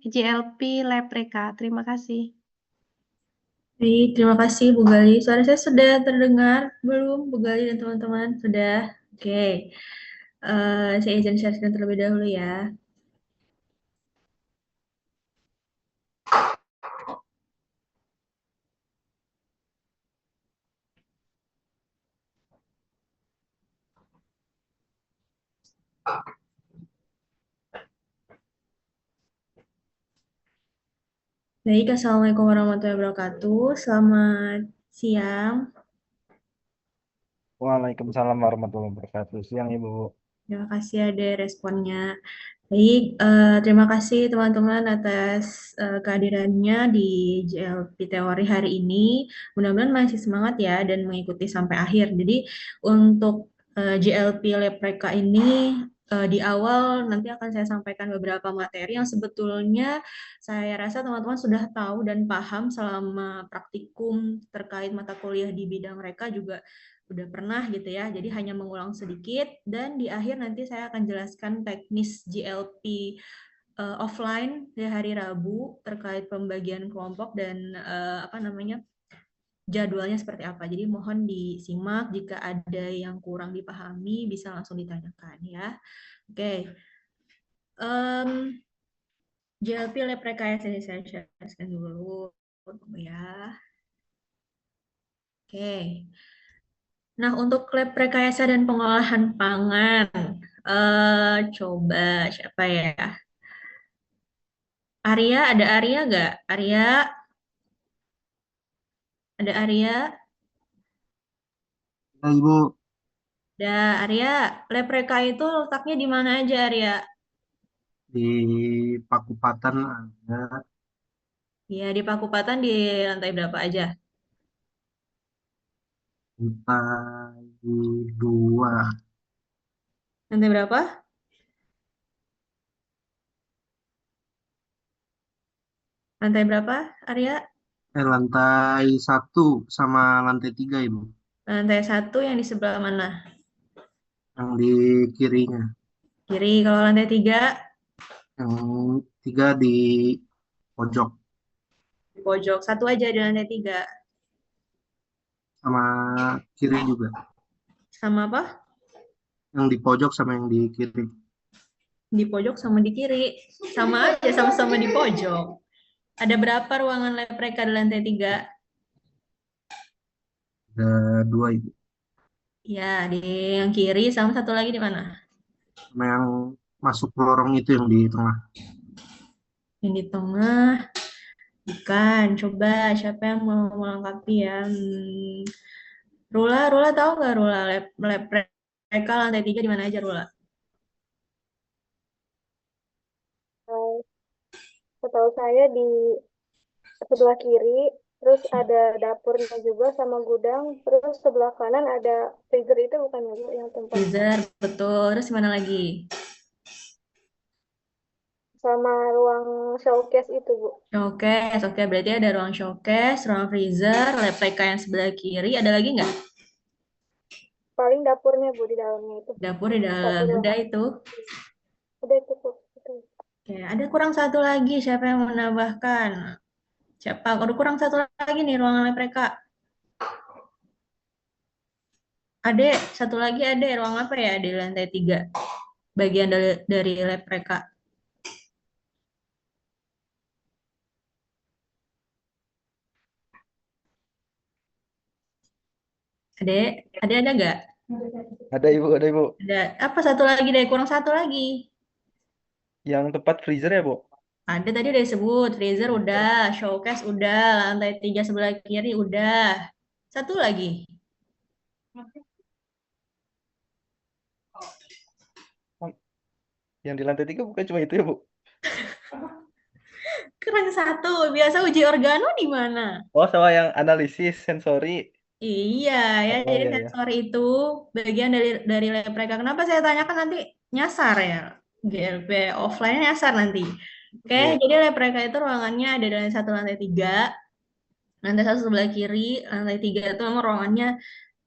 JLP Lab Reka. Terima kasih. Baik, terima kasih Bu Gali. Suara saya sudah terdengar belum, Bu Gali dan teman-teman? Sudah? Oke. Saya izin share screen terlebih dahulu ya. Baik, Assalamualaikum warahmatullahi wabarakatuh. Selamat siang. Waalaikumsalam warahmatullahi wabarakatuh. Siang Ibu. Terima kasih ada responnya. Baik, terima kasih teman-teman atas kehadirannya di JLP Teori hari ini. Mudah-mudahan masih semangat ya dan mengikuti sampai akhir. Jadi untuk JLP Lab Reka ini di awal nanti akan saya sampaikan beberapa materi yang sebetulnya saya rasa teman-teman sudah tahu dan paham selama praktikum terkait mata kuliah di bidang mereka juga udah pernah gitu ya. Jadi hanya mengulang sedikit dan di akhir nanti saya akan jelaskan teknis GLP offline di hari Rabu terkait pembagian kelompok dan apa namanya jadwalnya seperti apa. Jadi mohon disimak jika ada yang kurang dipahami bisa langsung ditanyakan ya. Oke. GLP lab rekayasa saya jelaskan dulu ya. Oke. Nah, untuk lab rekayasa dan pengolahan pangan, coba siapa ya? Arya, ada Arya nggak? Arya, ada Arya? Ya Ibu, Ada Arya. Lab reka itu letaknya di mana aja, Arya? di Pakupatan ada Ya, di Pakupatan di lantai berapa aja? lantai 2, Lantai berapa? Lantai berapa, Arya? lantai 1 sama lantai 3 Ibu. Lantai 1 yang di sebelah mana? Yang di kirinya. Kiri. Kalau lantai 3 Yang 3 di pojok di pojok. Satu aja di lantai 3. sama kiri juga. Sama apa? Yang di pojok sama yang di kiri. Di pojok sama di kiri. Sama aja, sama-sama di pojok. Ada berapa ruangan lab reka di lantai 3? Ada 2 Ibu. Ya, di yang kiri sama satu lagi di mana? Sama yang masuk lorong itu yang di tengah. Yang di tengah. Bukan, coba siapa yang mau melengkapi ya? Rula tahu nggak Rula? Lab reka lantai 3 di mana aja Rula? Setahu saya di sebelah kiri, terus ada dapurnya juga sama gudang, terus sebelah kanan ada freezer itu bukan ya Bu, yang tempat Freezer, betul. Terus di mana lagi? sama ruang showcase itu Bu. Showcase, oke. Berarti ada ruang showcase, ruang freezer, lab reka yang sebelah kiri. Ada lagi nggak? Paling dapurnya Bu di dalamnya itu. Dapur di dalam. Satu doang. Udah itu. Udah itu Bu. Itu. Oke, ada kurang satu lagi. Siapa yang mau menambahkan? Siapa? Ada kurang satu lagi nih ruangan lab reka. Ada satu lagi ada ruang apa ya di lantai 3? Bagian dari lab mereka. Ada nggak? Ada Ibu, ada Ibu. Ada apa satu lagi deh? Kurang satu lagi. Yang tempat freezer ya Bu? Ada tadi udah disebut freezer udah, showcase udah, lantai 3 sebelah kiri udah. Satu lagi. Yang di lantai 3 bukan cuma itu ya Bu? Kurang satu. Biasa uji organo di mana? Oh, sama yang analisis sensori. Iya ya, Oh jadi iya ya. sensor itu bagian dari lab mereka. Kenapa saya tanyakan nanti nyasar ya? GLP offline nyasar nanti. Oke, Iya. jadi lab mereka itu ruangannya ada dari satu lantai 3, lantai 1 sebelah kiri, lantai 3 itu memang ruangannya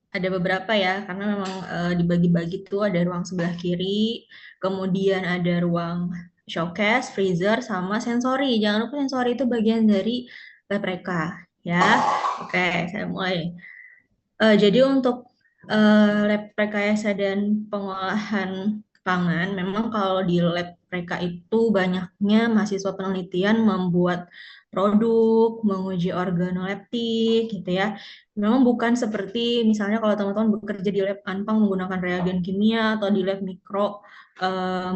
ada beberapa ya, karena memang dibagi-bagi tuh ada ruang sebelah kiri, kemudian ada ruang showcase, freezer, sama sensori. Jangan lupa sensori itu bagian dari lab reka, ya. Oke, saya mulai. Jadi untuk lab rekayasa dan pengolahan pangan, memang kalau di lab mereka itu banyaknya mahasiswa penelitian membuat produk, menguji organoleptik gitu ya. Memang bukan seperti misalnya kalau teman-teman bekerja di lab Anpang menggunakan reagen kimia atau di lab mikro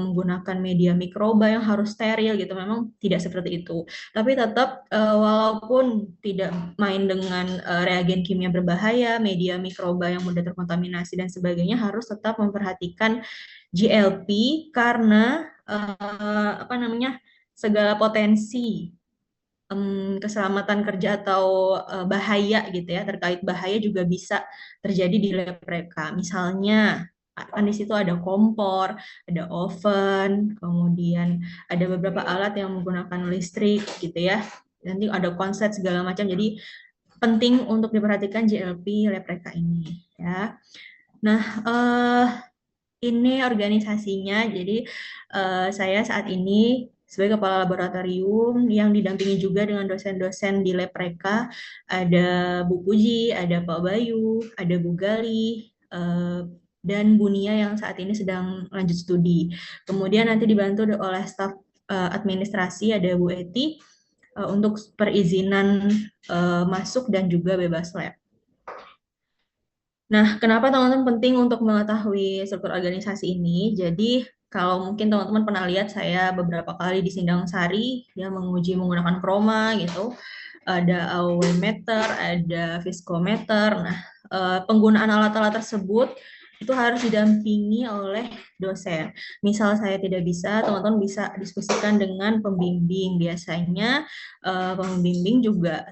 menggunakan media mikroba yang harus steril gitu. Memang tidak seperti itu. Tapi tetap walaupun tidak main dengan reagen kimia berbahaya, media mikroba yang mudah terkontaminasi dan sebagainya harus tetap memperhatikan GLP karena apa namanya segala potensi keselamatan kerja atau bahaya gitu ya, terkait bahaya juga bisa terjadi di lab mereka. Misalnya kan di situ ada kompor, ada oven, kemudian ada beberapa alat yang menggunakan listrik gitu ya. Nanti ada konslet segala macam. Jadi penting untuk diperhatikan GLP lab mereka ini ya. Nah, ini organisasinya. Jadi saya saat ini sebagai kepala laboratorium yang didampingi juga dengan dosen-dosen di lab mereka. Ada Bu Puji, ada Pak Bayu, ada Bu Gali, dan Bu Nia yang saat ini sedang lanjut studi. Kemudian nanti dibantu oleh staf administrasi, ada Bu Eti, untuk perizinan masuk dan juga bebas lab. Nah, kenapa teman-teman penting untuk mengetahui struktur organisasi ini? Jadi, kalau mungkin teman-teman pernah lihat saya beberapa kali di Sindang Sari, dia menguji menggunakan kroma gitu, ada AOW meter, ada viskometer. Nah, penggunaan alat-alat tersebut itu harus didampingi oleh dosen. Misal saya tidak bisa, teman-teman bisa diskusikan dengan pembimbing. Biasanya pembimbing juga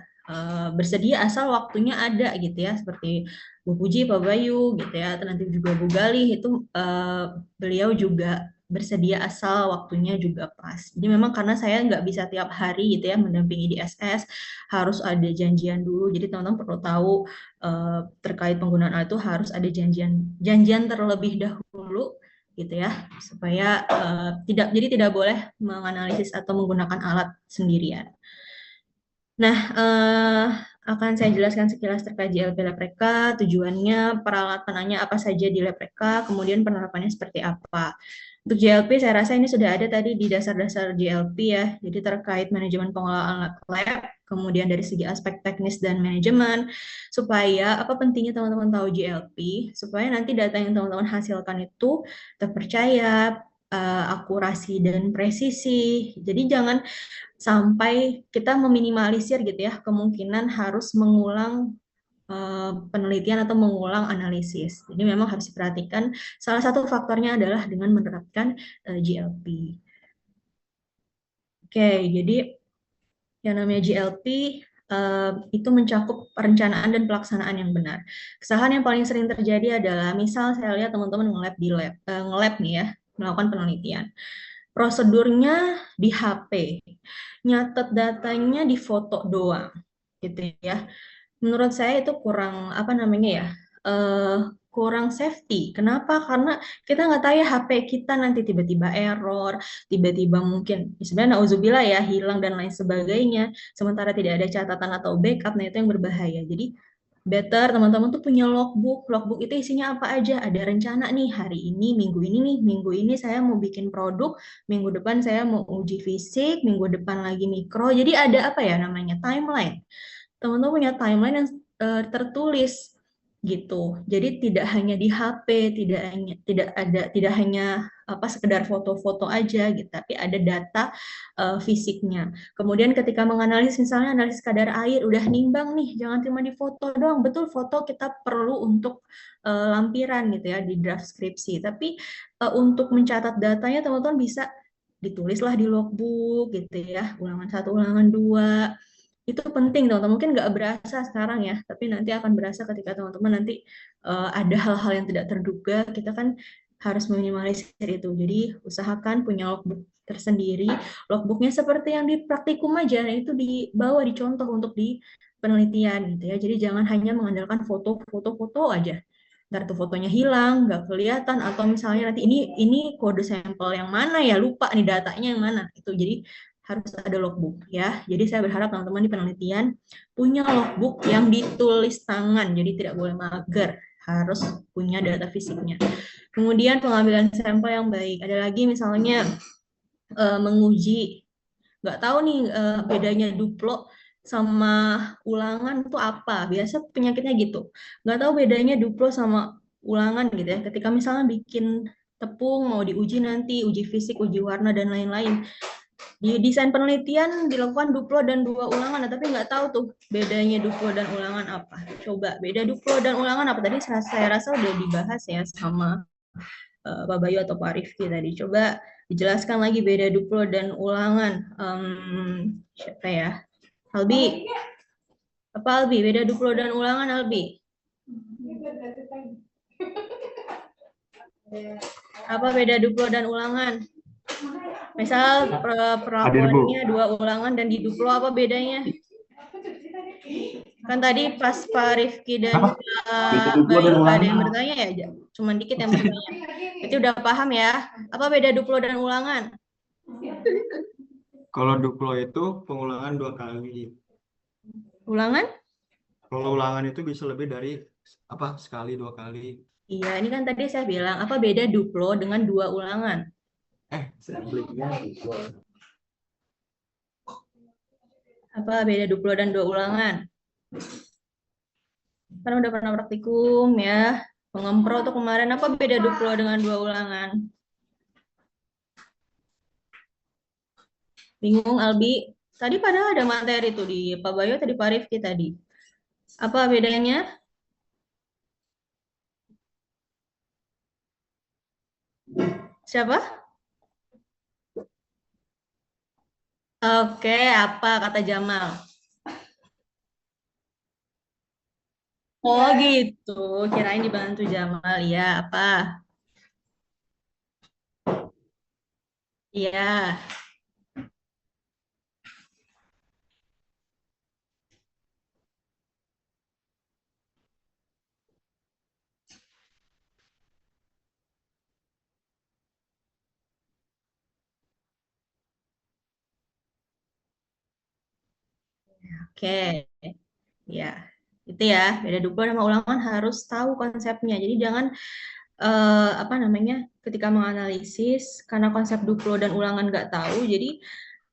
bersedia asal waktunya ada gitu ya, seperti Bu Puji, Pak Bayu gitu ya, atau nanti juga Bu Galih itu beliau juga bersedia asal waktunya juga pas. Jadi memang karena saya nggak bisa tiap hari gitu ya mendampingi di SS, harus ada janjian dulu. Jadi teman-teman perlu tahu terkait penggunaan alat itu harus ada janjian terlebih dahulu gitu ya, supaya tidak boleh menganalisis atau menggunakan alat sendirian. Nah, akan saya jelaskan sekilas terkait GLP lab reka, tujuannya, peralatannya apa saja di lab reka, kemudian penerapannya seperti apa. Untuk GLP saya rasa ini sudah ada tadi di dasar-dasar GLP ya, jadi terkait manajemen pengelolaan lab, kemudian dari segi aspek teknis dan manajemen, supaya apa pentingnya teman-teman tahu GLP, supaya nanti data yang teman-teman hasilkan itu terpercaya, akurasi dan presisi. Jadi jangan sampai kita meminimalisir gitu ya kemungkinan harus mengulang penelitian atau mengulang analisis. Jadi memang harus diperhatikan. Salah satu faktornya adalah dengan menerapkan GLP. Oke, jadi yang namanya GLP itu mencakup perencanaan dan pelaksanaan yang benar. Kesalahan yang paling sering terjadi adalah misal saya lihat teman-teman nge-lab nih ya, melakukan penelitian. Prosedurnya di HP, nyatet datanya di foto doang, gitu ya. Menurut saya itu kurang apa namanya ya, kurang safety. Kenapa? Karena kita nggak tahu ya HP kita nanti tiba-tiba error, tiba-tiba mungkin sebenarnya nauzubillah ya hilang dan lain sebagainya. Sementara tidak ada catatan atau backup, nah itu yang berbahaya. Jadi better teman-teman tuh punya logbook. Logbook itu isinya apa aja? Ada rencana nih hari ini, minggu ini saya mau bikin produk, minggu depan saya mau uji fisik, minggu depan lagi mikro. Jadi ada apa ya namanya timeline. Teman-teman punya timeline yang tertulis gitu. Jadi tidak hanya di HP, tidak hanya apa sekedar foto-foto aja gitu, tapi ada data fisiknya. Kemudian ketika menganalisis misalnya analisis kadar air udah nimbang nih, jangan cuma di foto doang. Betul foto kita perlu untuk lampiran gitu ya di draft skripsi, tapi untuk mencatat datanya teman-teman bisa ditulislah di logbook gitu ya, ulangan 1, ulangan 2 itu penting teman-teman. Mungkin nggak berasa sekarang ya, tapi nanti akan berasa ketika teman-teman nanti ada hal-hal yang tidak terduga. Kita kan harus meminimalisir itu. Jadi usahakan punya logbook tersendiri. Logbooknya seperti yang di praktikum aja, nah itu dibawa dicontoh untuk di penelitian gitu ya. Jadi jangan hanya mengandalkan foto-foto aja. ntar tuh fotonya hilang, nggak kelihatan, atau misalnya nanti ini kode sampel yang mana ya, lupa nih datanya yang mana. Itu jadi harus ada logbook ya. Jadi saya berharap teman-teman di penelitian punya logbook yang ditulis tangan, jadi tidak boleh mager, harus punya data fisiknya. Kemudian pengambilan sampel yang baik. Ada lagi misalnya menguji, nggak tahu nih bedanya duplo sama ulangan itu apa. Biasa penyakitnya gitu. Nggak tahu bedanya duplo sama ulangan gitu ya. Ketika misalnya bikin tepung, mau diuji nanti, uji fisik, uji warna, dan lain-lain. Di desain penelitian dilakukan duplo dan 2 ulangan, tapi nggak tahu tuh bedanya duplo dan ulangan apa. Coba beda duplo dan ulangan apa tadi? Saya rasa udah dibahas ya sama Pak Bayu atau Pak Rifki tadi. Coba dijelaskan lagi beda duplo dan ulangan. Siapa ya? Albi. Apa Albi? Beda duplo dan ulangan, Albi. Apa beda duplo dan ulangan? Misal perlakuannya 2 ulangan dan di duplo apa bedanya? Kan tadi pas Pak Rifki dan Bayu ada yang bertanya ya, cuman dikit yang bertanya. Itu udah paham ya? Apa beda duplo dan ulangan? Kalau duplo itu pengulangan 2 kali. Ulangan? Kalau ulangan itu bisa lebih dari sekali 2 kali. Iya, ini kan tadi saya bilang apa beda duplo dengan 2 ulangan? Sebelumnya duplo. Apa beda duplo dan 2 ulangan? Kan udah pernah praktikum ya. Pengempro tuh kemarin apa beda duplo dengan 2 ulangan? Bingung Albi? Tadi padahal ada materi tuh di Pak Bayu tadi Pak Rifki tadi. Apa bedanya? Siapa? Oke, apa kata Jamal? Oh gitu, kirain dibantu Jamal ya, apa? Iya. Oke. Ya, itu ya. Beda duplo sama ulangan harus tahu konsepnya. Jadi jangan apa namanya, ketika menganalisis karena konsep duplo dan ulangan nggak tahu, jadi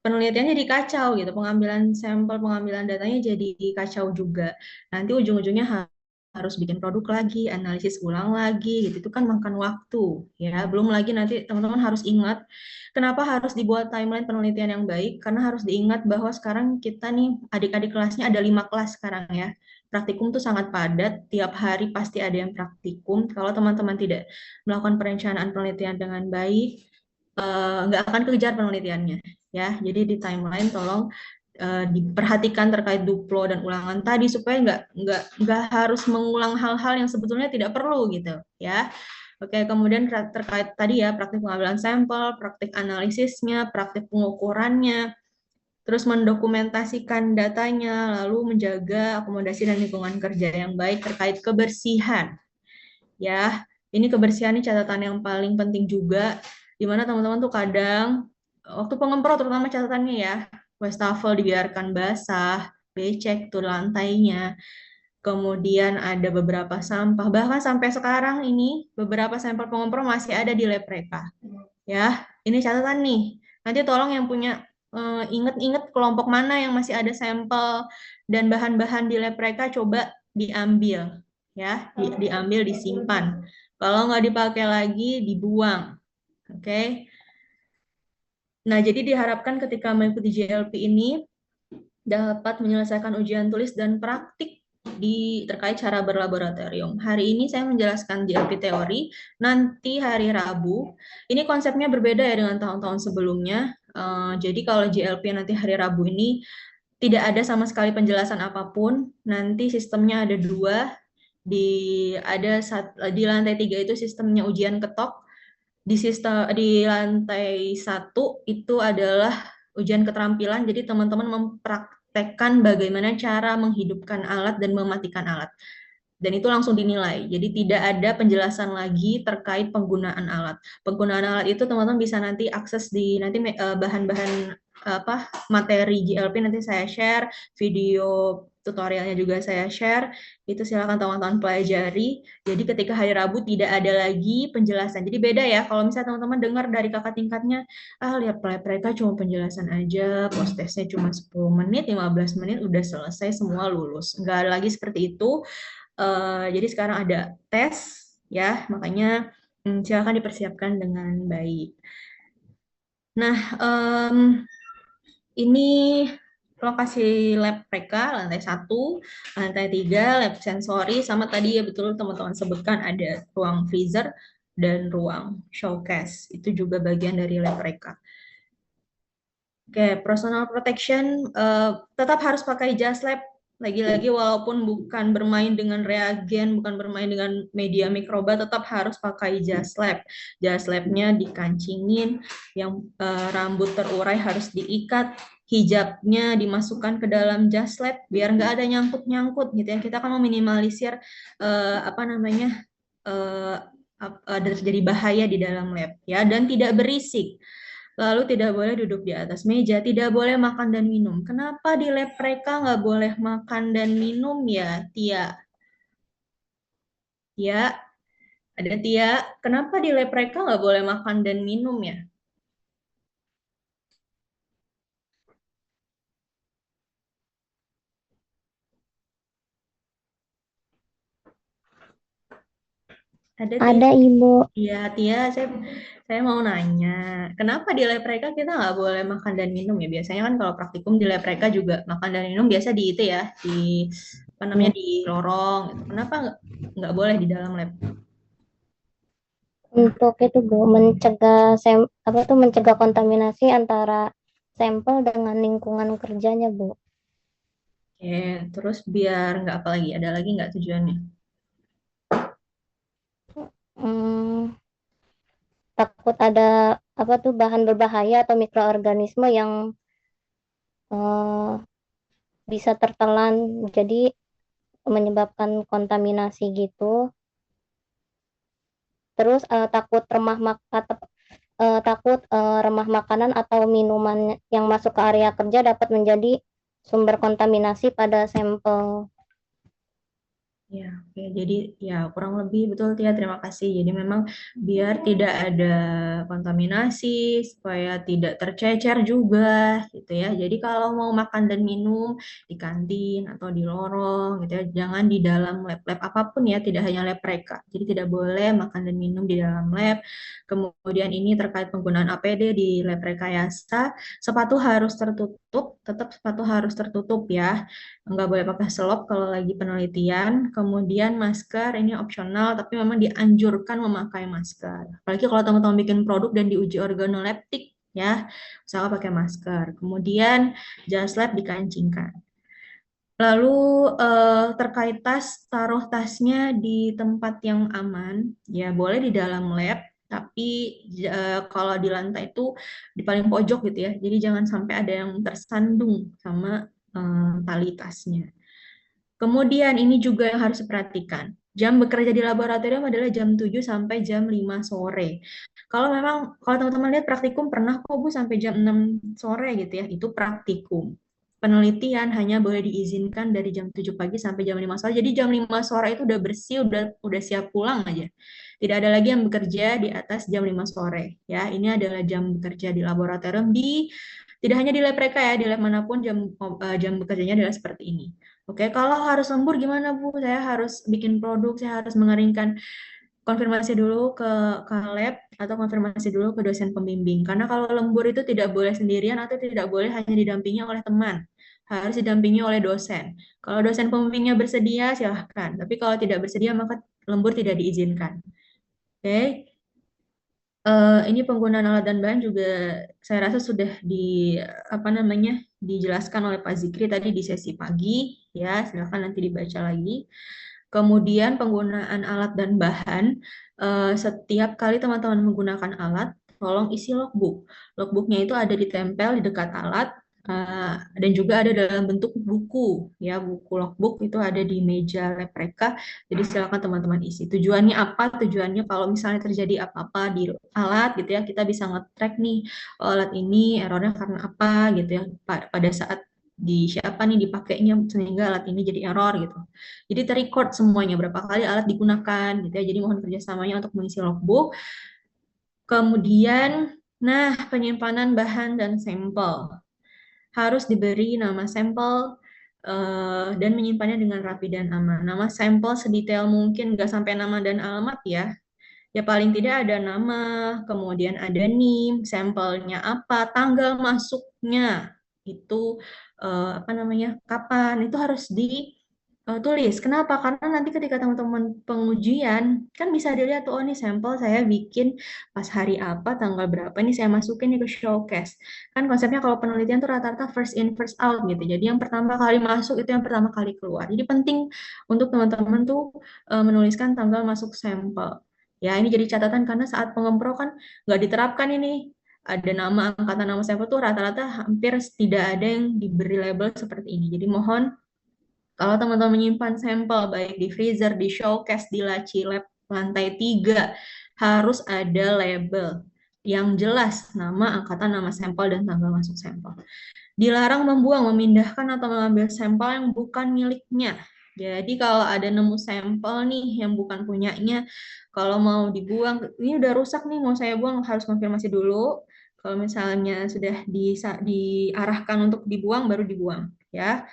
penelitiannya jadi kacau gitu. Pengambilan sampel, pengambilan datanya jadi kacau juga. Nanti ujung-ujungnya harus bikin produk lagi, analisis ulang lagi, gitu. Itu kan makan waktu, ya. Belum lagi nanti teman-teman harus ingat kenapa harus dibuat timeline penelitian yang baik, karena harus diingat bahwa sekarang kita nih adik-adik kelasnya ada 5 kelas sekarang ya. Praktikum tuh sangat padat, tiap hari pasti ada yang praktikum. Kalau teman-teman tidak melakukan perencanaan penelitian dengan baik, nggak akan kejar penelitiannya, ya. Jadi di timeline tolong diperhatikan terkait duplo dan ulangan tadi supaya nggak harus mengulang hal-hal yang sebetulnya tidak perlu gitu, ya. Oke, kemudian terkait tadi ya praktik pengambilan sampel, praktik analisisnya, praktik pengukurannya, terus mendokumentasikan datanya, lalu menjaga akomodasi dan lingkungan kerja yang baik terkait kebersihan. Ya, ini kebersihan ini catatan yang paling penting juga, di mana teman-teman tuh kadang waktu pengemprot terutama catatannya ya, wastafel dibiarkan basah, becek tuh lantainya, kemudian ada beberapa sampah, bahkan sampai sekarang ini beberapa sampel pengemprot masih ada di lab mereka. Ya, ini catatan nih. Nanti tolong yang punya inget-inget kelompok mana yang masih ada sampel dan bahan-bahan di lab mereka coba diambil, ya, diambil, disimpan. Kalau nggak dipakai lagi, dibuang. Oke. Nah, jadi diharapkan ketika mengikuti JLP ini dapat menyelesaikan ujian tulis dan praktik terkait cara berlaboratorium. Hari ini saya menjelaskan JLP teori, nanti hari Rabu. Ini konsepnya berbeda ya dengan tahun-tahun sebelumnya. Jadi kalau JLP nanti hari Rabu ini tidak ada sama sekali penjelasan apapun. Nanti sistemnya ada 2. Di lantai 3 itu sistemnya ujian ketok. Di lantai 1 itu adalah ujian keterampilan. Jadi teman-teman mempraktekkan bagaimana cara menghidupkan alat dan mematikan alat. dan itu langsung dinilai. Jadi tidak ada penjelasan lagi terkait penggunaan alat. Penggunaan alat itu teman-teman bisa nanti akses di nanti bahan-bahan apa materi GLP nanti saya share, video tutorialnya juga saya share. Itu silakan teman-teman pelajari. Jadi ketika hari Rabu tidak ada lagi penjelasan. Jadi beda ya kalau misalnya teman-teman dengar dari kakak tingkatnya, lihat mereka cuma penjelasan aja, post testnya cuma 10 menit, 15 menit udah selesai semua lulus. Enggak lagi seperti itu. Jadi sekarang ada tes ya, makanya silakan dipersiapkan dengan baik. Nah, ini lokasi lab mereka, lantai 1, lantai 3, lab sensori, sama tadi ya betul teman-teman sebutkan ada ruang freezer dan ruang showcase. Itu juga bagian dari lab mereka. Oke, personal protection tetap harus pakai jas lab. Lagi-lagi walaupun bukan bermain dengan reagen, bukan bermain dengan media mikroba, tetap harus pakai jas lab. Jas labnya dikancingin, yang rambut terurai harus diikat, hijabnya dimasukkan ke dalam jas lab biar nggak ada nyangkut-nyangkut gitu ya. Kita kan meminimalisir apa namanya ada terjadi bahaya di dalam lab ya, dan tidak berisik. Lalu tidak boleh duduk di atas meja, tidak boleh makan dan minum. Kenapa di lab mereka nggak boleh makan dan minum ya, Tia? Tia, ada Tia. Kenapa di lab mereka nggak boleh makan dan minum ya? Ada Tia? Ada Ibu. Iya, Tia, saya mau nanya, kenapa di lab mereka kita nggak boleh makan dan minum ya? Biasanya kan kalau praktikum di lab mereka juga makan dan minum biasa di itu ya, di apa namanya di lorong. Kenapa nggak boleh di dalam lab? Untuk itu Bu, mencegah kontaminasi antara sampel dengan lingkungan kerjanya Bu. Oke, terus biar nggak apa lagi? Ada lagi nggak tujuannya? Takut ada bahan berbahaya atau mikroorganisme yang bisa tertelan, jadi menyebabkan kontaminasi gitu. Terus takut remah makanan atau minuman yang masuk ke area kerja dapat menjadi sumber kontaminasi pada sampel. Ya, oke. Jadi ya kurang lebih betul Tia, terima kasih. Jadi memang biar tidak ada kontaminasi, supaya tidak tercecer juga gitu ya. Jadi kalau mau makan dan minum di kantin atau di lorong gitu ya, jangan di dalam lab-lab apapun ya, tidak hanya lab mereka. Jadi tidak boleh makan dan minum di dalam lab. Kemudian ini terkait penggunaan APD di lab rekayasa, sepatu harus tertutup, tetap sepatu harus tertutup ya. Nggak boleh pakai selop kalau lagi penelitian. Kemudian masker ini opsional, tapi memang dianjurkan memakai masker. Apalagi kalau teman-teman bikin produk dan diuji organoleptik ya, usahakan pakai masker. Kemudian jas lab dikancingkan. Lalu terkait tas, taruh tasnya di tempat yang aman, ya boleh di dalam lab, tapi kalau di lantai itu di paling pojok gitu ya. Jadi jangan sampai ada yang tersandung sama tali tasnya. Kemudian ini juga yang harus diperhatikan. Jam bekerja di laboratorium adalah jam 7 sampai jam 5 sore. Kalau teman-teman lihat praktikum pernah kok Bu sampai jam 6 sore gitu ya, itu praktikum. Penelitian hanya boleh diizinkan dari jam 7 pagi sampai jam 5 sore. Jadi jam 5 sore itu udah bersih, udah siap pulang aja. Tidak ada lagi yang bekerja di atas jam 5 sore ya. Ini adalah jam bekerja di laboratorium tidak hanya di lab mereka ya, di lab manapun jam bekerjanya adalah seperti ini. Oke, kalau harus lembur gimana Bu? Saya harus bikin produk, saya harus mengeringkan. Konfirmasi dulu ke lab atau konfirmasi dulu ke dosen pembimbing. Karena kalau lembur itu tidak boleh sendirian atau tidak boleh hanya didampingi oleh teman. Harus didampingi oleh dosen. Kalau dosen pembimbingnya bersedia, silahkan. Tapi kalau tidak bersedia, maka lembur tidak diizinkan. Oke. Ini penggunaan alat dan bahan juga saya rasa sudah dijelaskan oleh Pak Zikri tadi di sesi pagi ya, silakan nanti dibaca lagi. Kemudian penggunaan alat dan bahan, setiap kali teman-teman menggunakan alat, tolong isi logbook. Logbooknya itu ada ditempel di dekat alat, Dan juga ada dalam bentuk buku, ya, buku logbook itu ada di meja lab mereka. Jadi silakan teman-teman isi. Tujuannya apa? Tujuannya kalau misalnya terjadi apa-apa di alat gitu ya, kita bisa nge-track nih, oh, alat ini errornya karena apa gitu ya. Pada saat di siapa nih dipakainya sehingga alat ini jadi error gitu. Jadi terrecord semuanya berapa kali alat digunakan gitu ya. Jadi mohon kerjasamanya untuk mengisi logbook. Kemudian, nah, penyimpanan bahan dan sampel harus diberi nama sampel dan menyimpannya dengan rapi dan aman. Nama sampel sedetail mungkin, nggak sampai nama dan alamat ya. Ya paling tidak ada nama, kemudian ada NIM, sampelnya apa, tanggal masuknya itu apa namanya, kapan, itu harus ditulis. Kenapa? Karena nanti ketika teman-teman pengujian kan bisa dilihat tuh, oh ini sampel saya bikin pas hari apa, tanggal berapa, ini saya masukin nih ke showcase. Kan konsepnya kalau penelitian tuh rata-rata first in first out gitu. Jadi yang pertama kali masuk itu yang pertama kali keluar. Jadi penting untuk teman-teman tuh menuliskan tanggal masuk sampel. Ya, ini jadi catatan karena saat pengempro kan nggak diterapkan ini. Ada nama, angkatan nama sampel tuh rata-rata hampir tidak ada yang diberi label seperti ini. Jadi mohon kalau teman-teman menyimpan sampel baik di freezer, di showcase, di laci lab lantai 3, harus ada label yang jelas nama, angkatan nama sampel, dan tanggal masuk sampel. Dilarang membuang, memindahkan, atau mengambil sampel yang bukan miliknya. Jadi kalau ada nemu sampel nih yang bukan punyanya, kalau mau dibuang, ini udah rusak nih, mau saya buang, harus konfirmasi dulu. Kalau misalnya sudah diarahkan untuk dibuang, baru dibuang. Ya.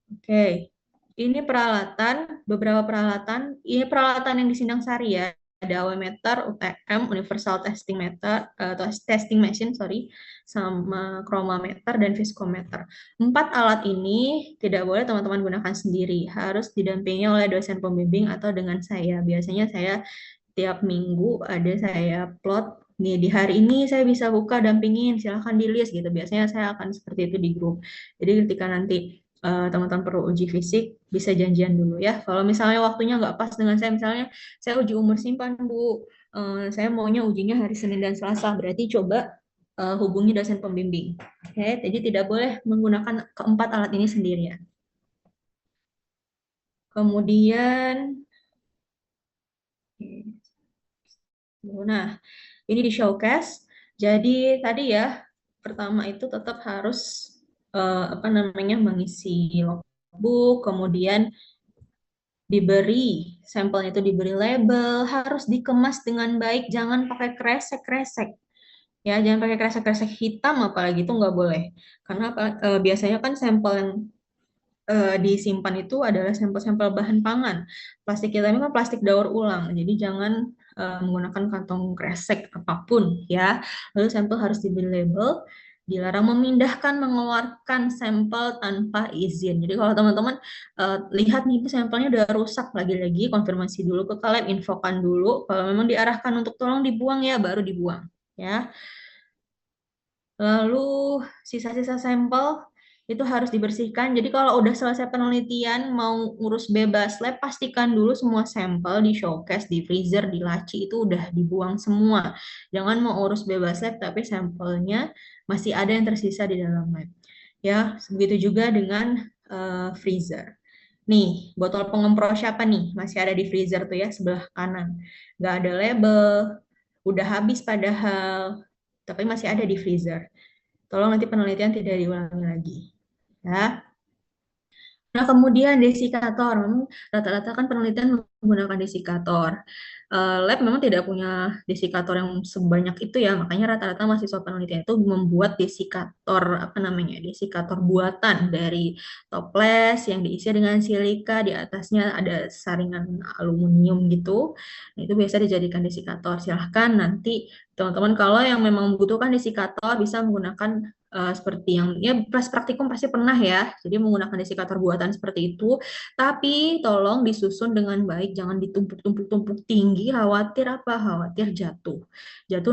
Oke, ini peralatan, beberapa peralatan. Ini peralatan yang di Sindang Sari ya. Ada AWmeter, UTM, Universal Testing Meter, atau Testing Machine, sorry, sama chromometer dan viscometer. 4 alat ini tidak boleh teman-teman gunakan sendiri, harus didampingi oleh dosen pembimbing atau dengan saya. Biasanya saya tiap minggu ada saya plot nih, di hari ini saya bisa buka dampingin, silahkan di list gitu. Biasanya saya akan seperti itu di grup. Jadi ketika nanti teman-teman perlu uji fisik, bisa janjian dulu ya. Kalau misalnya waktunya nggak pas dengan saya, misalnya saya uji umur simpan, Bu, saya maunya ujinya hari Senin dan Selasa, berarti coba hubungi dosen pembimbing. Oke, jadi tidak boleh menggunakan keempat alat ini sendirian. Kemudian, nah, ini di showcase. Jadi tadi ya, pertama itu tetap harus apa namanya, mengisi logbook, kemudian diberi sampelnya itu diberi label, harus dikemas dengan baik, jangan pakai kresek-kresek. Ya, jangan pakai kresek-kresek hitam apalagi, itu nggak boleh. Karena biasanya kan sampel yang disimpan itu adalah sampel-sampel bahan pangan. Plastik kita ini kan plastik daur ulang, jadi jangan menggunakan kantong kresek apapun ya. Lalu sampel harus diberi label, dilarang memindahkan, mengeluarkan sampel tanpa izin. Jadi kalau teman-teman lihat nih itu sampelnya udah rusak, lagi-lagi konfirmasi dulu ke lab, infokan dulu. Kalau memang diarahkan untuk tolong dibuang ya, baru dibuang ya. Lalu sisa-sisa sampel itu harus dibersihkan. Jadi kalau udah selesai penelitian, mau ngurus bebas lab, pastikan dulu semua sampel di showcase, di freezer, di laci itu udah dibuang semua. Jangan mau urus bebas lab, tapi sampelnya masih ada yang tersisa di dalam lab. Ya, begitu juga dengan freezer. Nih, botol pengempro siapa nih? Masih ada di freezer tuh ya, sebelah kanan. Nggak ada label, udah habis padahal, tapi masih ada di freezer. Tolong nanti penelitian tidak diulangi lagi. Ya. Nah, kemudian desikator. Memang rata-rata kan penelitian menggunakan desikator. Lab memang tidak punya desikator yang sebanyak itu ya, makanya rata-rata mahasiswa penelitian itu membuat desikator, apa namanya, desikator buatan dari toples yang diisi dengan silika, di atasnya ada saringan aluminium gitu. Nah, itu biasa dijadikan desikator. Silahkan nanti teman-teman kalau yang memang membutuhkan desikator bisa menggunakan seperti yang ya praktikum pasti pernah ya, jadi menggunakan desikator buatan seperti itu, tapi tolong disusun dengan baik, jangan ditumpuk-tumpuk tinggi, khawatir apa? Khawatir jatuh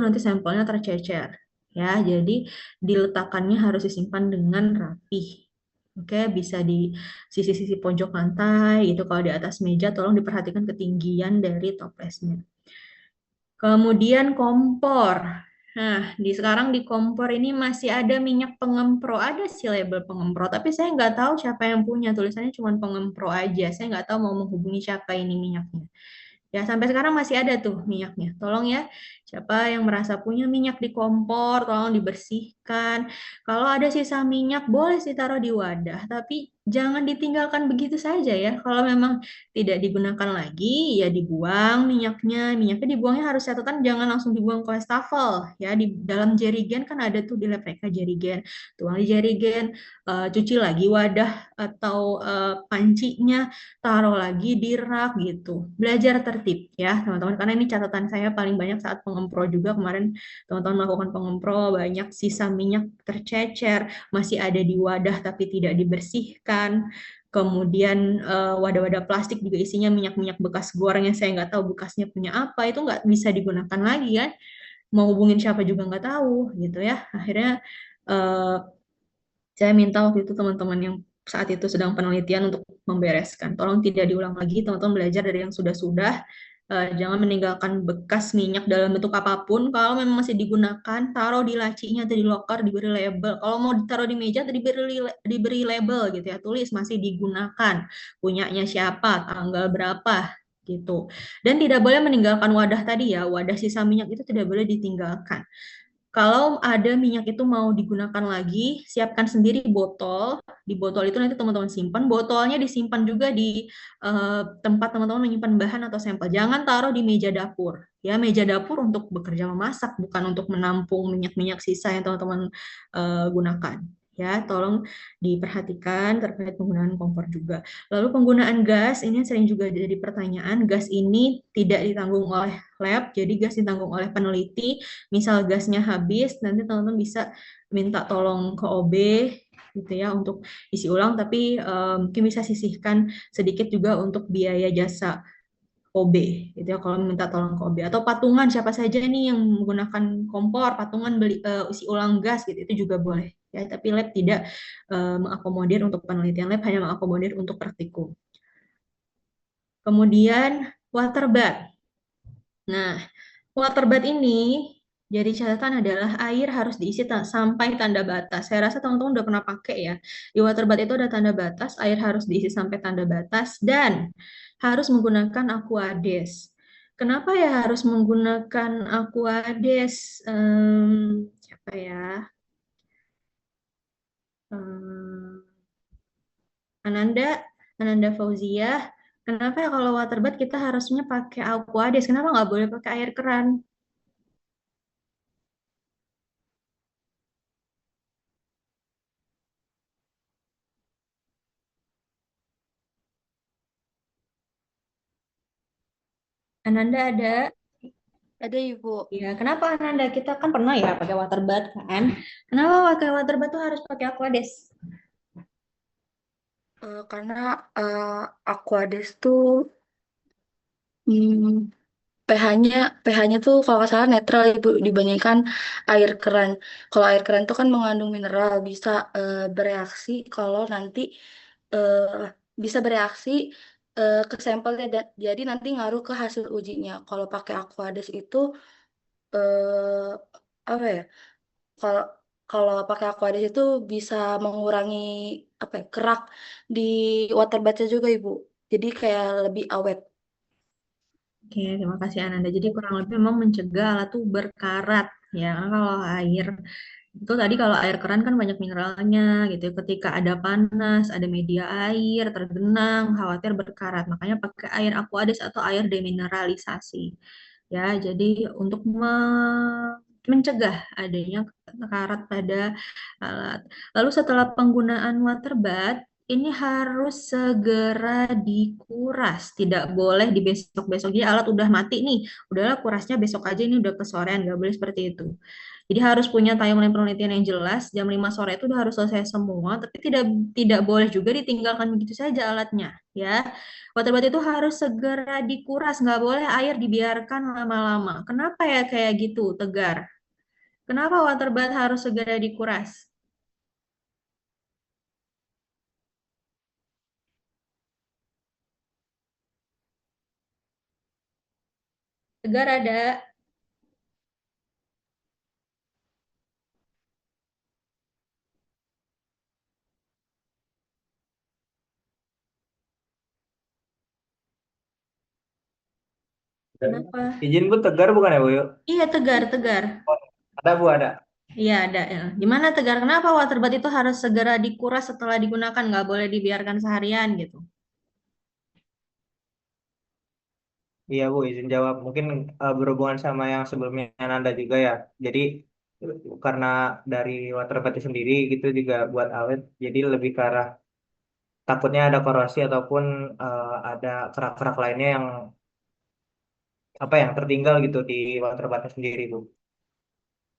nanti sampelnya tercecer ya, jadi diletakkannya harus disimpan dengan rapi. Oke, bisa di sisi-sisi pojok lantai itu, kalau di atas meja tolong diperhatikan ketinggian dari toplesnya. Kemudian kompor. Nah, sekarang di kompor ini masih ada minyak pengempro. Ada sih label pengempro, tapi saya nggak tahu siapa yang punya. Tulisannya cuma pengempro aja. Saya nggak tahu mau menghubungi siapa ini minyaknya. Ya, sampai sekarang masih ada tuh minyaknya. Tolong ya, siapa yang merasa punya minyak di kompor, tolong dibersihkan. Kalau ada sisa minyak, boleh sih taruh di wadah, tapi jangan ditinggalkan begitu saja ya. Kalau memang tidak digunakan lagi, ya dibuang minyaknya. Minyaknya dibuangnya harus catatan, jangan langsung dibuang ke wastafel. Ya, di dalam jerigen kan ada tuh di lab mereka jerigen. Tuang di jerigen, cuci lagi wadah atau pancinya, taruh lagi di rak gitu. Belajar tertib ya, teman-teman. Karena ini catatan saya paling banyak saat pengempro juga kemarin teman-teman melakukan pengempro banyak sisa minyak tercecer, masih ada di wadah tapi tidak dibersihkan. Kemudian wadah-wadah plastik juga isinya minyak-minyak bekas goreng yang saya nggak tahu bekasnya punya apa, itu nggak bisa digunakan lagi kan. Mau hubungin siapa juga nggak tahu gitu ya. Akhirnya eh, saya minta waktu itu teman-teman yang saat itu sedang penelitian untuk membereskan. Tolong tidak diulang lagi, teman-teman belajar dari yang sudah-sudah. Jangan meninggalkan bekas minyak dalam bentuk apapun. Kalau memang masih digunakan, taruh di lacinya atau di loker, diberi label. Kalau mau ditaruh di meja, diberi label gitu ya. Tulis masih digunakan, punyanya siapa, tanggal berapa gitu. Dan tidak boleh meninggalkan wadah tadi ya. Wadah sisa minyak itu tidak boleh ditinggalkan. Kalau ada minyak itu mau digunakan lagi, siapkan sendiri botol. Di botol itu nanti teman-teman simpan. Botolnya disimpan juga di tempat teman-teman menyimpan bahan atau sampel. Jangan taruh di meja dapur. Ya, meja dapur untuk bekerja memasak, bukan untuk menampung minyak-minyak sisa yang teman-teman gunakan. Ya, tolong diperhatikan terkait penggunaan kompor juga. Lalu penggunaan gas, ini sering juga jadi pertanyaan. Gas ini tidak ditanggung oleh lab, jadi gas ditanggung oleh peneliti. Misal gasnya habis, nanti teman-teman bisa minta tolong ke OB gitu ya untuk isi ulang, tapi mungkin bisa sisihkan sedikit juga untuk biaya jasa OB gitu ya kalau minta tolong ke OB atau patungan siapa saja nih yang menggunakan kompor patungan beli isi ulang gas gitu itu juga boleh ya, tapi lab tidak mengakomodir untuk penelitian, lab hanya mengakomodir untuk praktikum. Kemudian water bath. Nah, waterbath ini jadi catatan adalah air harus diisi sampai tanda batas. Saya rasa teman-teman udah pernah pakai ya. Di waterbath itu ada tanda batas, air harus diisi sampai tanda batas dan harus menggunakan aquades. Kenapa ya harus menggunakan aquades? Siapa ya? Em, Ananda, Ananda Fauziah. Kenapa ya kalau waterbath kita harusnya pakai aquades? Kenapa nggak boleh pakai air keran? Ananda ada? Ada Ibu. Ya, kenapa Ananda? Kita kan pernah ya pakai water bath kan? Kenapa pakai water bath tuh harus pakai Aquades? Karena Aquades tuh hmm, pH-nya pH-nya tuh kalau nggak salah netral Ibu dibandingkan air keran. Kalau air keran tuh kan mengandung mineral bisa bereaksi kalau nanti eh, bisa bereaksi ke sampelnya jadi nanti ngaruh ke hasil ujinya. Kalau pakai Aquades itu eh, apa ya? Kalau kalau pakai Aquades itu bisa mengurangi apa ya, kerak di waterbathnya juga Ibu. Jadi kayak lebih awet. Oke, terima kasih Ananda. Jadi kurang lebih memang mencegah alat tuh berkarat ya. Karena kalau air itu tadi kalau air keran kan banyak mineralnya gitu. Ketika ada panas, ada media air tergenang, khawatir berkarat. Makanya pakai air Aquades atau air demineralisasi. Ya, jadi untuk mencegah adanya karat pada alat. Lalu setelah penggunaan water bath, ini harus segera dikuras. Tidak boleh di besok-besok. Jadi alat udah mati nih, udahlah kurasnya besok aja ini udah kesorean, nggak boleh seperti itu. Jadi harus punya timeline penelitian yang jelas. Jam 5 sore itu udah harus selesai semua, tapi tidak tidak boleh juga ditinggalkan begitu saja alatnya, ya. Water bath itu harus segera dikuras, nggak boleh air dibiarkan lama-lama. Kenapa ya kayak gitu, Tegar? Kenapa water bath harus segera dikuras? Tegar ada? Kenapa? Izin Bu, Tegar bukan ya Bu? Yuk? Iya, Tegar. Ada Bu, ada. Iya, ada ya. Gimana Tegar? Kenapa waterbat itu harus segera dikuras setelah digunakan? Nggak boleh dibiarkan seharian gitu. Iya Bu, izin jawab. Mungkin berhubungan sama yang sebelumnya Nanda juga ya. Jadi karena dari water bottle sendiri gitu juga buat awet, jadi lebih ke arah takutnya ada korosi ataupun ada kerak-kerak lainnya yang yang tertinggal gitu di water bottle sendiri Bu.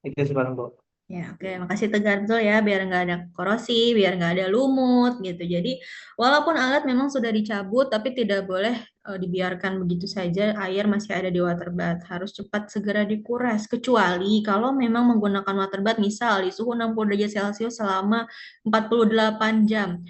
Itu sih paling Bu. Ya, oke. Makasih Tegar betul ya, biar nggak ada korosi, biar nggak ada lumut gitu. Jadi, walaupun alat memang sudah dicabut, tapi tidak boleh dibiarkan begitu saja. Air masih ada di waterbath, harus cepat segera dikuras. Kecuali kalau memang menggunakan waterbath, misal di suhu 60 derajat Celcius selama 48 jam.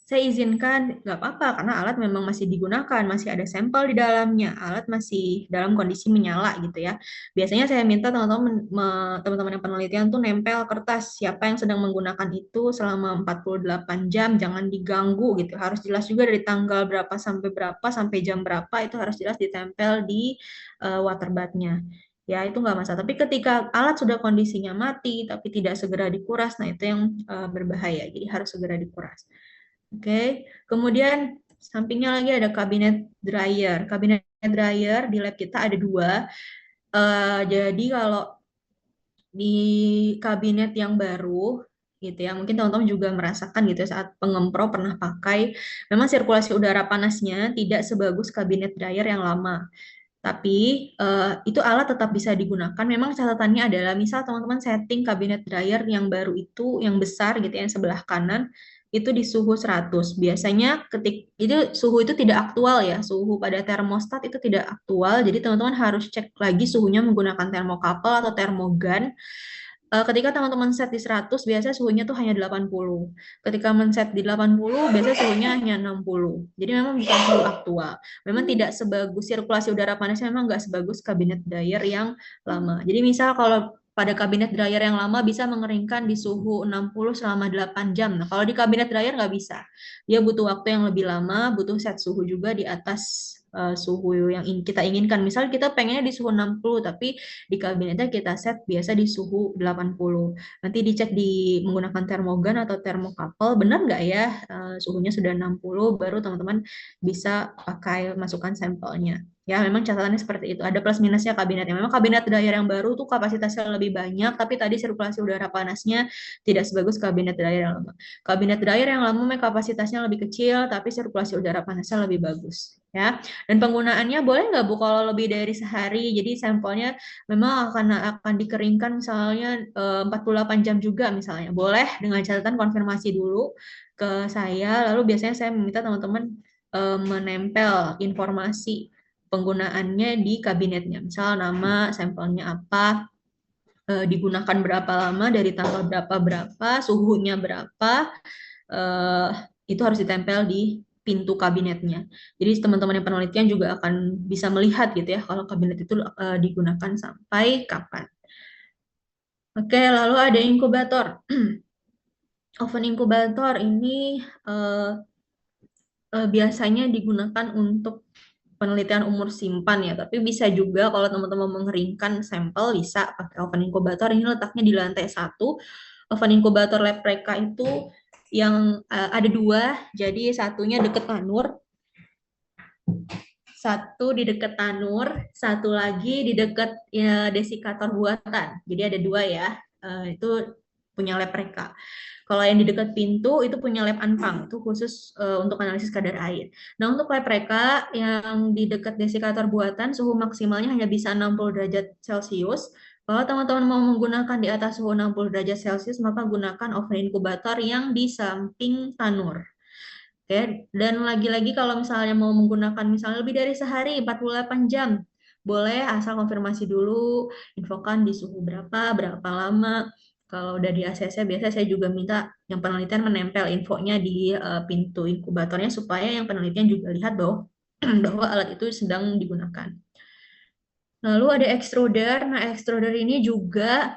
Saya izinkan, nggak apa-apa, karena alat memang masih digunakan, masih ada sampel di dalamnya, alat masih dalam kondisi menyala gitu ya. Biasanya saya minta teman-teman yang penelitian tuh nempel kertas siapa yang sedang menggunakan itu selama 48 jam, jangan diganggu gitu. Harus jelas juga dari tanggal berapa sampai jam berapa itu harus jelas ditempel di waterbathnya. Ya, itu nggak masalah. Tapi ketika alat sudah kondisinya mati, tapi tidak segera dikuras, nah itu yang berbahaya. Jadi harus segera dikuras. Oke, kemudian sampingnya lagi ada kabinet dryer. Kabinet dryer di lab kita ada dua. Jadi kalau di kabinet yang baru, gitu ya, mungkin teman-teman juga merasakan gitu ya, saat pengempro pernah pakai, memang sirkulasi udara panasnya tidak sebagus kabinet dryer yang lama. Tapi itu alat tetap bisa digunakan. Memang catatannya adalah misal teman-teman setting kabinet dryer yang baru itu, yang besar gitu ya, yang sebelah kanan, itu di suhu 100. Biasanya itu suhu itu tidak aktual ya, suhu pada termostat itu tidak aktual. Jadi teman-teman harus cek lagi suhunya menggunakan termokapel atau termogan. Ketika teman-teman set di 100, biasanya suhunya tuh hanya 80. Ketika men-set di 80, biasanya suhunya hanya 60. Jadi memang bukan suhu aktual. Memang tidak sebagus sirkulasi udara panasnya, memang nggak sebagus kabinet dryer yang lama. Jadi misal kalau pada kabinet dryer yang lama bisa mengeringkan di suhu 60 selama 8 jam. Nah, kalau di kabinet dryer nggak bisa. Dia butuh waktu yang lebih lama, butuh set suhu juga di atas suhu yang kita inginkan. Misal kita pengennya di suhu 60, tapi di kabinetnya kita set biasa di suhu 80. Nanti dicek menggunakan termogan atau termokapel, benar nggak ya suhunya sudah 60, baru teman-teman bisa pakai masukkan sampelnya. Ya, memang catatannya seperti itu. Ada plus minusnya kabinetnya. Memang kabinet dryer yang baru tuh kapasitasnya lebih banyak, tapi tadi sirkulasi udara panasnya tidak sebagus kabinet dryer yang lama. Kabinet dryer yang lama kapasitasnya lebih kecil, tapi sirkulasi udara panasnya lebih bagus. Ya, dan penggunaannya boleh nggak Bu kalau lebih dari sehari? Jadi sampelnya memang akan dikeringkan misalnya 48 jam juga misalnya. Boleh dengan catatan konfirmasi dulu ke saya. Lalu biasanya saya meminta teman-teman menempel informasi penggunaannya di kabinetnya. Misal nama sampelnya apa, digunakan berapa lama, dari tanggal berapa, suhunya berapa, itu harus ditempel di pintu kabinetnya. Jadi teman-teman yang penelitian juga akan bisa melihat gitu ya kalau kabinet itu digunakan sampai kapan. Oke, lalu ada inkubator. Oven inkubator ini biasanya digunakan untuk penelitian umur simpan ya, tapi bisa juga kalau teman-teman mengeringkan sampel bisa pakai oven inkubator. Ini letaknya di lantai 1. Oven inkubator lab Reka itu yang ada dua, jadi satunya dekat tanur, satu di dekat tanur, satu lagi di dekat desikator buatan. Jadi ada dua ya, itu punya lab Reka. Kalau yang di dekat pintu itu punya lab Anpang, itu khusus untuk analisis kadar air. Nah, untuk lab Reka yang di dekat desikator buatan suhu maksimalnya hanya bisa 60 derajat Celcius. Kalau teman-teman mau menggunakan di atas suhu 60 derajat Celcius, maka gunakan oven inkubator yang di samping tanur. Oke, dan lagi-lagi kalau misalnya mau menggunakan misalnya lebih dari sehari, 48 jam, boleh asal konfirmasi dulu, infokan di suhu berapa lama. Kalau udah di ACC, biasa saya juga minta yang penelitian menempel infonya di pintu inkubatornya supaya yang penelitian juga lihat bahwa alat itu sedang digunakan. Lalu ada extruder. Nah, extruder ini juga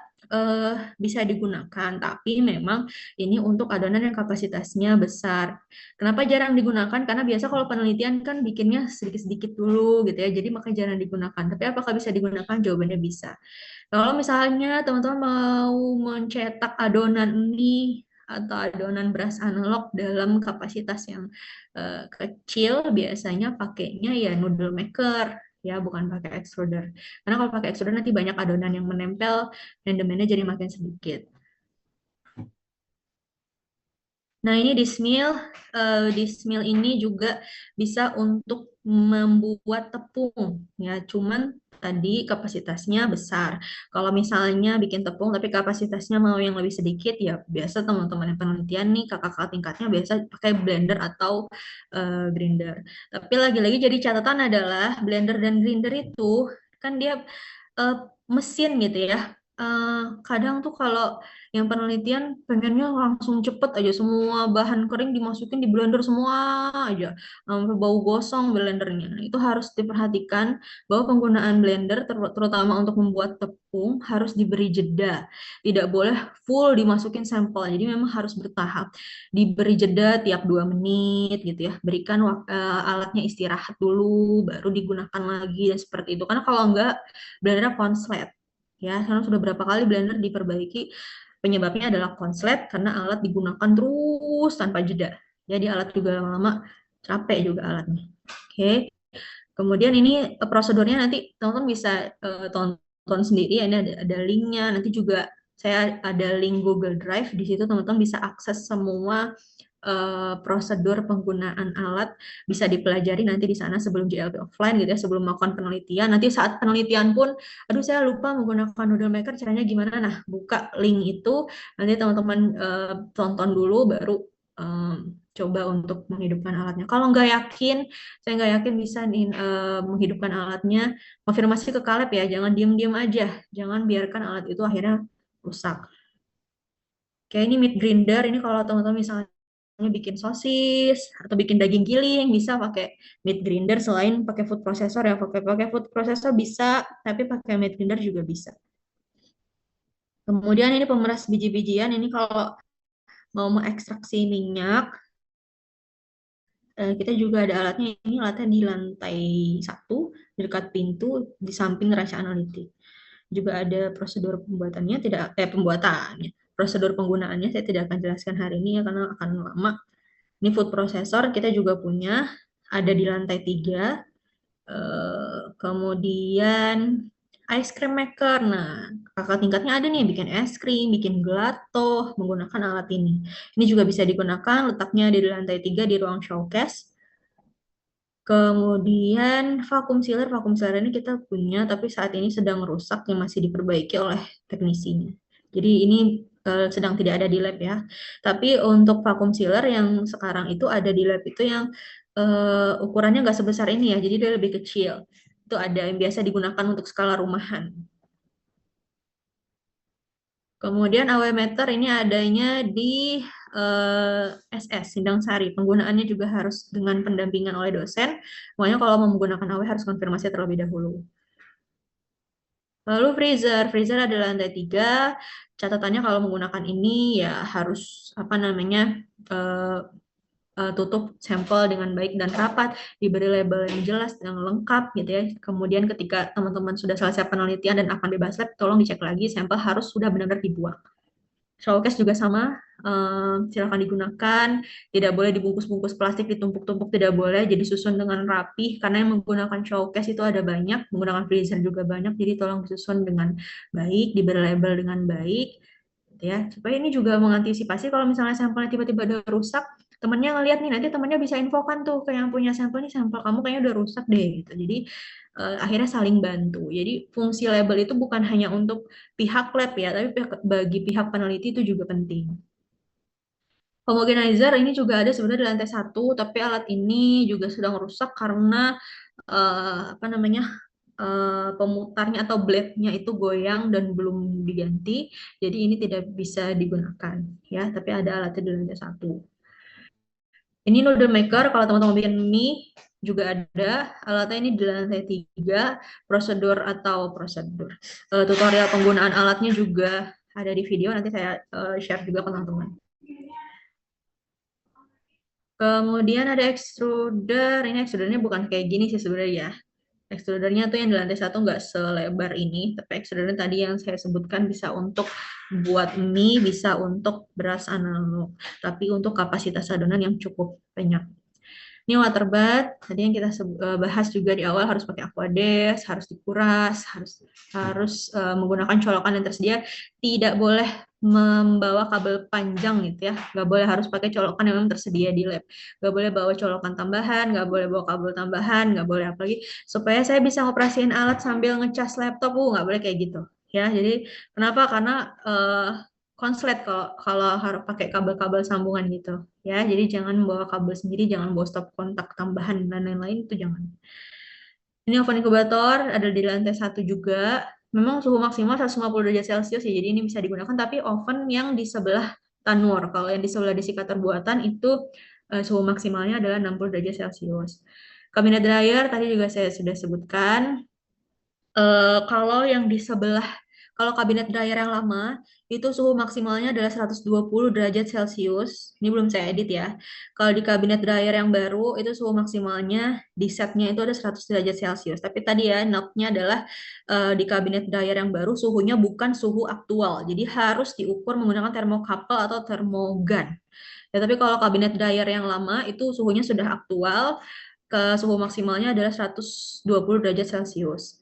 bisa digunakan, tapi memang ini untuk adonan yang kapasitasnya besar. Kenapa jarang digunakan? Karena biasa kalau penelitian kan bikinnya sedikit-sedikit dulu gitu ya, jadi makanya jarang digunakan. Tapi apakah bisa digunakan? Jawabannya bisa. Kalau misalnya teman-teman mau mencetak adonan mie atau adonan beras analog dalam kapasitas yang kecil, biasanya pakainya ya noodle maker, ya bukan pakai extruder. Karena kalau pakai extruder nanti banyak adonan yang menempel, rendemennya jadi makin sedikit. Nah, ini dismill ini juga bisa untuk membuat tepung ya, cuman tadi kapasitasnya besar. Kalau misalnya bikin tepung tapi kapasitasnya mau yang lebih sedikit ya biasa teman-teman yang penelitian nih kakak-kakak tingkatnya biasa pakai blender atau grinder. Tapi lagi-lagi jadi catatan adalah blender dan grinder itu kan dia eh, mesin gitu ya. Kadang tuh kalau yang penelitian pengennya langsung cepet aja semua bahan kering dimasukin di blender semua aja sampai bau gosong blendernya. Nah, itu harus diperhatikan bahwa penggunaan blender terutama untuk membuat tepung harus diberi jeda. Tidak boleh full dimasukin sampel. Jadi memang harus bertahap. Diberi jeda tiap 2 menit gitu ya. Berikan alatnya istirahat dulu baru digunakan lagi dan seperti itu. Karena kalau enggak blendernya konslet. Ya, karena sudah berapa kali blender diperbaiki. Penyebabnya adalah konslet karena alat digunakan terus tanpa jeda. Jadi alat juga lama-lama capek juga alatnya. Oke. Kemudian ini prosedurnya nanti teman-teman bisa tonton sendiri ya. Ini ada linknya. Nanti juga saya ada link Google Drive. Di situ teman-teman bisa akses semua prosedur penggunaan alat, bisa dipelajari nanti di sana sebelum JLP offline gitu ya, sebelum melakukan penelitian. Nanti saat penelitian pun, aduh saya lupa menggunakan noodle maker, caranya gimana? Nah, buka link itu, nanti teman-teman tonton dulu, baru coba untuk menghidupkan alatnya. Kalau nggak yakin, saya nggak yakin bisa menghidupkan alatnya, konfirmasi ke Caleb ya, jangan diem-diem aja, jangan biarkan alat itu akhirnya rusak. Oke, ini meat grinder, ini kalau teman-teman misalnya bikin sosis atau bikin daging giling bisa pakai meat grinder selain pakai food processor ya, pakai food processor bisa, tapi pakai meat grinder juga bisa. Kemudian ini pemeras biji-bijian, ini kalau mau mengekstraksi minyak, kita juga ada alatnya, ini alatnya di lantai 1 dekat pintu di samping neraca analitik. Juga ada prosedur pembuatannya, pembuatannya, prosedur penggunaannya saya tidak akan jelaskan hari ini ya karena akan lama. Ini food processor kita juga punya, ada di lantai 3. Kemudian ice cream maker. Nah, kakak tingkatnya ada nih bikin es krim, bikin gelato menggunakan alat ini. Ini juga bisa digunakan, letaknya di lantai 3 di ruang showcase. Kemudian vacuum sealer ini kita punya, tapi saat ini sedang rusak yang masih diperbaiki oleh teknisinya. Jadi ini sedang tidak ada di lab ya. Tapi untuk vacuum sealer yang sekarang itu ada di lab itu yang ukurannya nggak sebesar ini ya, jadi dia lebih kecil. Itu ada yang biasa digunakan untuk skala rumahan. Kemudian AW meter ini adanya di SS, Sindang Sari. Penggunaannya juga harus dengan pendampingan oleh dosen. Makanya kalau mau menggunakan AW harus konfirmasi terlebih dahulu. Lalu freezer adalah lantai 3. Catatannya kalau menggunakan ini ya harus apa namanya tutup sampel dengan baik dan rapat, diberi label yang jelas, yang lengkap gitu ya. Kemudian ketika teman-teman sudah selesai penelitian dan akan bebas lab, tolong dicek lagi sampel harus sudah benar-benar dibuang. Showcase juga sama, silakan digunakan, tidak boleh dibungkus-bungkus plastik, ditumpuk-tumpuk, tidak boleh, jadi susun dengan rapih, karena yang menggunakan showcase itu ada banyak, menggunakan freezer juga banyak, jadi tolong disusun dengan baik, diberi label dengan baik, gitu ya, supaya ini juga mengantisipasi kalau misalnya sampelnya tiba-tiba udah rusak, temennya ngeliat nih, nanti temennya bisa infokan tuh ke yang punya sampel, nih sampel kamu kayaknya udah rusak deh, gitu, jadi akhirnya saling bantu, jadi fungsi label itu bukan hanya untuk pihak lab ya, tapi bagi pihak peneliti itu juga penting. Homogenizer ini juga ada sebenarnya di lantai 1, tapi alat ini juga sedang rusak karena apa namanya pemutarnya atau blade-nya itu goyang dan belum diganti, jadi ini tidak bisa digunakan ya. Tapi ada alatnya di lantai 1. Ini noodle maker, kalau teman-teman bikin mie juga ada. Alatnya ini di lantai 3. Tutorial penggunaan alatnya juga ada di video, nanti saya share juga ke teman-teman. Kemudian ada extruder. Ini extrudernya bukan kayak gini sih sebenarnya ya. Extrudernya tuh yang di lantai 1 nggak selebar ini, tapi extrudernya tadi yang saya sebutkan bisa untuk buat mie, bisa untuk beras analog, tapi untuk kapasitas adonan yang cukup banyak. Ini water bath, tadi yang kita bahas juga di awal, harus pakai aquades, harus dikuras, harus menggunakan colokan yang tersedia, tidak boleh membawa kabel panjang gitu ya, nggak boleh harus pakai colokan yang memang tersedia di lab, nggak boleh bawa colokan tambahan, nggak boleh bawa kabel tambahan, nggak boleh apalagi supaya saya bisa ngoperasiin alat sambil ngecas laptop, nggak boleh kayak gitu ya. Jadi kenapa? Karena konslet kalau harus pakai kabel-kabel sambungan gitu ya. Jadi jangan bawa kabel sendiri, jangan bawa stop kontak tambahan dan lain-lain, itu jangan. Ini oven inkubator ada di lantai 1 juga. Memang suhu maksimal 150 derajat Celcius ya, jadi ini bisa digunakan, tapi oven yang di sebelah tanur. Kalau yang di sebelah desikator buatan itu suhu maksimalnya adalah 60 derajat Celcius. Kabinet dryer tadi juga saya sudah sebutkan. Kalau kabinet dryer yang lama itu suhu maksimalnya adalah 120 derajat Celcius. Ini belum saya edit ya. Kalau di kabinet dryer yang baru itu suhu maksimalnya di setnya itu ada 100 derajat Celcius. Tapi tadi ya knob-nya adalah di kabinet dryer yang baru suhunya bukan suhu aktual. Jadi harus diukur menggunakan thermocouple atau thermogun. Ya, tapi kalau kabinet dryer yang lama itu suhunya sudah aktual, ke suhu maksimalnya adalah 120 derajat Celcius.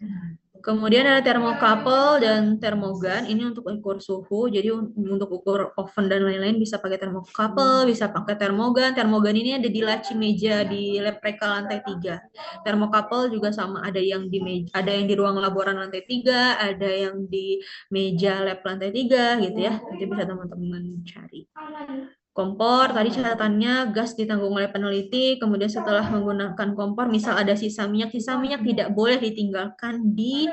Kemudian ada thermocouple dan thermogun, ini untuk ukur suhu, jadi untuk ukur oven dan lain-lain bisa pakai thermocouple, bisa pakai thermogun. Thermogun ini ada di laci meja di lab Reka lantai 3. Thermocouple juga sama, ada yang di ruang laboran lantai 3, ada yang di meja lab lantai 3 gitu ya. Nanti bisa teman-teman cari. Kompor, tadi catatannya gas ditanggung oleh peneliti, kemudian setelah menggunakan kompor, misal ada sisa minyak tidak boleh ditinggalkan di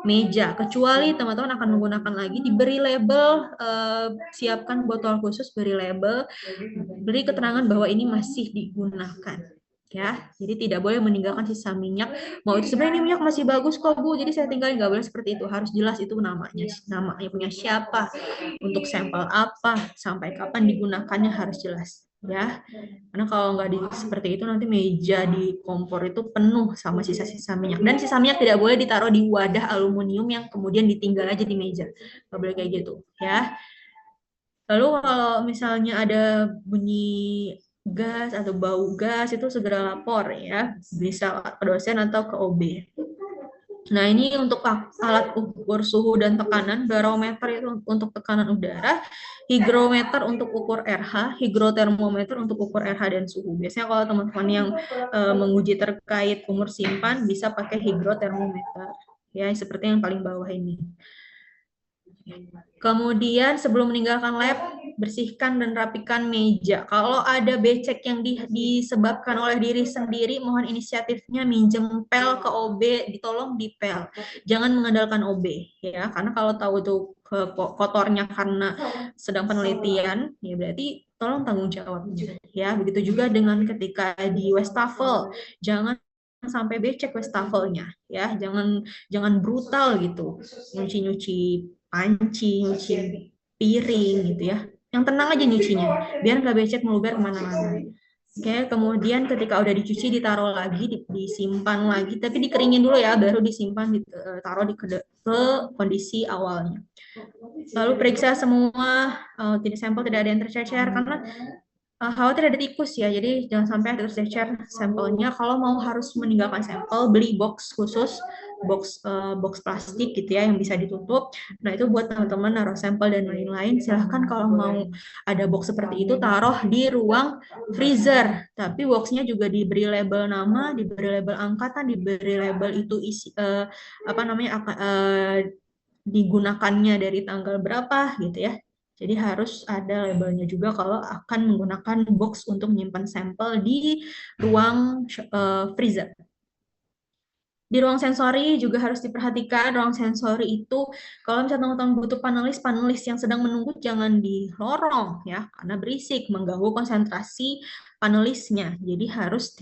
meja, kecuali teman-teman akan menggunakan lagi, diberi label, siapkan botol khusus, beri label, beri keterangan bahwa ini masih digunakan. Ya, jadi tidak boleh meninggalkan sisa minyak. Mau itu sebenarnya ini minyak masih bagus kok Bu, jadi saya tinggalin, nggak boleh seperti itu. Harus jelas itu namanya punya siapa, untuk sampel apa, sampai kapan digunakannya harus jelas. Ya, karena kalau nggak seperti itu nanti meja di kompor itu penuh sama sisa-sisa minyak. Dan sisa minyak tidak boleh ditaruh di wadah aluminium yang kemudian ditinggal aja di meja. Nggak boleh kayak gitu. Ya. Lalu kalau misalnya ada bunyi gas atau bau gas itu segera lapor ya, bisa ke dosen atau ke OB. Nah, ini untuk alat ukur suhu dan tekanan, barometer itu untuk tekanan udara, hygrometer untuk ukur RH, hygrotermometer untuk ukur RH dan suhu. Biasanya kalau teman-teman yang menguji terkait umur simpan bisa pakai hygrotermometer. Ya, seperti yang paling bawah ini. Kemudian sebelum meninggalkan lab, bersihkan dan rapikan meja. Kalau ada becek yang disebabkan oleh diri sendiri, mohon inisiatifnya minjem pel ke OB, ditolong dipel. Jangan mengandalkan OB ya, karena kalau tahu itu kotornya karena sedang penelitian, ya berarti tolong tanggung jawabnya ya. Begitu juga dengan ketika di wastafel, jangan sampai becek wastafelnya ya, jangan brutal gitu, nyuci panci, nyuci piring gitu ya. Yang tenang aja nyucinya, biar nggak becek meluber kemana-mana. Oke, kemudian ketika udah dicuci ditaruh lagi, disimpan lagi, tapi dikeringin dulu ya, baru disimpan, ditaruh ke kondisi awalnya. Lalu periksa semua sampel tidak ada yang tercecer, karena khawatir ada tikus ya, jadi jangan sampai ada tercecer sampelnya. Kalau mau harus meninggalkan sampel, beli box khusus, box plastik gitu ya, yang bisa ditutup. Nah, itu buat teman-teman naruh sampel dan lain-lain. Silahkan kalau mau ada box seperti itu, taruh di ruang freezer. Tapi boxnya juga diberi label nama, diberi label angkatan, diberi label itu isi digunakannya dari tanggal berapa gitu ya. Jadi harus ada labelnya juga kalau akan menggunakan box untuk menyimpan sampel di ruang freezer. Di ruang sensori juga harus diperhatikan. Ruang sensori itu kalau misalnya teman-teman butuh panelis yang sedang menunggu jangan di lorong ya, karena berisik, mengganggu konsentrasi panelisnya. Jadi harus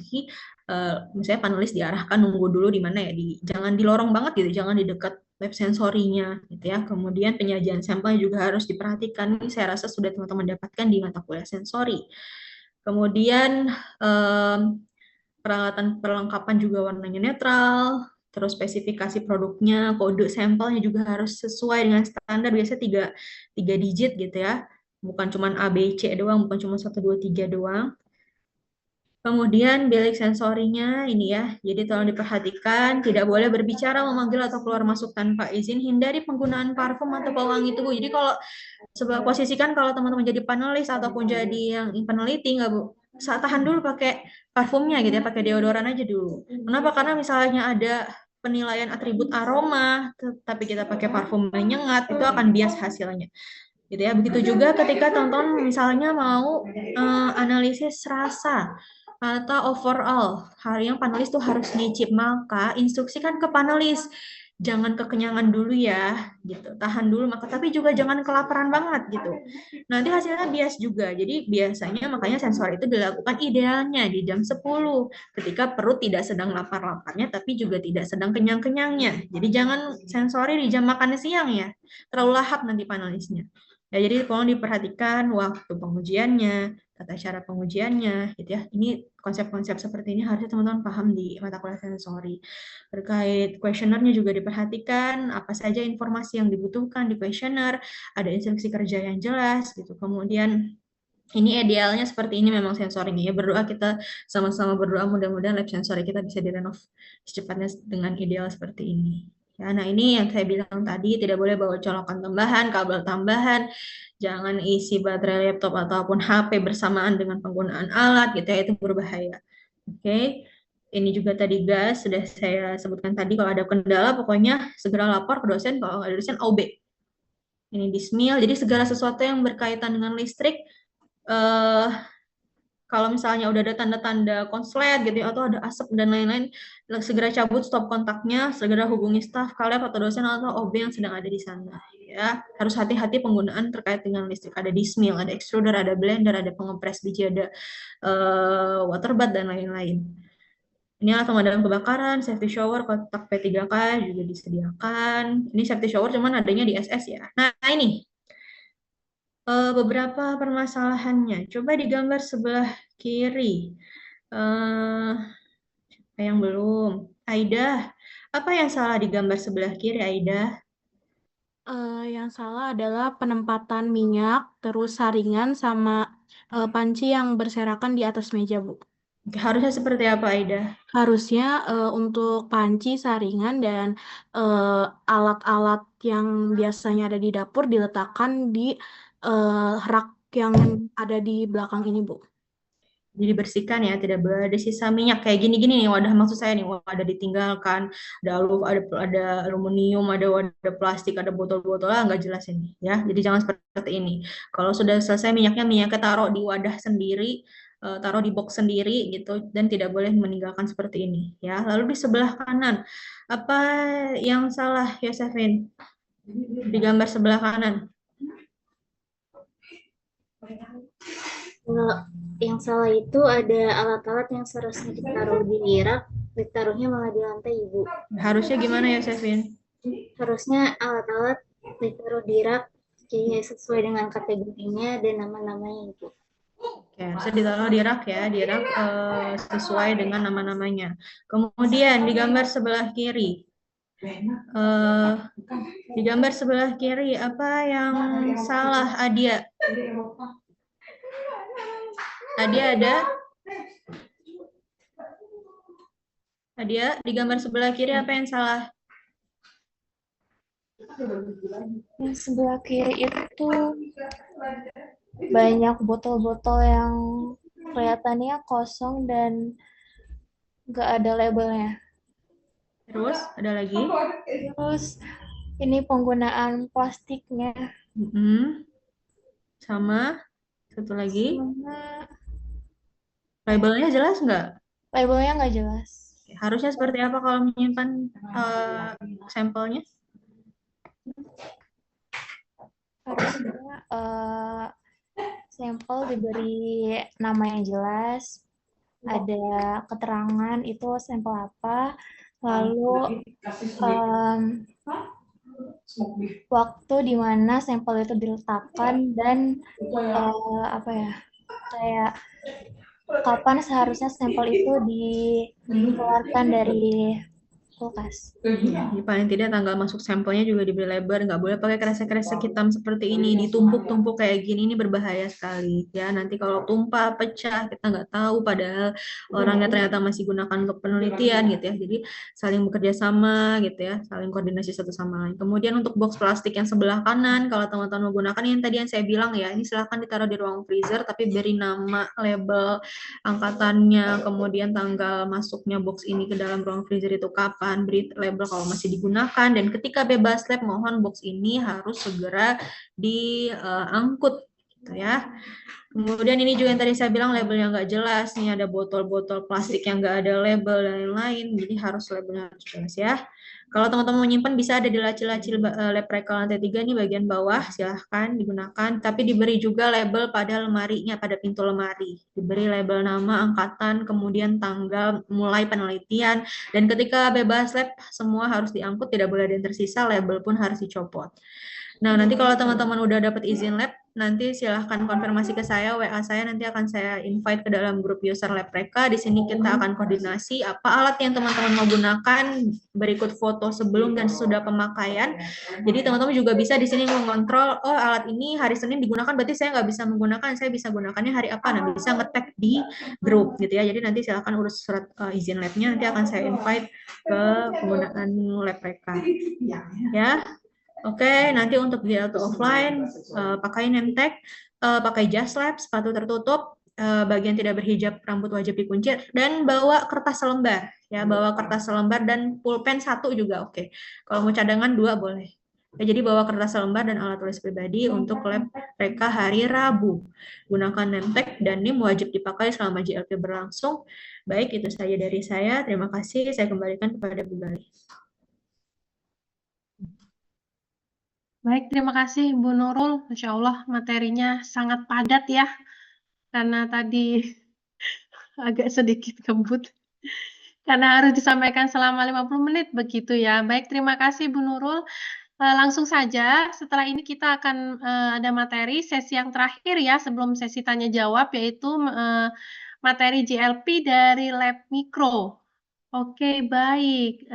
misalnya panelis diarahkan nunggu dulu di mana ya, jangan di lorong banget gitu, jangan di dekat lab sensorinya gitu ya. Kemudian penyajian sampelnya juga harus diperhatikan. Ini saya rasa sudah teman-teman dapatkan di mata kuliah sensori. Kemudian peralatan perlengkapan juga warnanya netral, terus spesifikasi produknya, kode sampelnya juga harus sesuai dengan standar, biasanya tiga digit gitu ya, bukan cuma A, B, C doang, bukan cuma 1, 2, 3 doang. Kemudian bilik sensorinya ini ya, jadi tolong diperhatikan, tidak boleh berbicara, memanggil atau keluar masuk tanpa izin, hindari penggunaan parfum atau pewangi tubuh. Jadi kalau sebuah posisikan kalau teman-teman jadi panelis ataupun jadi yang peneliti nggak Bu, tahan dulu pakai parfumnya gitu ya, pakai deodoran aja dulu. Kenapa? Karena misalnya ada penilaian atribut aroma, tapi kita pakai parfum menyengat, itu akan bias hasilnya. Gitu ya. Begitu juga ketika teman-teman misalnya mau analisis rasa atau overall, hal yang panelis tuh harus nyicip, maka instruksikan ke panelis jangan kekenyangan dulu ya, gitu. Tahan dulu maka, tapi juga jangan kelaparan banget gitu. Nanti hasilnya bias juga. Jadi biasanya makanya sensor itu dilakukan idealnya di jam 10 ketika perut tidak sedang lapar-laparnya tapi juga tidak sedang kenyang-kenyangnya. Jadi jangan sensori di jam makan siang ya. Terlalu lahap nanti panelisnya. Ya, jadi tolong diperhatikan waktu pengujiannya, tata cara pengujiannya, gitu ya. Ini konsep-konsep seperti ini harusnya teman-teman paham di mata kuliah sensori. Terkait kuesionernya juga diperhatikan apa saja informasi yang dibutuhkan di kuesioner, ada instruksi kerja yang jelas, gitu. Kemudian ini idealnya seperti ini memang sensornya ya. Berdoa kita sama-sama berdoa mudah-mudahan lab sensori kita bisa direnov secepatnya dengan ideal seperti ini. Ya, nah ini yang saya bilang tadi, tidak boleh bawa colokan tambahan, kabel tambahan, jangan isi baterai laptop ataupun HP bersamaan dengan penggunaan alat gitu ya, itu berbahaya. Oke. Ini juga tadi gas sudah saya sebutkan tadi, kalau ada kendala pokoknya segera lapor ke dosen, kalau nggak ada dosen OB. Ini dismil, jadi segala sesuatu yang berkaitan dengan listrik kalau misalnya udah ada tanda-tanda konslet gitu ya, atau ada asap dan lain-lain, segera cabut stop kontaknya, segera hubungi staf, kalian atau dosen atau OB yang sedang ada di sana. Ya, harus hati-hati penggunaan terkait dengan listrik. Ada dismil, ada extruder, ada blender, ada pengepres biji, ada water bath dan lain-lain. Ini alat pemadam kebakaran, safety shower, kotak P3K juga disediakan. Ini safety shower cuman adanya di SS ya. Nah ini beberapa permasalahannya. Coba digambar sebelah kiri. Yang belum. Aida, apa yang salah di gambar sebelah kiri, Aida? Yang salah adalah penempatan minyak, terus saringan, sama panci yang berserakan di atas meja, Bu. Harusnya seperti apa, Aida? Harusnya untuk panci, saringan, dan alat-alat yang biasanya ada di dapur diletakkan di rak yang ada di belakang ini, Bu. Jadi bersihkan ya, tidak boleh ada sisa minyak kayak gini-gini nih wadah, maksud saya nih wadah ditinggalkan, ada aluminium, ada wadah plastik, ada botol-botol, nggak jelas ini ya. Jadi jangan seperti ini. Kalau sudah selesai minyaknya taruh di wadah sendiri, taruh di box sendiri gitu, dan tidak boleh meninggalkan seperti ini ya. Lalu di sebelah kanan, apa yang salah Yosefin di gambar sebelah kanan? Yang salah itu ada alat-alat yang seharusnya ditaruh di rak, ditaruhnya malah di lantai, Ibu. Harusnya gimana ya, Yosefin? Harusnya alat-alat ditaruh di rak jadi sesuai dengan kategorinya dan nama-namanya, Ibu. Ya, bisa ditaruh di rak ya, di rak sesuai dengan nama-namanya. Kemudian di gambar sebelah kiri, di gambar sebelah kiri apa yang salah, Adia? Adia ada? Adia, di gambar sebelah kiri apa yang salah? Yang sebelah kiri itu banyak botol-botol yang kelihatannya kosong dan nggak ada labelnya. Terus ada lagi? Terus ini penggunaan plastiknya. Sama satu lagi. Sama Labelnya jelas nggak? labelnya nggak jelas. Harusnya seperti apa kalau menyimpan sampelnya? Harusnya sampel diberi nama yang jelas, ada keterangan itu sampel apa, lalu waktu di mana sampel itu diletakkan dan apa ya, kayak kapan seharusnya sampel itu dikeluarkan dari kulkas. Jadi paling tidak tanggal masuk sampelnya juga diberi label, nggak boleh pakai kresek-kresek hitam seperti ini, ditumpuk-tumpuk kayak gini, ini berbahaya sekali. Ya, nanti kalau tumpah, pecah, kita nggak tahu, padahal orangnya ternyata masih gunakan untuk penelitian gitu ya. Jadi saling bekerja sama gitu ya, saling koordinasi satu sama lain. Kemudian untuk box plastik yang sebelah kanan, kalau teman-teman menggunakan yang tadi yang saya bilang ya, ini silahkan ditaruh di ruang freezer, tapi beri nama, label, angkatannya, kemudian tanggal masuknya box ini ke dalam ruang freezer itu kapan, beri label kalau masih digunakan, dan ketika bebas lab mohon box ini harus segera diangkut gitu ya. Kemudian ini juga yang tadi saya bilang labelnya nggak jelas, nih ada botol-botol plastik yang nggak ada label dan lain-lain, jadi harus labelnya harus jelas ya. Kalau teman-teman menyimpan bisa ada di laci-laci lab Reka lantai 3 nih bagian bawah, silahkan digunakan, tapi diberi juga label pada lemarinya, pada pintu lemari. Diberi label nama, angkatan, kemudian tanggal mulai penelitian, dan ketika bebas lab semua harus diangkut, tidak boleh ada yang tersisa, label pun harus dicopot. Nah, nanti kalau teman-teman udah dapat izin lab, nanti silahkan konfirmasi ke saya, WA saya, nanti akan saya invite ke dalam grup user lab Reka. Di sini kita akan koordinasi apa alat yang teman-teman mau gunakan, berikut foto sebelum dan sesudah pemakaian. Jadi teman-teman juga bisa di sini mengontrol, oh alat ini hari Senin digunakan, berarti saya nggak bisa menggunakan, saya bisa gunakannya hari apa, nah bisa nge-tag di grup gitu ya. Jadi nanti silahkan urus surat izin labnya, nanti akan saya invite ke penggunaan lab Reka. Ya. Oke, nanti untuk GL2 offline, pakai name tag, pakai jas lab, sepatu tertutup, bagian tidak berhijab, rambut wajib dikunci, dan bawa kertas selembar, ya, bawa kertas selembar dan pulpen 1 juga oke. Kalau mau cadangan 2 boleh. Ya, jadi bawa kertas selembar dan alat tulis pribadi untuk lab Reka hari Rabu. Gunakan name tag dan NIM wajib dipakai selama GLP berlangsung. Baik, itu saja dari saya. Terima kasih. Saya kembalikan kepada Bu Gali. Baik, terima kasih Bu Nurul. Masya Allah materinya sangat padat ya, karena tadi agak sedikit kebut, karena harus disampaikan selama 50 menit begitu ya. Baik, terima kasih Bu Nurul. Langsung saja, setelah ini kita akan ada materi sesi yang terakhir ya, sebelum sesi tanya jawab, yaitu materi GLP dari Lab Mikro. Oke, baik.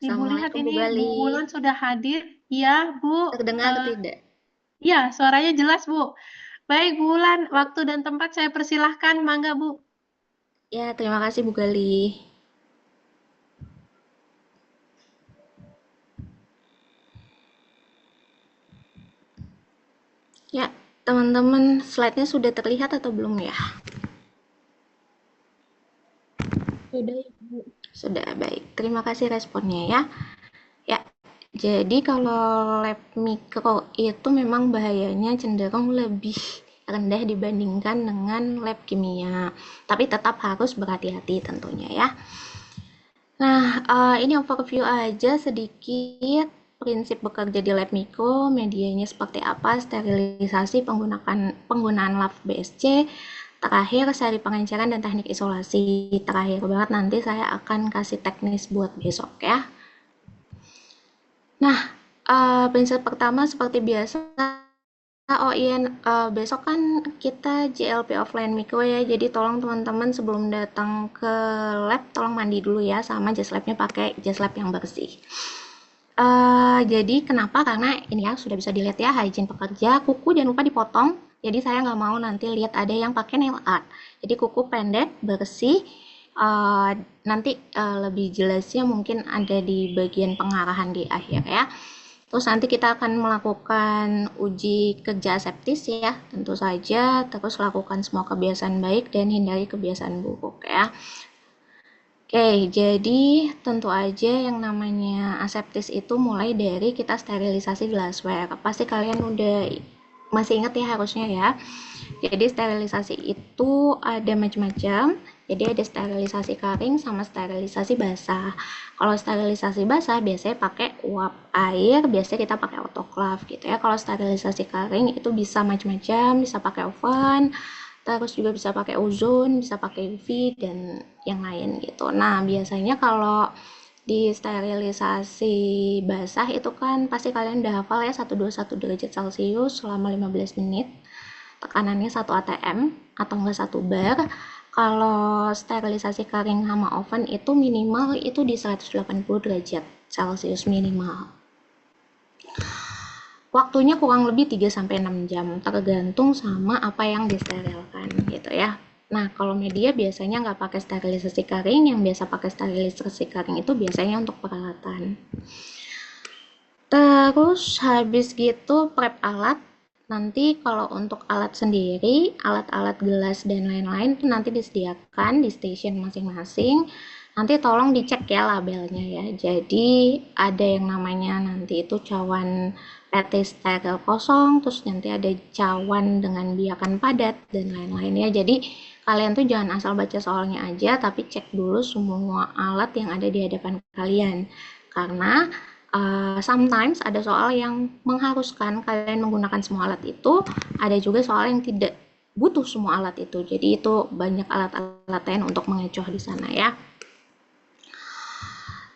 Ibu lihat Assalamualaikum, Bu ini Gali. Bu Wulan sudah hadir. Iya, Bu. Terdengar tidak? Iya, suaranya jelas, Bu. Baik, Bu Wulan, waktu dan tempat saya persilahkan. Mangga, Bu. Ya, terima kasih Bu Gali. Ya, teman-teman, slide-nya sudah terlihat atau belum ya? Sudah, Ibu. Sudah, baik. Terima kasih responnya ya. Ya, jadi kalau lab mikro itu memang bahayanya cenderung lebih rendah dibandingkan dengan lab kimia. Tapi tetap harus berhati-hati tentunya ya. Nah, ini overview aja sedikit prinsip bekerja di lab mikro, medianya seperti apa, sterilisasi, penggunaan lab BSC, terakhir seri pengenceran dan teknik isolasi. Terakhir banget nanti saya akan kasih teknis buat besok ya. Nah, prinsip pertama seperti biasa, oh iya, besok kan kita GLP offline mikro ya, jadi tolong teman-teman sebelum datang ke lab tolong mandi dulu ya, sama jas labnya pakai jas lab yang bersih. Jadi kenapa? Karena ini ya sudah bisa dilihat ya, hygiene pekerja, kuku jangan lupa dipotong. Jadi saya nggak mau nanti lihat ada yang pakai nail art. Jadi kuku pendek, bersih. Nanti lebih jelasnya mungkin ada di bagian pengarahan di akhir ya. Terus nanti kita akan melakukan uji kerja aseptis ya, tentu saja. Terus lakukan semua kebiasaan baik dan hindari kebiasaan buruk ya. Oke, jadi tentu aja yang namanya aseptis itu mulai dari kita sterilisasi glassware. Pasti kalian udah masih ingat ya harusnya ya. Jadi sterilisasi itu ada macam-macam. Jadi ada sterilisasi kering sama sterilisasi basah. Kalau sterilisasi basah biasanya pakai uap air, biasanya kita pakai autoclave gitu ya. Kalau sterilisasi kering itu bisa macam-macam, bisa pakai oven, terus juga bisa pakai ozon, bisa pakai UV dan yang lain gitu. Nah, biasanya kalau di sterilisasi basah itu kan pasti kalian udah hafal ya 121 derajat Celcius selama 15 menit. Tekanannya 1 atm atau enggak 1 bar. Kalau sterilisasi kering sama oven itu minimal itu di 180 derajat Celcius minimal. Waktunya kurang lebih 3-6 jam, tergantung sama apa yang disterilkan gitu ya. Nah, kalau media biasanya nggak pakai sterilisasi kering, yang biasa pakai sterilisasi kering itu biasanya untuk peralatan. Terus habis gitu prep alat. Nanti kalau untuk alat sendiri, alat-alat gelas dan lain-lain itu nanti disediakan di station masing-masing. Nanti tolong dicek ya labelnya ya. Jadi ada yang namanya nanti itu cawan PET steril kosong, terus nanti ada cawan dengan biakan padat dan lain-lain ya. Jadi kalian tuh jangan asal baca soalnya aja, tapi cek dulu semua alat yang ada di hadapan kalian. Karena sometimes ada soal yang mengharuskan kalian menggunakan semua alat itu, ada juga soal yang tidak butuh semua alat itu. Jadi itu banyak alat-alat lain untuk mengecoh di sana ya.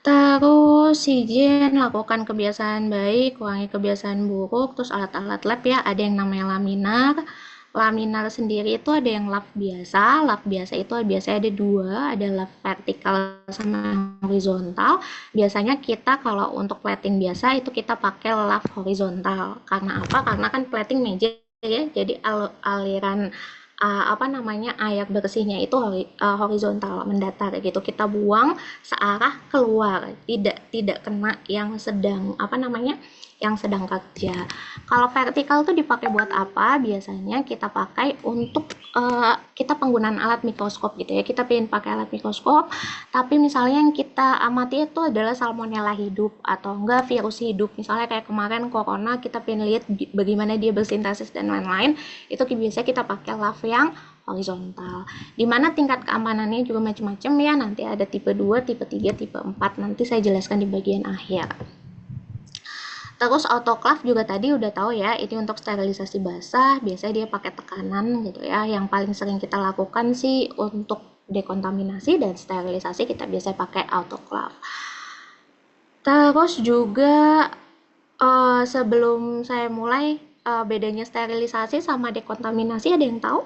Terus higien, lakukan kebiasaan baik, kurangi kebiasaan buruk. Terus alat-alat lab ya, ada yang namanya laminar. Laminar sendiri itu ada yang lap biasa. Lap biasa itu biasanya ada dua, ada lap vertikal sama horizontal. Biasanya kita kalau untuk plating biasa itu kita pakai lap horizontal. Karena apa? Karena kan plating meja ya, jadi aliran air bersihnya itu horizontal mendatar gitu. Kita buang searah keluar, tidak kena yang sedang yang sedang kerja. Kalau vertikal tuh dipakai buat apa? Biasanya kita pakai untuk kita penggunaan alat mikroskop gitu ya. Kita pengen pakai alat mikroskop, tapi misalnya yang kita amati itu adalah salmonella hidup atau enggak virus hidup. Misalnya kayak kemarin corona, kita pengen lihat bagaimana dia bersintesis dan lain-lain. Itu biasanya kita pakai lab yang horizontal. Dimana tingkat keamanannya juga macam-macam ya. Nanti ada tipe 2, tipe 3, tipe 4. Nanti saya jelaskan di bagian akhir. Terus autoclave juga tadi udah tahu ya, ini untuk sterilisasi basah, biasanya dia pakai tekanan gitu ya. Yang paling sering kita lakukan sih untuk dekontaminasi dan sterilisasi kita biasanya pakai autoclave. Terus juga sebelum saya mulai, bedanya sterilisasi sama dekontaminasi ada yang tahu?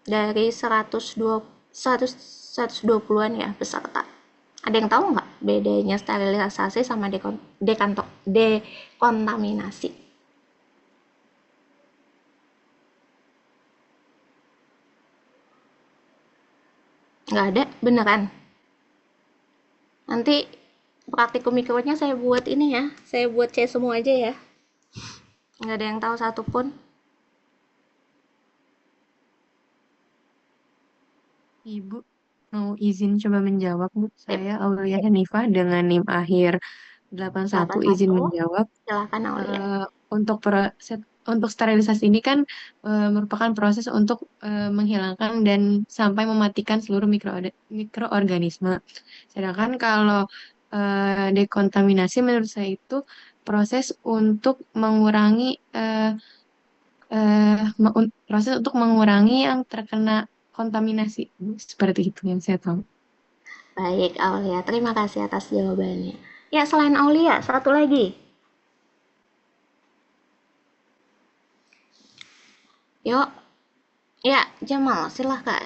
Dari 120-an ya peserta. Ada yang tahu nggak bedanya sterilisasi sama dekontaminasi? Nggak ada, beneran. Nanti praktikum mikronya saya buat ini ya, saya buat C semua aja ya. Nggak ada yang tahu satupun. Ibu mau izin coba menjawab, Bu. Saya Aulia Hanifah dengan NIM akhir 81 izin menjawab. Silakan Aulia. Untuk sterilisasi ini kan merupakan proses untuk menghilangkan dan sampai mematikan seluruh mikroorganisme. Sedangkan kalau dekontaminasi menurut saya itu proses untuk mengurangi yang terkena kontaminasi. Seperti itu yang saya tahu. Baik, Aulia. Terima kasih atas jawabannya. Ya, selain Aulia, satu lagi. Yuk. Ya, Jamal, silahkan.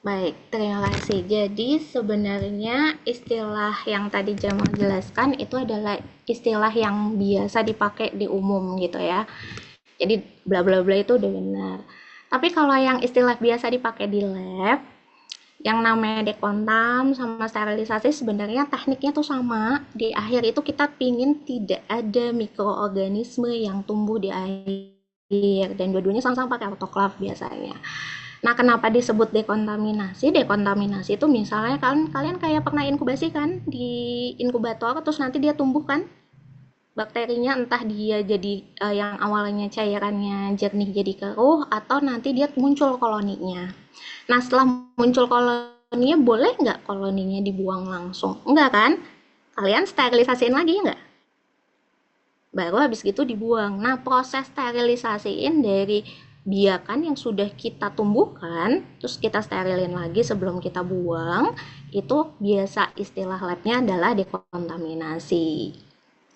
Baik, terima kasih. Jadi sebenarnya istilah yang tadi Jamal jelaskan itu adalah istilah yang biasa dipakai di umum gitu ya. Jadi bla bla bla itu udah benar. Tapi kalau yang istilah biasa dipakai di lab, yang namanya dekontam sama sterilisasi sebenarnya tekniknya tuh sama. Di akhir itu kita pingin tidak ada mikroorganisme yang tumbuh di air dan dua-duanya sama-sama pakai autoclave biasanya. Nah, kenapa disebut dekontaminasi? Dekontaminasi itu misalnya kalian kayak pernah inkubasi kan di inkubator terus nanti dia tumbuh kan bakterinya, entah dia jadi yang awalnya cairannya jernih jadi keruh atau nanti dia muncul koloninya. Nah, setelah muncul koloninya boleh nggak koloninya dibuang langsung? Enggak kan? Kalian sterilisasiin lagi nggak? Baru habis gitu dibuang. Nah, proses sterilisasiin dari biakan yang sudah kita tumbuhkan, terus kita sterilin lagi sebelum kita buang, itu biasa istilah labnya adalah dekontaminasi.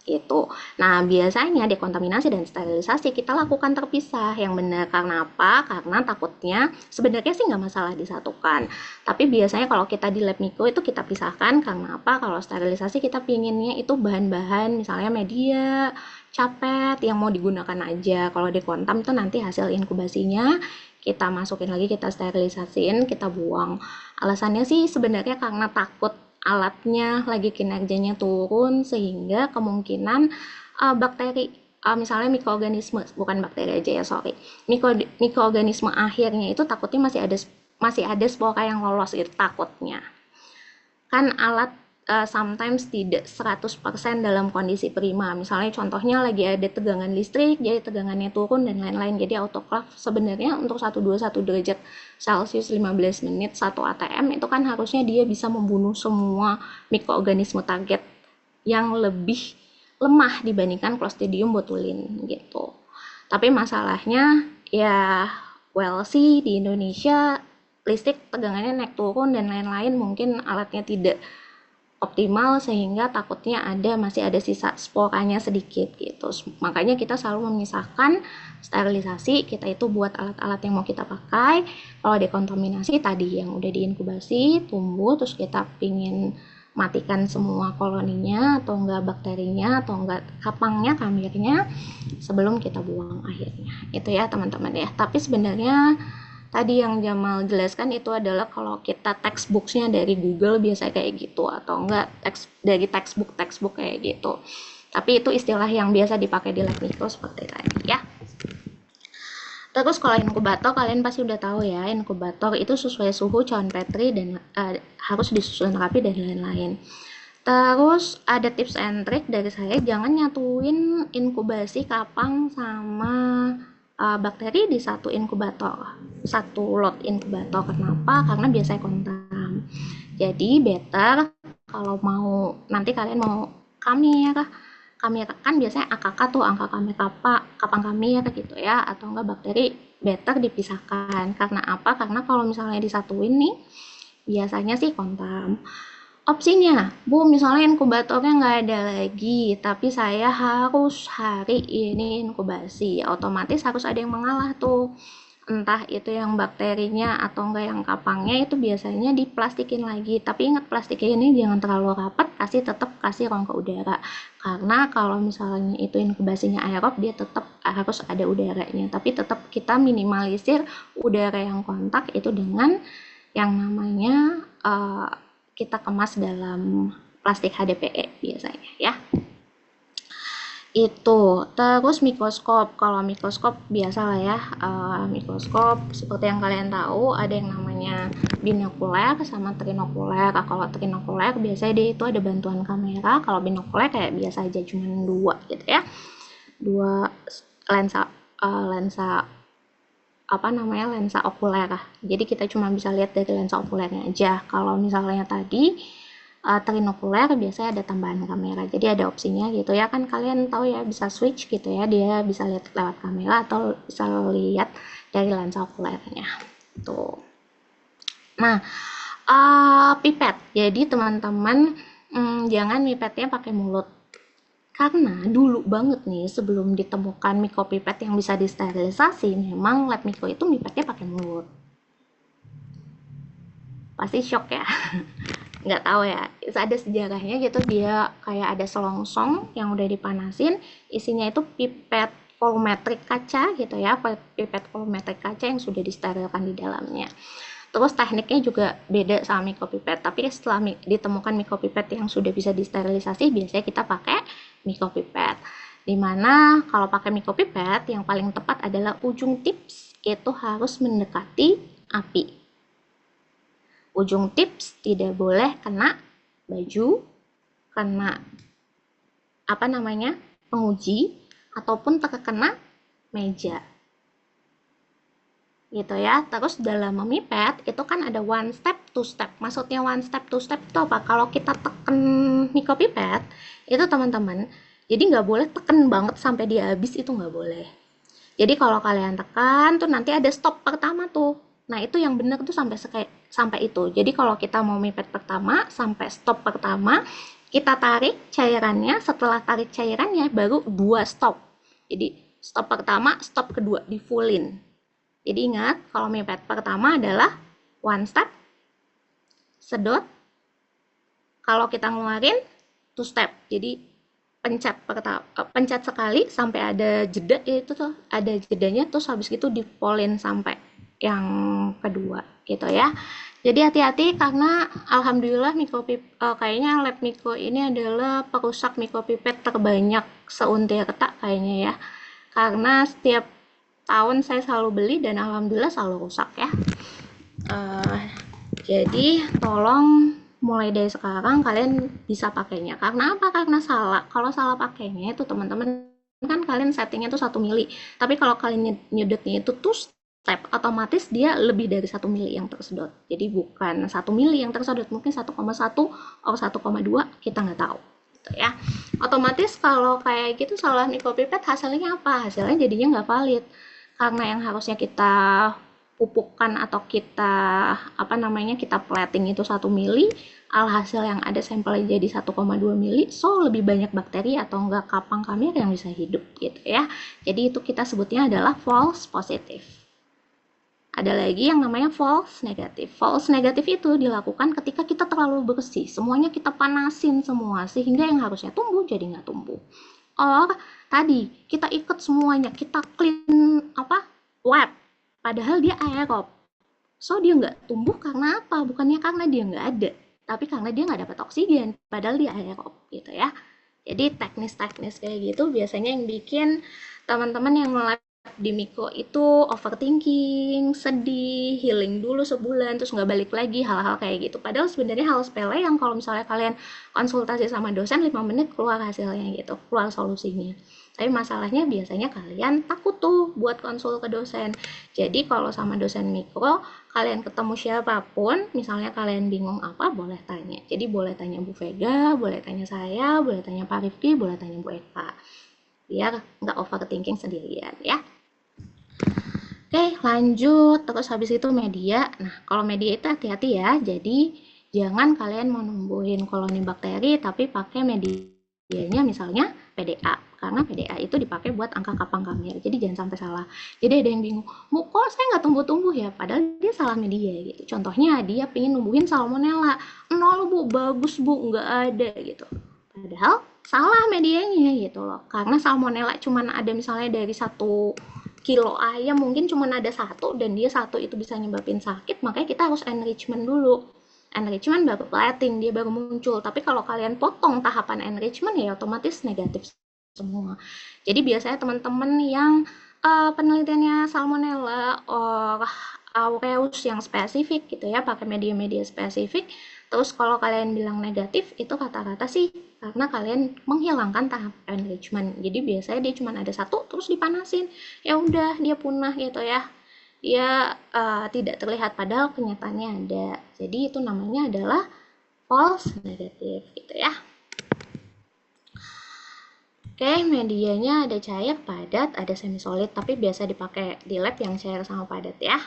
Gitu. Nah, biasanya dekontaminasi dan sterilisasi kita lakukan terpisah. Yang benar karena apa? Karena takutnya sebenarnya sih nggak masalah disatukan. Tapi biasanya kalau kita di lab mikro itu kita pisahkan karena apa? Kalau sterilisasi kita pinginnya itu bahan-bahan misalnya media, capet yang mau digunakan aja. Kalau dekontam itu nanti hasil inkubasinya kita masukin lagi, kita sterilisasiin, kita buang. Alasannya sih sebenarnya karena takut alatnya lagi kinerjanya turun sehingga kemungkinan bakteri misalnya mikroorganisme, bukan bakteri aja ya, sorry, mikroorganisme akhirnya itu takutnya masih ada spora yang lolos, itu takutnya kan alat sometimes tidak 100% dalam kondisi prima. Misalnya contohnya lagi ada tegangan listrik, jadi tegangannya turun dan lain-lain. Jadi autoclave sebenarnya untuk 121 derajat Celcius 15 menit 1 ATM itu kan harusnya dia bisa membunuh semua mikroorganisme target yang lebih lemah dibandingkan Clostridium botulinum gitu. Tapi masalahnya ya well sih di Indonesia listrik tegangannya naik turun dan lain-lain, mungkin alatnya tidak optimal sehingga takutnya masih ada sisa sporanya sedikit gitu. Makanya kita selalu memisahkan sterilisasi kita itu buat alat-alat yang mau kita pakai. Kalau dekontaminasi tadi yang udah diinkubasi, tumbuh, terus kita pingin matikan semua koloninya atau enggak bakterinya atau enggak kapangnya, kamirnya sebelum kita buang akhirnya. Itu ya teman-teman ya. Tapi sebenarnya tadi yang Jamal jelaskan itu adalah kalau kita textbooknya dari Google biasa kayak gitu atau enggak dari textbook kayak gitu. Tapi itu istilah yang biasa dipakai di lab mikro seperti tadi ya. Terus kalau inkubator kalian pasti udah tahu ya, inkubator itu sesuai suhu cawan Petri dan harus disusun rapi dan lain-lain. Terus ada tips and trick dari saya, jangan nyatuin inkubasi kapang sama bakteri di satu inkubator, satu lot inkubator. Kenapa? Karena biasanya kontam. Jadi better kalau mau nanti kalian mau kamir kan biasanya AKK tuh, angka kamir kapang kamir gitu ya, atau enggak bakteri better dipisahkan. Karena apa? Karena kalau misalnya disatuin nih biasanya sih kontam. Opsinya, Bu, misalnya inkubatornya nggak ada lagi, tapi saya harus hari ini inkubasi, otomatis harus ada yang mengalah tuh. Entah itu yang bakterinya atau enggak yang kapangnya itu biasanya diplastikin lagi. Tapi ingat plastiknya ini jangan terlalu rapat, tetap kasih rongga udara. Karena kalau misalnya itu inkubasinya aerob, dia tetap harus ada udaranya. Tapi tetap kita minimalisir udara yang kontak itu dengan yang namanya kita kemas dalam plastik HDPE biasanya ya. Itu. Terus mikroskop. Kalau mikroskop biasa lah ya, mikroskop seperti yang kalian tahu ada yang namanya binokuler sama trinokuler. Kalau trinokuler biasanya dia itu ada bantuan kamera. Kalau binokuler kayak biasa aja, cuma 2 gitu ya, 2 lensa lensa okuler. Jadi kita cuma bisa lihat dari lensa okulernya aja. Kalau misalnya tadi trinokuler biasanya ada tambahan kamera, jadi ada opsinya gitu ya, kan kalian tahu ya, bisa switch gitu ya, dia bisa lihat lewat kamera atau bisa lihat dari lensa okulernya tuh. Nah, pipet, jadi teman-teman jangan pipetnya pakai mulut, karena dulu banget nih sebelum ditemukan mikropipet yang bisa disterilisasi, memang lab mikro itu pipetnya pakai mulut. Karena dulu banget nih sebelum ditemukan mikropipet yang bisa disterilisasi, memang lab mikro itu pipetnya pakai mulut. Karena dulu banget nih sebelum ditemukan mikropipet yang bisa disterilisasi, memang lab mikro itu pipetnya pakai mulut. Karena dulu banget nih sebelum ditemukan mikropipet yang bisa disterilisasi, memang lab mikro itu pipetnya pakai mulut. pasti shock ya. Nggak tahu ya, ada sejarahnya gitu, dia kayak ada selongsong yang udah dipanasin, isinya itu pipet volumetrik kaca gitu ya, pipet volumetrik kaca yang sudah disterilkan di dalamnya. Terus tekniknya juga beda sama mikropipet, tapi setelah ditemukan mikropipet yang sudah bisa disterilisasi, biasanya kita pakai mikropipet. Dimana kalau pakai mikropipet, yang paling tepat adalah ujung tips itu harus mendekati api. Ujung tips tidak boleh kena baju, kena penguji, ataupun terkena meja. Gitu ya. Terus dalam memipet itu kan ada one step, two step. Maksudnya one step, two step itu apa? Kalau kita tekan mikropipet, itu teman-teman, jadi nggak boleh tekan banget sampai dia habis, itu nggak boleh. Jadi kalau kalian tekan tuh nanti ada stop pertama tuh. Nah, itu yang benar tuh sampai itu. Jadi kalau kita mau mipet pertama sampai stop pertama, kita tarik cairannya, setelah tarik cairannya baru 2 stop. Jadi stop pertama, stop kedua di fullin. Jadi ingat, kalau mipet pertama adalah one step, sedot. Kalau kita ngeluarin, two step. Jadi pencet sekali sampai ada jeda, itu tuh ada jedanya, terus habis itu di fullin sampai yang kedua gitu ya. Jadi hati-hati karena alhamdulillah kayaknya lab mikro ini adalah perusak mikropipet terbanyak seuntir retak kayaknya ya. Karena setiap tahun saya selalu beli dan alhamdulillah selalu rusak ya. Jadi tolong mulai dari sekarang kalian bisa pakainya. Karena apa? Karena salah. Kalau salah pakainya itu teman-teman kan kalian settingnya tuh 1 mili. Tapi kalau kalian nyedotnya itu tuh step, otomatis dia lebih dari 1 mili yang tersedot. Jadi bukan 1 mili yang tersedot, mungkin 1,1 atau 1,2, kita nggak tahu. Gitu ya. Otomatis kalau kayak gitu salah mikropipet hasilnya apa? Hasilnya jadinya nggak valid. Karena yang harusnya kita pupukkan atau kita kita plating itu 1 mili, alhasil yang ada sampelnya jadi 1,2 mili, so lebih banyak bakteri atau enggak kapang kamir yang bisa hidup gitu ya. Jadi itu kita sebutnya adalah false positive. Ada lagi yang namanya false negative. False negative itu dilakukan ketika kita terlalu bersih, semuanya kita panasin semua sehingga yang harusnya tumbuh jadi nggak tumbuh. Or tadi kita ikat semuanya, kita clean wet, padahal dia aerob. So dia nggak tumbuh karena apa? Bukannya karena dia nggak ada, tapi karena dia nggak dapat oksigen, padahal dia aerob gitu ya. Jadi teknis-teknis kayak gitu biasanya yang bikin teman-teman yang nge-lab di mikro itu overthinking, sedih, healing dulu sebulan, terus nggak balik lagi, hal-hal kayak gitu. Padahal sebenarnya hal sepele yang kalau misalnya kalian konsultasi sama dosen 5 menit keluar hasilnya gitu, keluar solusinya. Tapi masalahnya biasanya kalian takut tuh buat konsul ke dosen. Jadi kalau sama dosen mikro, kalian ketemu siapapun, misalnya kalian bingung apa, boleh tanya. Jadi boleh tanya Bu Vega, boleh tanya saya, boleh tanya Pak Rifki, boleh tanya Bu Eka. Biar nggak overthinking sendirian ya. Oke, lanjut. Terus habis itu media. Nah, kalau media itu hati-hati ya. Jadi jangan kalian mau numbuhin koloni bakteri tapi pakai medianya misalnya PDA. Karena PDA itu dipakai buat angka kapang kamir. Jadi jangan sampai salah. Jadi ada yang bingung, Bu, kok saya nggak tumbuh-tumbuh ya? Padahal dia salah media gitu. Contohnya dia pengen numbuhin salmonella. Nol Bu, bagus Bu, nggak ada gitu. Padahal salah medianya gitu loh. Karena salmonella cuman ada misalnya dari 1 kilo ayam mungkin cuma ada 1 dan dia 1 itu bisa nyebabin sakit, makanya kita harus enrichment dulu. Enrichment baru plating, dia baru muncul. Tapi kalau kalian potong tahapan enrichment ya otomatis negatif semua. Jadi biasanya teman-teman yang penelitiannya salmonella or aureus yang spesifik gitu ya, pakai media-media spesifik. Terus kalau kalian bilang negatif, itu rata-rata sih karena kalian menghilangkan tahap enrichment. Jadi biasanya dia cuma ada 1, terus dipanasin. Ya udah, dia punah gitu ya. Dia tidak terlihat, padahal kenyataannya ada. Jadi itu namanya adalah false negative gitu ya. Oke, medianya ada cair, padat, ada semi solid, tapi biasa dipakai di lab yang cair sama padat ya.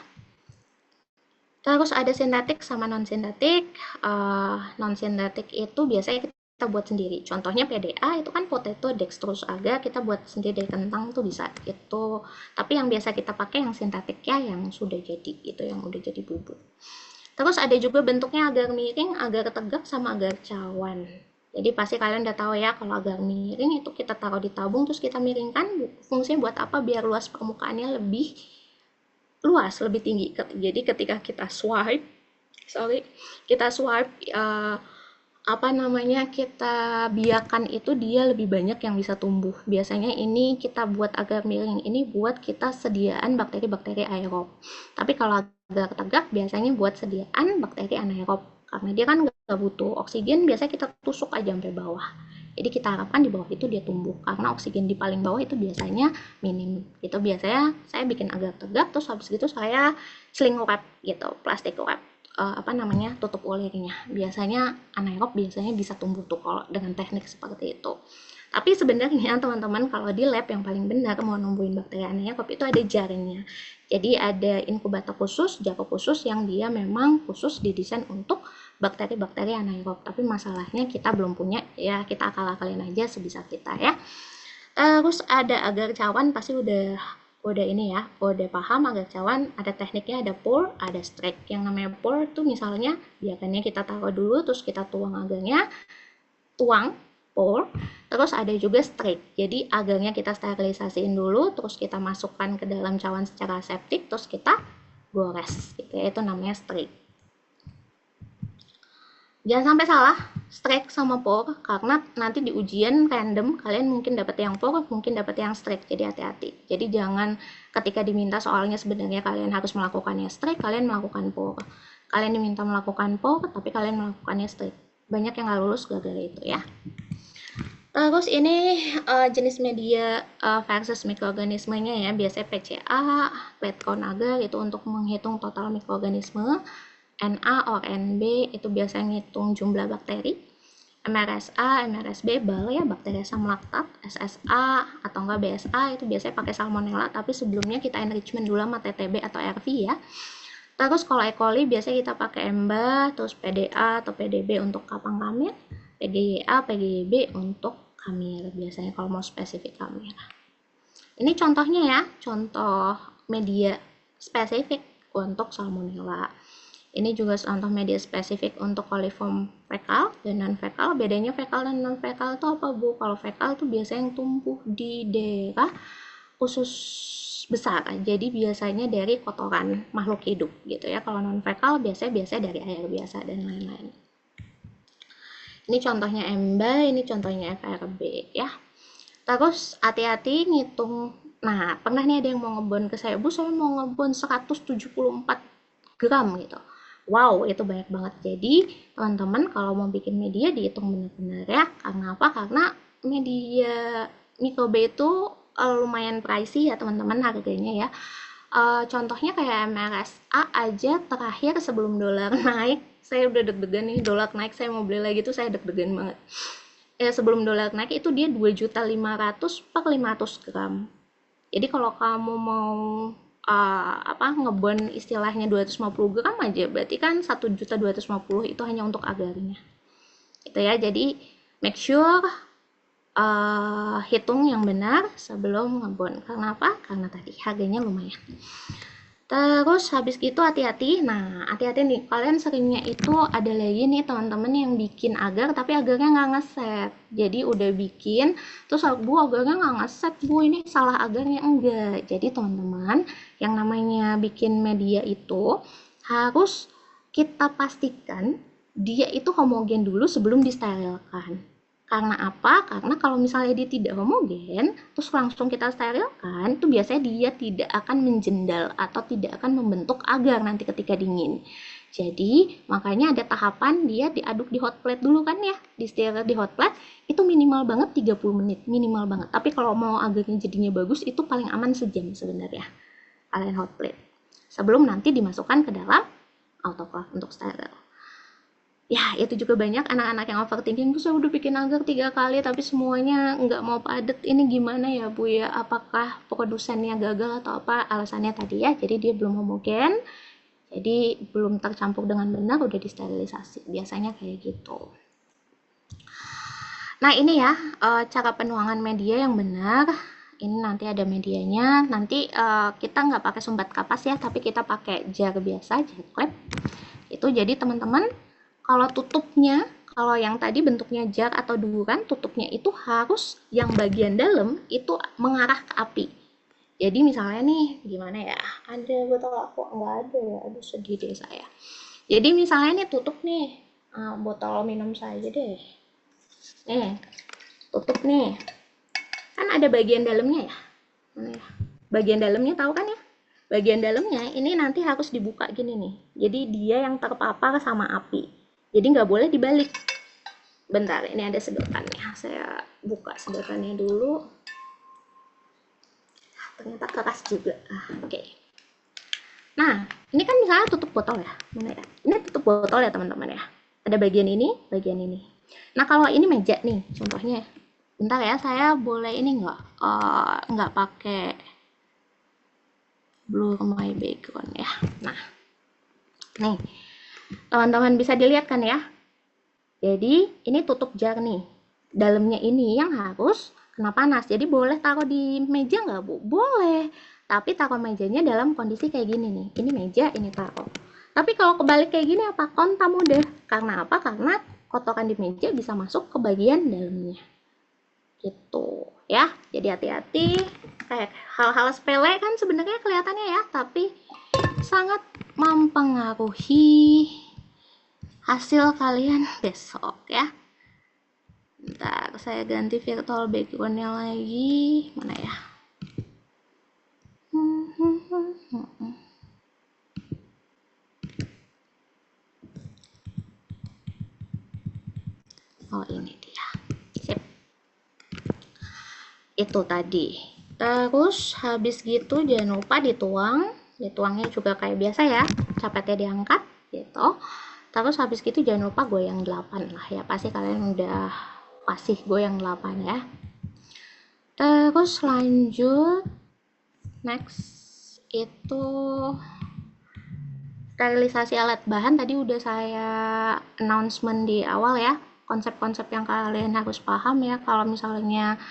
Terus ada sintetik sama non-sintetik. Non-sintetik itu biasanya kita buat sendiri. Contohnya PDA itu kan potato dextrose agar kita buat sendiri dari kentang tuh bisa gitu. Tapi yang biasa kita pakai yang sintetik ya, yang sudah jadi gitu, yang udah jadi bubuk. Terus ada juga bentuknya agar miring, agar tegak, sama agar cawan. Jadi pasti kalian udah tahu ya, kalau agar miring itu kita taruh di tabung terus kita miringkan. Fungsinya buat apa? Biar luas permukaannya lebih luas, lebih tinggi. Jadi ketika kita swipe, kita biarkan itu dia lebih banyak yang bisa tumbuh. Biasanya ini kita buat agar miring ini buat kita sediaan bakteri-bakteri aerob. Tapi kalau agar tegak biasanya buat sediaan bakteri anaerob. Karena dia kan nggak butuh oksigen, biasanya kita tusuk aja sampai bawah. Jadi kita harapkan di bawah itu dia tumbuh. Karena oksigen di paling bawah itu biasanya minim. Itu biasanya saya bikin agar tegak, terus habis gitu saya sling wrap gitu, plastik wrap. Tutup ulirnya. Biasanya anaerob biasanya bisa tumbuh tuh kalau dengan teknik seperti itu. Tapi sebenarnya teman-teman kalau di lab yang paling benar mau numbuhin bakteri anaerob itu ada jarnya. Jadi ada inkubator khusus, jar khusus yang dia memang khusus didesain untuk bakteri-bakteri anaerob. Tapi masalahnya kita belum punya, ya kita akal-akalin aja sebisa kita ya. Terus ada agar cawan, pasti udah ini ya, udah paham agar cawan ada tekniknya, ada pour, ada strike. Yang namanya pour tuh misalnya biarkannya kita taruh dulu terus kita tuang agarnya, pour, terus ada juga strike. Jadi agarnya kita sterilisasiin dulu terus kita masukkan ke dalam cawan secara aseptik terus kita gores gitu ya, itu namanya strike. Jangan sampai salah strike sama pour, karena nanti di ujian random kalian mungkin dapat yang pour, mungkin dapat yang strike, jadi hati-hati. Jadi jangan ketika diminta soalnya sebenarnya kalian harus melakukannya strike, kalian melakukan pour. Kalian diminta melakukan pour, tapi kalian melakukannya strike. Banyak yang nggak lulus gara-gara itu ya. Terus ini jenis media versus mikroorganismenya ya, biasanya PCA, plate count agar itu untuk menghitung total mikroorganisme. NA or NB itu biasanya ngitung jumlah bakteri. MRSA, MRSB, BAL ya, bakteri asam laktat. SSA atau enggak BSA itu biasanya pakai salmonella, tapi sebelumnya kita enrichment dulu sama TTB atau RV ya. Terus kalau E. coli biasanya kita pakai EMBA, terus PDA atau PDB untuk kapang kamir, PGYA, PGYB untuk kamir biasanya kalau mau spesifik kamir. Ini contohnya ya, contoh media spesifik untuk salmonella. Ini juga contoh media spesifik untuk coliform fekal dan non-fekal. Bedanya fekal dan non-fekal itu apa, Bu? Kalau fekal itu biasanya yang tumbuh di daerah usus besar. Jadi biasanya dari kotoran makhluk hidup gitu ya. Kalau non-fekal biasanya dari air biasa dan lain-lain. Ini contohnya EMBA, ini contohnya FRB ya. Terus hati-hati ngitung. Nah, pernah nih ada yang mau ngebon ke saya, Bu, saya mau ngebon 174 gram gitu. Wow, itu banyak banget. Jadi, teman-teman kalau mau bikin media dihitung benar-benar ya. Karena apa? Karena media mikroba itu lumayan pricey ya, teman-teman, harganya ya. Contohnya kayak MRSA aja terakhir sebelum dolar naik, saya udah deg-degan nih, dolar naik saya mau beli lagi tuh saya deg-degan banget. Sebelum dolar naik itu dia 2.500.000 per 500 gram. Jadi kalau kamu mau ngebon istilahnya 250 gram aja, berarti kan 1.250.000 itu hanya untuk agarnya. Itu ya, jadi make sure hitung yang benar sebelum ngebon. Karena apa? Karena tadi harganya lumayan. Terus habis gitu hati-hati. Nah, hati-hati nih, kalian seringnya itu ada lagi nih teman-teman yang bikin agar tapi agarnya nggak ngeset. Jadi udah bikin, terus Bu agarnya nggak ngeset, Bu ini salah agarnya. Enggak. Jadi teman-teman, yang namanya bikin media itu harus kita pastikan dia itu homogen dulu sebelum disterilkan. Karena apa? Karena kalau misalnya dia tidak homogen, terus langsung kita sterilkan, itu biasanya dia tidak akan menjendal atau tidak akan membentuk agar nanti ketika dingin. Jadi, makanya ada tahapan dia diaduk di hot plate dulu kan ya, di steril di hot plate, itu minimal banget 30 menit, minimal banget. Tapi kalau mau agarnya jadinya bagus, itu paling aman sejam sebenarnya, kalian hot plate. Sebelum nanti dimasukkan ke dalam autoclave untuk steril. Ya, itu juga banyak anak-anak yang overthinking, saya udah bikin agar 3 kali tapi semuanya nggak mau padat. Ini gimana ya, Bu ya? Apakah produsennya gagal atau apa? Alasannya tadi ya, jadi dia belum homogen, jadi belum tercampur dengan benar, udah disterilisasi. Biasanya kayak gitu. Nah, ini ya cara penuangan media yang benar. Ini nanti ada medianya. Nanti kita nggak pakai sumbat kapas ya, tapi kita pakai jar biasa, jar klep. Gitu. Jadi teman-teman, kalau tutupnya, kalau yang tadi bentuknya jar atau duduran, tutupnya itu harus yang bagian dalam itu mengarah ke api. Jadi misalnya nih, gimana ya? Ada botol aku nggak ada ya, aduh sedih deh saya. Jadi misalnya nih tutup nih, botol minum saya deh. Nih, tutup nih. Kan ada bagian dalamnya ya. Mana ya? Bagian dalamnya tahu kan ya? Bagian dalamnya ini nanti harus dibuka gini nih. Jadi dia yang terpapar sama api. Jadi nggak boleh dibalik. Bentar, ini ada sedotannya. Saya buka sedotannya dulu. Ternyata keras juga. Oke. Nah, ini kan misalnya tutup botol ya. Mana ya? Ini tutup botol ya teman-teman ya. Ada bagian ini, bagian ini. Nah, kalau ini meja nih, contohnya. Bentar ya, saya boleh ini nggak pakai blur my background ya. Nah, nih, teman-teman bisa dilihat kan ya. Jadi, ini tutup jar nih. Dalamnya ini yang harus kena panas. Jadi boleh taruh di meja nggak, Bu? Boleh. Tapi taruh mejanya dalam kondisi kayak gini nih. Ini meja, ini taruh. Tapi kalau kebalik kayak gini apa? Kontam udah. Karena apa? Karena kotoran di meja bisa masuk ke bagian dalamnya. Gitu ya. Jadi hati-hati. Kayak hal-hal sepele kan sebenarnya kelihatannya ya, tapi sangat mempengaruhi hasil kalian besok ya. Bentar, saya ganti virtual background-nya lagi. Mana ya? Oh, ini dia. Sip. Itu tadi. Terus habis gitu jangan lupa dituang. Dituangnya juga kayak biasa ya. Capetnya diangkat gitu. Terus habis gitu jangan lupa goyang 8 lah ya. Pasti kalian udah pasti goyang 8 ya. Terus lanjut. Next itu sterilisasi alat bahan. Tadi udah saya announcement di awal ya. Konsep-konsep yang kalian harus paham ya. Kalau misalnya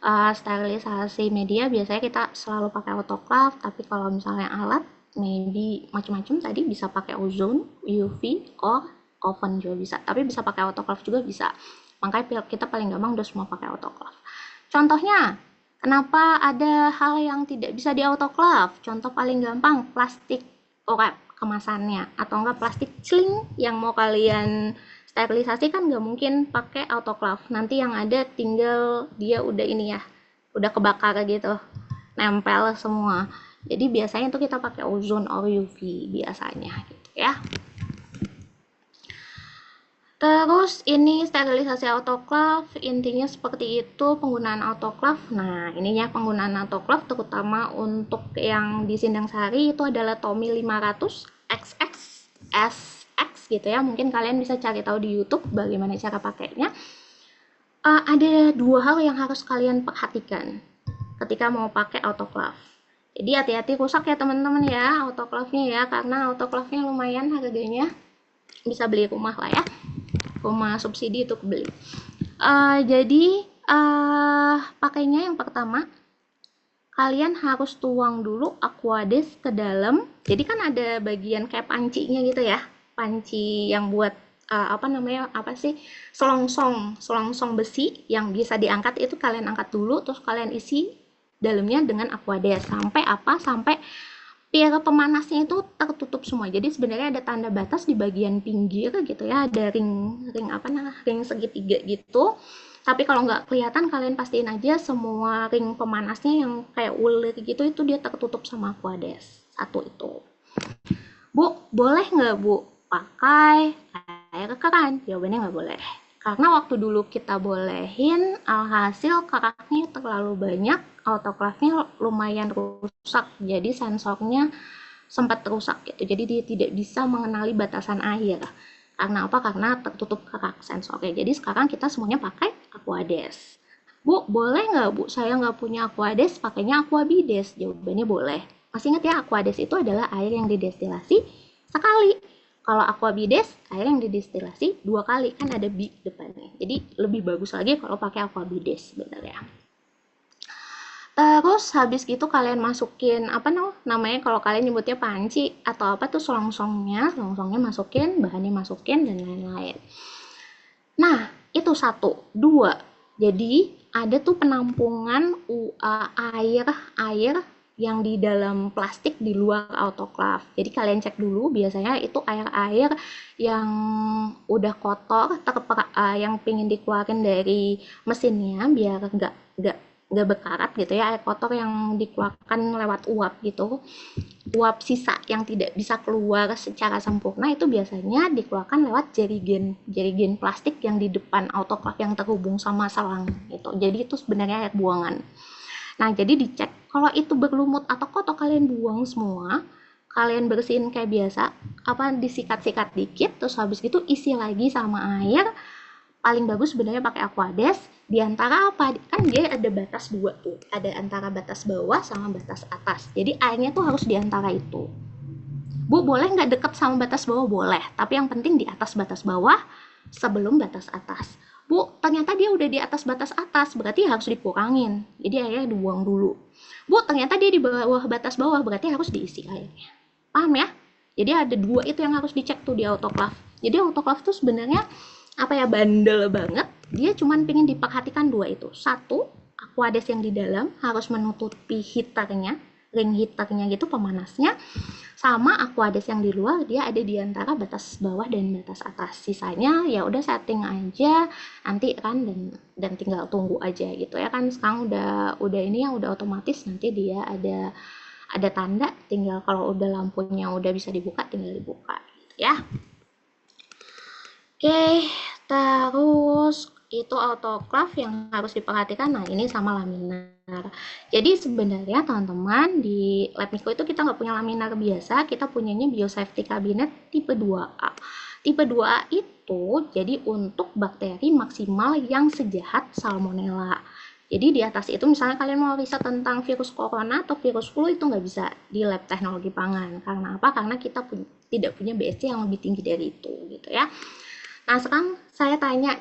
sterilisasi media biasanya kita selalu pakai autoclave, tapi kalau misalnya alat maybe macam-macam tadi bisa pakai ozone, UV, or oven juga bisa. Tapi bisa pakai autoclave juga bisa. Makanya kita paling gampang udah semua pakai autoclave. Contohnya, kenapa ada hal yang tidak bisa di autoclave? Contoh paling gampang, plastik wrap kemasannya, atau enggak plastik sling yang mau kalian sterilisasi kan nggak mungkin pakai autoclave. Nanti yang ada tinggal dia udah ini ya, udah kebakar gitu, nempel semua. Jadi biasanya itu kita pakai ozone or UV biasanya gitu ya. Terus ini sterilisasi autoclave, intinya seperti itu penggunaan autoclave. Nah, ininya penggunaan autoclave terutama untuk yang di Sindang Sari itu adalah Tommy 500 XX SX gitu ya. Mungkin kalian bisa cari tahu di YouTube bagaimana cara pakainya. Ada dua hal yang harus kalian perhatikan ketika mau pakai autoclave. Jadi hati-hati rusak ya teman-teman ya autoclave-nya ya, karena autoclave-nya lumayan harganya. Bisa beli rumah lah ya. Rumah subsidi itu beli. Jadi pakainya yang pertama kalian harus tuang dulu Aquades ke dalam. Jadi kan ada bagian kayak pancinya gitu ya, panci yang buat selongsong besi yang bisa diangkat itu kalian angkat dulu, terus kalian isi dalamnya dengan Aquades sampai pier pemanasnya itu tertutup semua. Jadi sebenarnya ada tanda batas di bagian pinggir gitu ya, ada ring segitiga gitu. Tapi kalau nggak kelihatan, kalian pastiin aja semua ring pemanasnya yang kayak ulir gitu itu dia tertutup sama Aquades. Satu itu. Bu, boleh nggak Bu pakai air keran? Jawabannya nggak boleh. Karena waktu dulu kita bolehin, alhasil keraknya terlalu banyak, autoclave-nya lumayan rusak, jadi sensornya sempat rusak gitu. Jadi dia tidak bisa mengenali batasan air. Karena apa? Karena tertutup kerak sensornya. Jadi sekarang kita semuanya pakai Aquades. Bu, boleh nggak Bu? Saya nggak punya Aquades, pakainya Aquabides. Jawabannya boleh. Masih ingat ya, Aquades itu adalah air yang didestilasi sekali. Kalau Aquabides, air yang didestilasi 2 kali, kan ada bi depannya. Jadi lebih bagus lagi kalau pakai Aquabides sebenarnya. Terus habis gitu kalian masukin apa namanya kalau kalian nyebutnya panci atau apa tuh selongsongnya masukin, bahannya masukin dan lain-lain. Nah, itu satu. Dua, jadi ada tuh penampungan air yang di dalam plastik di luar autoclave. Jadi kalian cek dulu, biasanya itu air-air yang udah kotor, yang pingin dikeluarin dari mesinnya biar nggak berkarat gitu ya, air kotor yang dikeluarkan lewat uap gitu, uap sisa yang tidak bisa keluar secara sempurna itu biasanya dikeluarkan lewat jerigen plastik yang di depan autoclave yang terhubung sama selang gitu. Jadi itu sebenarnya air buangan. Nah, jadi dicek kalau itu berlumut atau kotor kalian buang semua, kalian bersihin kayak biasa, disikat-sikat dikit, terus habis itu isi lagi sama air. Paling bagus sebenarnya pakai Aquades. Di antara apa? Kan dia ada batas dua tuh. Ada antara batas bawah sama batas atas. Jadi airnya tuh harus di antara itu. Bu, boleh nggak deket sama batas bawah? Boleh. Tapi yang penting di atas batas bawah sebelum batas atas. Bu, ternyata dia udah di atas batas atas, berarti harus dikurangin. Jadi airnya dibuang dulu. Bu, ternyata dia di bawah batas bawah, berarti harus diisi airnya. Paham ya? Jadi ada dua itu yang harus dicek tuh di autoclave. Jadi autoclave tuh sebenarnya bandel banget. Dia cuman pengen diperhatikan dua itu. Satu, Aquades yang di dalam harus menutupi heaternya, ring heaternya gitu, pemanasnya. Sama Aquades yang di luar, dia ada di antara batas bawah dan batas atas. Sisanya ya udah setting aja nanti kan, dan tinggal tunggu aja gitu ya kan. Sekarang udah ini yang udah otomatis, nanti dia ada tanda, tinggal kalau udah lampunya udah bisa dibuka, tinggal dibuka gitu ya. Oke, terus itu autoclave yang harus diperhatikan. Nah, ini sama laminar. Jadi sebenarnya teman-teman di Lab Miko itu kita nggak punya laminar biasa, kita punyanya biosafety cabinet tipe 2A. Tipe 2A itu jadi untuk bakteri maksimal yang sejahat Salmonella. Jadi di atas itu misalnya kalian mau riset tentang virus corona atau virus flu itu nggak bisa di lab teknologi pangan. Karena apa? Karena kita tidak punya BSC yang lebih tinggi dari itu gitu ya. Nah, sekarang saya tanya,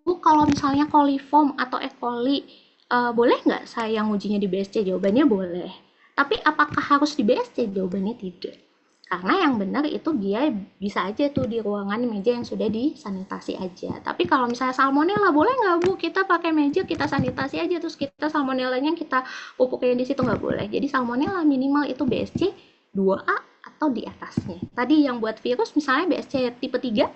Bu, kalau misalnya coliform atau E. coli, boleh nggak saya ngujinya di BSC? Jawabannya boleh. Tapi apakah harus di BSC? Jawabannya tidak. Karena yang benar itu dia bisa aja tuh di ruangan meja yang sudah disanitasi aja. Tapi kalau misalnya salmonella, boleh nggak Bu? Kita pakai meja, kita sanitasi aja, terus kita salmonellanya kita pupukin di situ, nggak boleh. Jadi salmonella minimal itu BSC 2A atau di atasnya. Tadi yang buat virus misalnya BSC tipe 3,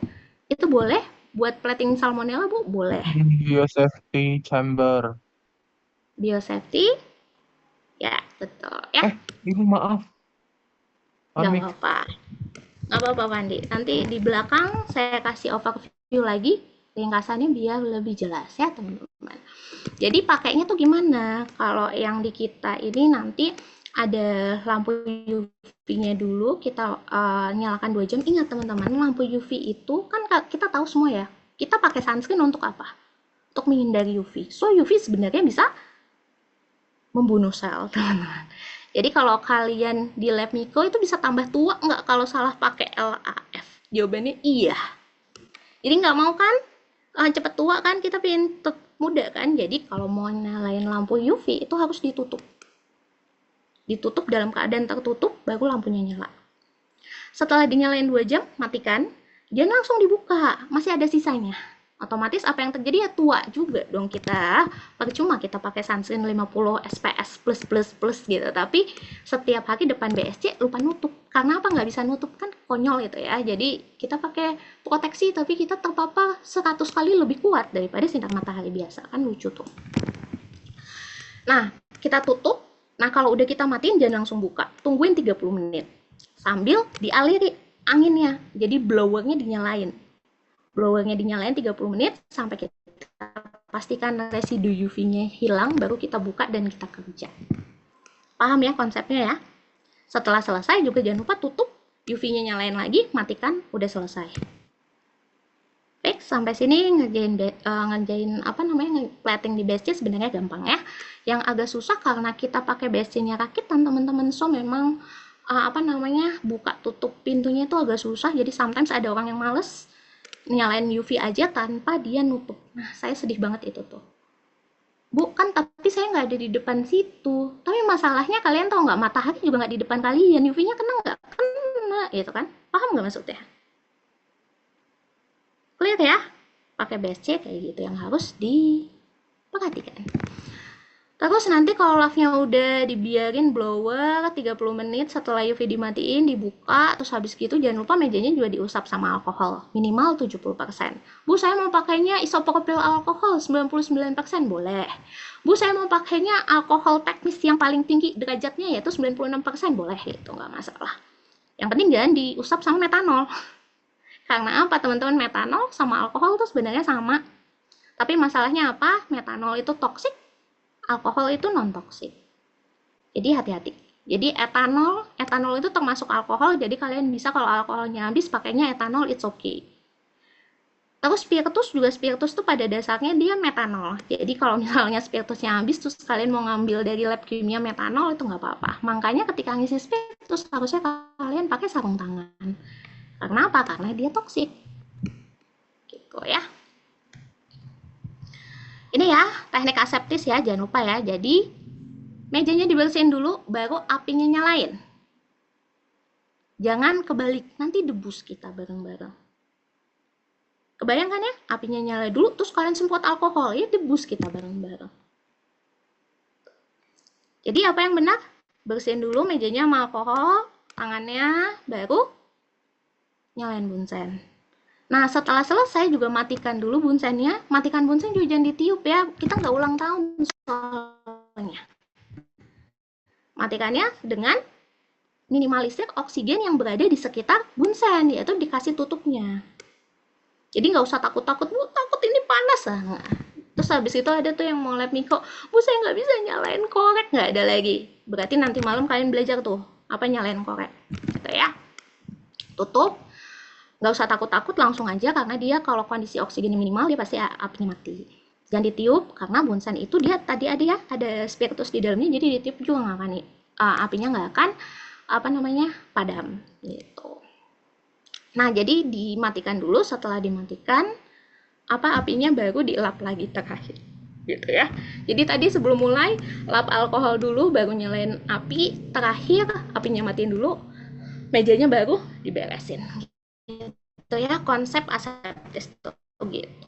itu boleh buat plating salmonella, Bu? Boleh. Biosafety chamber. Biosafety? Ya, betul ya. Ibu maaf. Nggak apa-apa. Nggak apa-apa, Pandi. Nanti di belakang saya kasih overview lagi, ringkasannya biar lebih jelas ya, teman-teman. Jadi pakainya tuh gimana? Kalau yang di kita ini nanti ada lampu UV-nya dulu, kita nyalakan 2 jam. Ingat teman-teman, lampu UV itu kan kita tahu semua ya, kita pakai sunscreen untuk apa? Untuk menghindari UV. So UV sebenarnya bisa membunuh sel, teman-teman. Jadi kalau kalian di Lab Miko itu bisa tambah tua nggak kalau salah pakai LAF? Jawabannya iya. Jadi nggak mau kan? Cepet tua kan, kita pengen tetap muda kan? Jadi kalau mau nyalain lampu UV itu harus ditutup. Ditutup dalam keadaan tertutup, baru lampunya nyala. Setelah dinyalain 2 jam, matikan, dia langsung dibuka, masih ada sisanya. Otomatis apa yang terjadi ya tua juga dong kita. Percuma kita pakai sunscreen 50 SPS plus gitu, tapi setiap hari depan BSC lupa nutup. Karena apa nggak bisa nutup, kan konyol itu ya. Jadi kita pakai proteksi, tapi kita terpapar 100 kali lebih kuat daripada sinar matahari biasa, kan lucu tuh. Nah, kita tutup. Nah, kalau udah kita matiin jangan langsung buka. Tungguin 30 menit. Sambil dialiri anginnya. Jadi blowernya dinyalain. Blowernya dinyalain 30 menit sampai kita pastikan residu UV-nya hilang, baru kita buka dan kita kerja. Paham ya konsepnya ya? Setelah selesai juga jangan lupa tutup, UV-nya nyalain lagi, matikan, udah selesai. Baik, sampai sini ngerjain plating di BSC sebenarnya gampang ya. Yang agak susah karena kita pakai BSC-nya rakitan teman-teman, so memang buka tutup pintunya itu agak susah. Jadi sometimes ada orang yang males nyalain UV aja tanpa dia nutup. Nah, saya sedih banget itu tuh. Bu, kan tapi saya nggak ada di depan situ. Tapi masalahnya kalian tahu nggak, matahari juga nggak di depan kalian. UV-nya kena nggak? Kena, gitu kan? Paham nggak maksudnya? Clear ya? Pakai BSC kayak gitu yang harus diperhatikan. Terus nanti kalau lavnya udah dibiarin blower 30 menit setelah UV dimatiin, dibuka, terus habis gitu jangan lupa mejanya juga diusap sama alkohol, minimal 70%. Bu, saya mau pakainya isopropil alkohol 99%, boleh. Bu, saya mau pakainya alkohol teknis yang paling tinggi derajatnya yaitu 96%, boleh, itu nggak masalah. Yang penting jangan diusap sama metanol. Karena apa, teman-teman? Metanol sama alkohol itu sebenarnya sama. Tapi masalahnya apa? Metanol itu toksik, alkohol itu non-toksik. Jadi hati-hati. Jadi etanol itu termasuk alkohol, jadi kalian bisa kalau alkoholnya habis pakainya etanol, it's okay. Terus spiritus tuh pada dasarnya dia metanol. Jadi kalau misalnya spiritusnya habis terus kalian mau ngambil dari lab kimia metanol itu nggak apa-apa. Makanya ketika ngisi spiritus harusnya kalian pakai sarung tangan. Karena apa? Karena dia toksik. Gitu ya. Ini ya, teknik aseptis ya, jangan lupa ya. Jadi, mejanya dibersihin dulu, baru apinya nyalain. Jangan kebalik, nanti debus kita bareng-bareng. Kebayangkan ya, apinya nyala dulu, terus kalian semprot alkohol, ya debus kita bareng-bareng. Jadi, apa yang benar? Bersihin dulu mejanya sama alkohol, tangannya, baru nyalain bunsen. Nah, setelah selesai juga matikan dulu bunsennya. Matikan bunsen juga jangan ditiup ya. Kita nggak ulang tahun soalnya. Matikannya dengan minimalisir oksigen yang berada di sekitar bunsen, yaitu dikasih tutupnya. Jadi nggak usah takut-takut, Bu, takut ini panas. Nah, terus habis itu ada tuh yang mau lab mikro, Bu, saya nggak bisa nyalain korek. Nggak ada lagi. Berarti nanti malam kalian belajar tuh, apa nyalain korek. Gitu ya. Tutup. Nggak usah takut-takut, langsung aja karena dia kalau kondisi oksigen minimal dia pasti apinya mati. Jangan ditiup karena bunsen itu dia tadi ada spiritus di dalamnya, jadi ditiup juga nggak akan apinya nggak akan padam gitu. Nah, jadi dimatikan dulu, setelah dimatikan apinya baru dielap lagi terakhir gitu ya. Jadi tadi sebelum mulai lap alkohol dulu, baru nyalain api, terakhir apinya matiin dulu, mejanya baru diberesin. Itu ya konsep aseptis tuh gitu.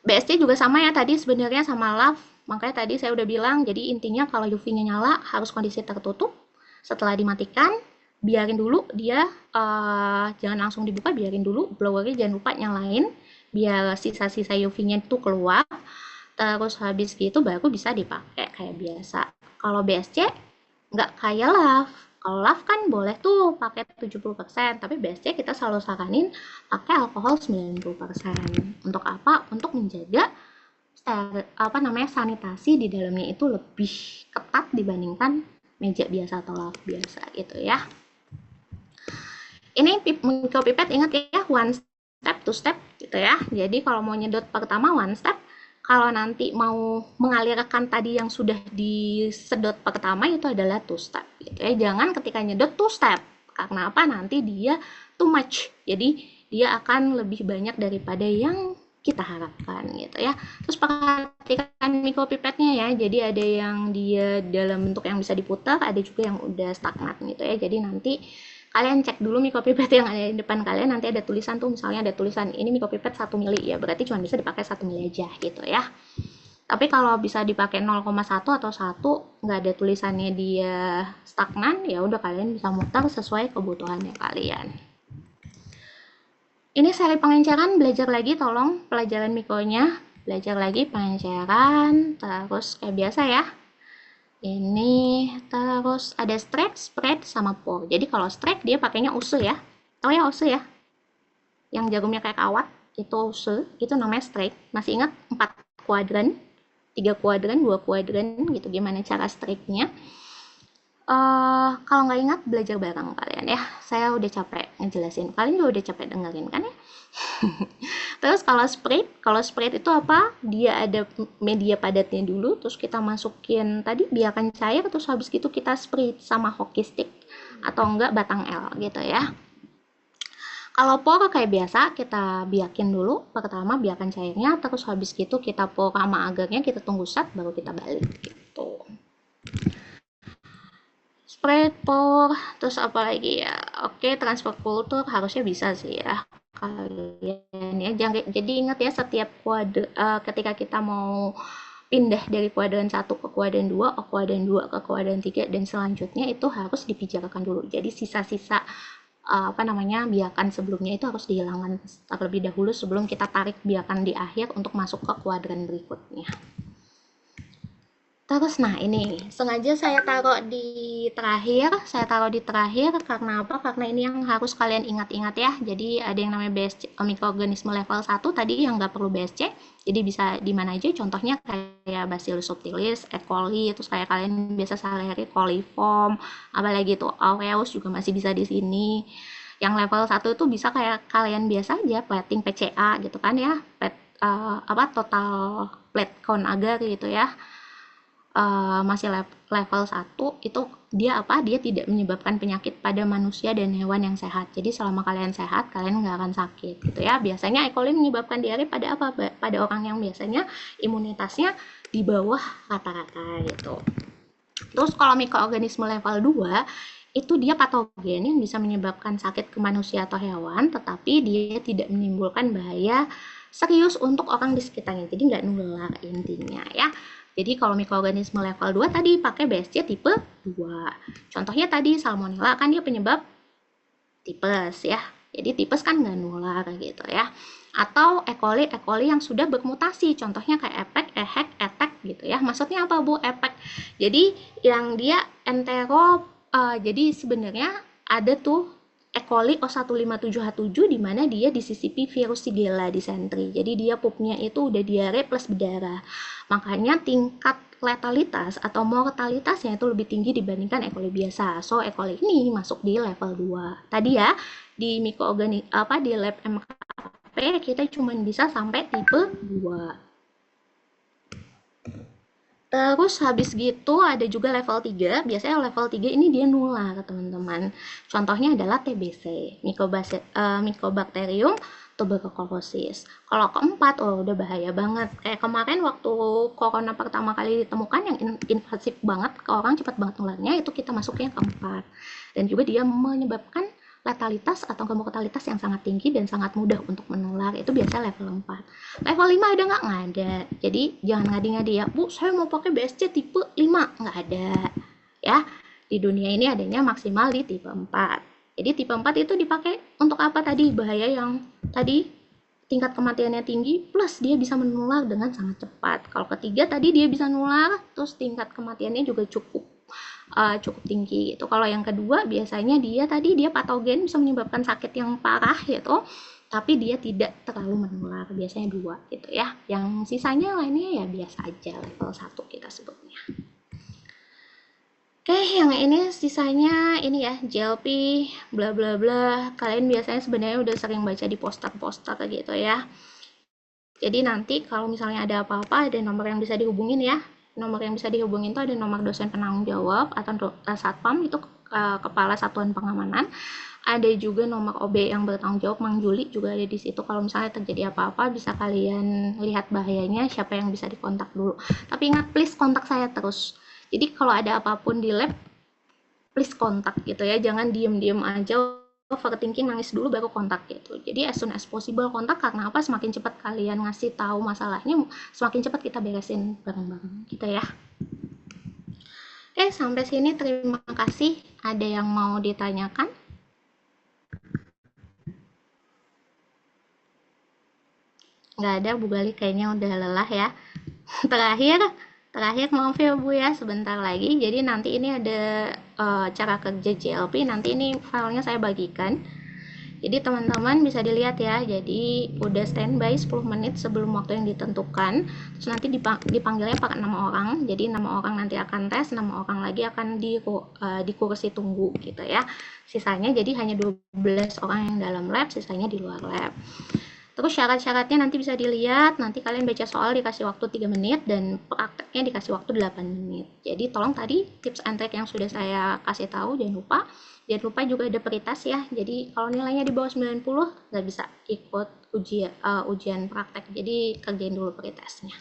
BSC juga sama ya tadi sebenarnya sama lav. Makanya tadi saya udah bilang, jadi intinya kalau UV-nya nyala harus kondisi tertutup. Setelah dimatikan, biarin dulu dia jangan langsung dibuka, biarin dulu blowernya jangan lupa nyalain biar sisa-sisa UV-nya itu keluar. Terus habis gitu baru bisa dipakai kayak biasa. Kalau BSC nggak kayak lav. Kalau lav kan boleh tuh pakai 70%, tapi BSC kita selalu saranin pakai alkohol 90%. Untuk apa? Untuk menjaga sanitasi di dalamnya itu lebih ketat dibandingkan meja biasa atau lav biasa gitu ya. Ini mikropipet, ingat ya, one step, two step gitu ya. Jadi kalau mau nyedot pertama one step, kalau nanti mau mengalirkan tadi yang sudah disedot pertama itu adalah two step gitu ya. Jangan ketika nyedot two step. Karena apa? Nanti dia too much. Jadi dia akan lebih banyak daripada yang kita harapkan gitu ya. Terus perhatikan mikropipetnya ya. Jadi ada yang dia dalam bentuk yang bisa diputar, ada juga yang udah stagnan gitu ya. Jadi nanti kalian cek dulu mikropipet yang ada di depan kalian, nanti ada tulisan tuh, misalnya ada tulisan ini mikropipet 1 mili ya, berarti cuma bisa dipakai 1 mili aja gitu ya. Tapi kalau bisa dipakai 0,1 atau 1, nggak ada tulisannya dia stagnan, ya udah kalian bisa mutar sesuai kebutuhannya kalian. Ini seri pengenceran, belajar lagi tolong pelajaran mikronya, belajar lagi pengenceran, terus kayak biasa ya. Ini terus ada strike, spread, sama pour. Jadi kalau strike dia pakainya use ya. Tahu ya use ya? Yang jagumnya kayak kawat, itu use, itu namanya strike. Masih ingat 4 kuadran, 3 kuadran, 2 kuadran gitu gimana cara strike-nya? Kalau nggak ingat belajar bareng kalian ya. Saya udah capek ngejelasin. Kalian juga udah capek dengerin kan ya? Terus kalau spread itu apa? Dia ada media padatnya dulu, terus kita masukin tadi biarkan cair, terus habis gitu kita spread sama hockey stick atau enggak batang L gitu ya. Kalau pour kayak biasa, kita biakin dulu. Pertama biarkan cairnya, terus habis gitu kita pour sama agarnya, kita tunggu set, baru kita balik gitu. Spread, pour, terus apa lagi ya? Oke, transfer kultur harusnya bisa sih ya kalian ya. Jadi ingat ya, setiap ketika kita mau pindah dari kuadran 1 ke kuadran 2, ke kuadran 2 ke kuadran 3 dan selanjutnya itu harus dibicarakan dulu. Jadi sisa-sisa biakan sebelumnya itu harus dihilangkan terlebih dahulu sebelum kita tarik biakan di akhir untuk masuk ke kuadran berikutnya. Terus nah ini sengaja saya taruh di terakhir, karena apa? Karena ini yang harus kalian ingat-ingat ya. Jadi ada yang namanya BSC, mikroorganisme level 1 tadi yang nggak perlu BSC. Jadi bisa di mana aja, contohnya kayak Bacillus subtilis, E. coli, terus kayak kalian biasa sehari-hari coliform, apalagi tuh aureus juga masih bisa di sini. Yang level 1 itu bisa kayak kalian biasa aja, plating PCA gitu kan ya, total plate count agar gitu ya. Masih level 1 itu dia tidak menyebabkan penyakit pada manusia dan hewan yang sehat. Jadi selama kalian sehat, kalian nggak akan sakit gitu ya. Biasanya E. coli menyebabkan diare pada apa? Pada orang yang biasanya imunitasnya di bawah rata-rata gitu. Terus kalau mikroorganisme level 2 itu dia patogen yang bisa menyebabkan sakit ke manusia atau hewan, tetapi dia tidak menimbulkan bahaya serius untuk orang di sekitarnya. Jadi nggak nular intinya ya. Jadi kalau mikroorganisme level 2 tadi pakai BSC tipe 2. Contohnya tadi Salmonella kan dia penyebab tipes ya. Jadi tipes kan nggak nular gitu ya. Atau E. coli yang sudah bermutasi. Contohnya kayak EPEC, EHEC, ETEC gitu ya. Maksudnya apa Bu EPEC? Jadi yang dia jadi sebenarnya ada tuh E. coli O157H7 di mana dia disisipi virus Shigella dysentery. Jadi dia pupnya itu udah diare plus berdarah. Makanya tingkat letalitas atau mortalitasnya itu lebih tinggi dibandingkan E. coli biasa. So E. coli ini masuk di level 2. Tadi ya di di lab MKP kita cuma bisa sampai tipe 2. Terus habis gitu ada juga level 3. Biasanya level 3 ini dia nular teman-teman. Contohnya adalah TBC, Mycobacterium tuberculosis. Kalau keempat, udah bahaya banget. Kayak kemarin waktu corona pertama kali ditemukan yang invasif banget, ke orang cepat banget nularnya, itu kita masuknya keempat. Dan juga dia menyebabkan letalitas atau mortalitas yang sangat tinggi dan sangat mudah untuk menular. Itu biasa level 4. Level 5 ada nggak? Nggak ada. Jadi jangan ngadi-ngadi ya, Bu, saya mau pakai BSC tipe 5. Nggak ada. Ya, di dunia ini adanya maksimal di tipe 4. Jadi tipe 4 itu dipakai untuk apa tadi? Bahaya yang tadi tingkat kematiannya tinggi plus dia bisa menular dengan sangat cepat. Kalau ketiga tadi dia bisa nular, terus tingkat kematiannya juga cukup tinggi gitu. Kalau yang kedua biasanya dia patogen, bisa menyebabkan sakit yang parah gitu, tapi dia tidak terlalu menular, biasanya 2 gitu ya. Yang sisanya lainnya ya biasa aja, level 1 kita sebutnya. Oke, yang ini sisanya ini ya, GLP bla bla bla. Kalian biasanya sebenarnya udah sering baca di poster-poster gitu ya. Jadi nanti kalau misalnya ada apa-apa, ada nomor yang bisa dihubungin ya. Nomor yang bisa dihubungin itu ada nomor dosen penanggung jawab atau satpam, itu kepala satuan pengamanan. Ada juga nomor OB yang bertanggung jawab, Mang Juli juga ada di situ. Kalau misalnya terjadi apa-apa bisa kalian lihat bahayanya, siapa yang bisa dikontak dulu. Tapi ingat, please kontak saya terus. Jadi kalau ada apapun di lab, please kontak gitu ya. Jangan diem-diem aja, overthinking, nangis dulu baru kontak gitu. Jadi as soon as possible kontak, karena apa? Semakin cepat kalian ngasih tahu masalahnya, semakin cepat kita beresin bareng-bareng gitu ya. Oke, sampai sini terima kasih. Ada yang mau ditanyakan? Nggak ada, Bu Gali kayaknya udah lelah ya. Terakhir maaf ya Bu ya, sebentar lagi. Jadi nanti ini ada cara kerja GLP, nanti ini filenya saya bagikan. Jadi teman-teman bisa dilihat ya, jadi udah standby 10 menit sebelum waktu yang ditentukan. Terus nanti dipanggilnya pakai 6 orang, jadi 6 orang nanti akan tes, 6 orang lagi akan di kursi tunggu gitu ya. Sisanya jadi hanya 12 orang yang dalam lab, sisanya di luar lab. Terus syarat-syaratnya nanti bisa dilihat, nanti kalian baca soal dikasih waktu 3 menit dan prakteknya dikasih waktu 8 menit. Jadi tolong tadi tips and trick yang sudah saya kasih tahu jangan lupa. Jangan lupa juga ada peritas ya. Jadi kalau nilainya di bawah 90 nggak bisa ikut ujian praktek. Jadi kerjain dulu peritasnya.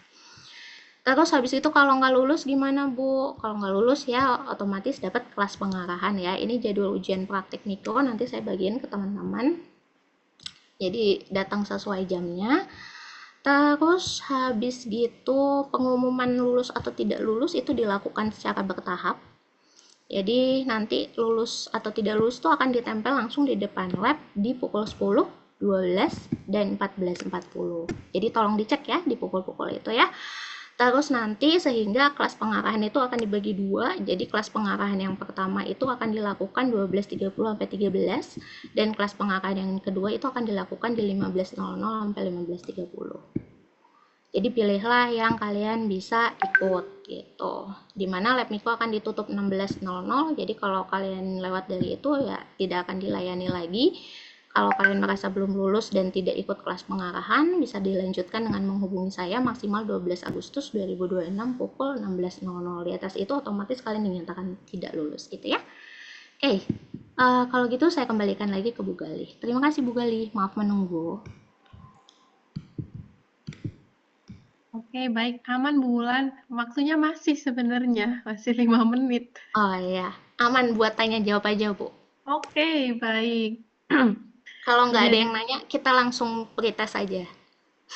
Terus habis itu kalau nggak lulus gimana Bu? Kalau nggak lulus ya otomatis dapat kelas pengarahan ya. Ini jadwal ujian praktek mikro nanti saya bagiin ke teman-teman. Jadi datang sesuai jamnya. Terus habis gitu pengumuman lulus atau tidak lulus itu dilakukan secara bertahap. Jadi nanti lulus atau tidak lulus itu akan ditempel langsung di depan lab di pukul 10, 12, dan 14.40. Jadi tolong dicek ya di pukul-pukul itu ya. Terus nanti sehingga kelas pengarahan itu akan dibagi dua. Jadi kelas pengarahan yang pertama itu akan dilakukan 12.30 sampai 13 dan kelas pengarahan yang kedua itu akan dilakukan di 15.00 sampai 15.30. Jadi pilihlah yang kalian bisa ikut gitu. Dimana lab mikro akan ditutup 16.00. Jadi kalau kalian lewat dari itu ya tidak akan dilayani lagi. Kalau kalian merasa belum lulus dan tidak ikut kelas pengarahan, bisa dilanjutkan dengan menghubungi saya maksimal 12 Agustus 2026 pukul 16.00. Di atas itu otomatis kalian dinyatakan tidak lulus gitu ya. Oke, kalau gitu saya kembalikan lagi ke Bu Galih. Terima kasih Bu Galih, maaf menunggu. Oke, baik. Aman, Bu Wulan. Waktunya masih sebenarnya. Masih 5 menit. Oh iya, aman buat tanya jawab aja Bu. Oke, baik. Kalau nggak ada Jadi yang nanya, kita langsung pretest aja.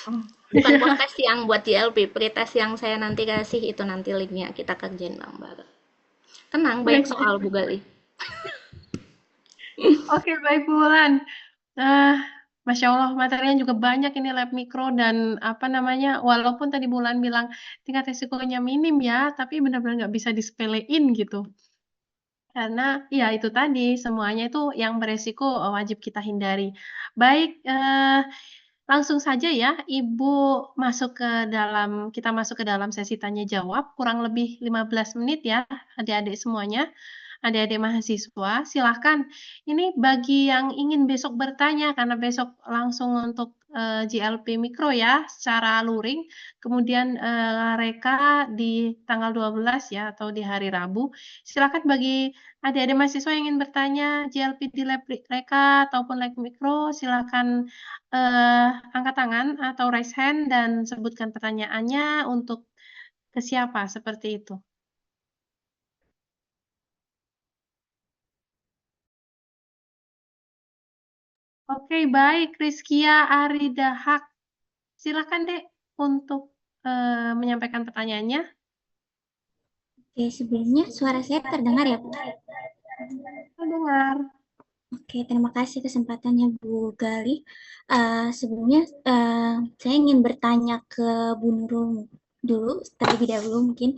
oh, Bukan iya. podcast yang buat JLP, pretest yang saya nanti kasih itu nanti linknya kita kerjain bareng-bareng. Tenang, banyak Baik, soal baik. Bu Galih. Oke, baik, Bu Wulan. Masya Allah, materinya juga banyak ini lab mikro dan apa namanya, walaupun tadi Bu Wulan bilang tingkat risikonya minim ya, tapi benar-benar nggak bisa disepelein gitu. Karena ya itu tadi, semuanya itu yang beresiko wajib kita hindari. Baik, langsung saja ya, Ibu kita masuk ke dalam sesi tanya jawab, kurang lebih 15 menit ya, adik-adik semuanya. Adik-adik mahasiswa, silahkan. Ini bagi yang ingin besok bertanya, karena besok langsung untuk JLP Mikro ya, secara luring. Kemudian Reka di tanggal 12 ya, atau di hari Rabu. Silahkan bagi adik-adik mahasiswa yang ingin bertanya JLP di lab Reka ataupun lab Mikro, silahkan angkat tangan atau raise hand dan sebutkan pertanyaannya untuk ke siapa, seperti itu. Oke, baik. Rizkia Aridahak. Silakan, Dek, untuk menyampaikan pertanyaannya. Oke, sebelumnya suara saya terdengar ya, Bu? Terdengar. Oke, terima kasih kesempatannya Bu Gali. Sebelumnya saya ingin bertanya ke Bu Nurul dulu, terlebih dahulu mungkin.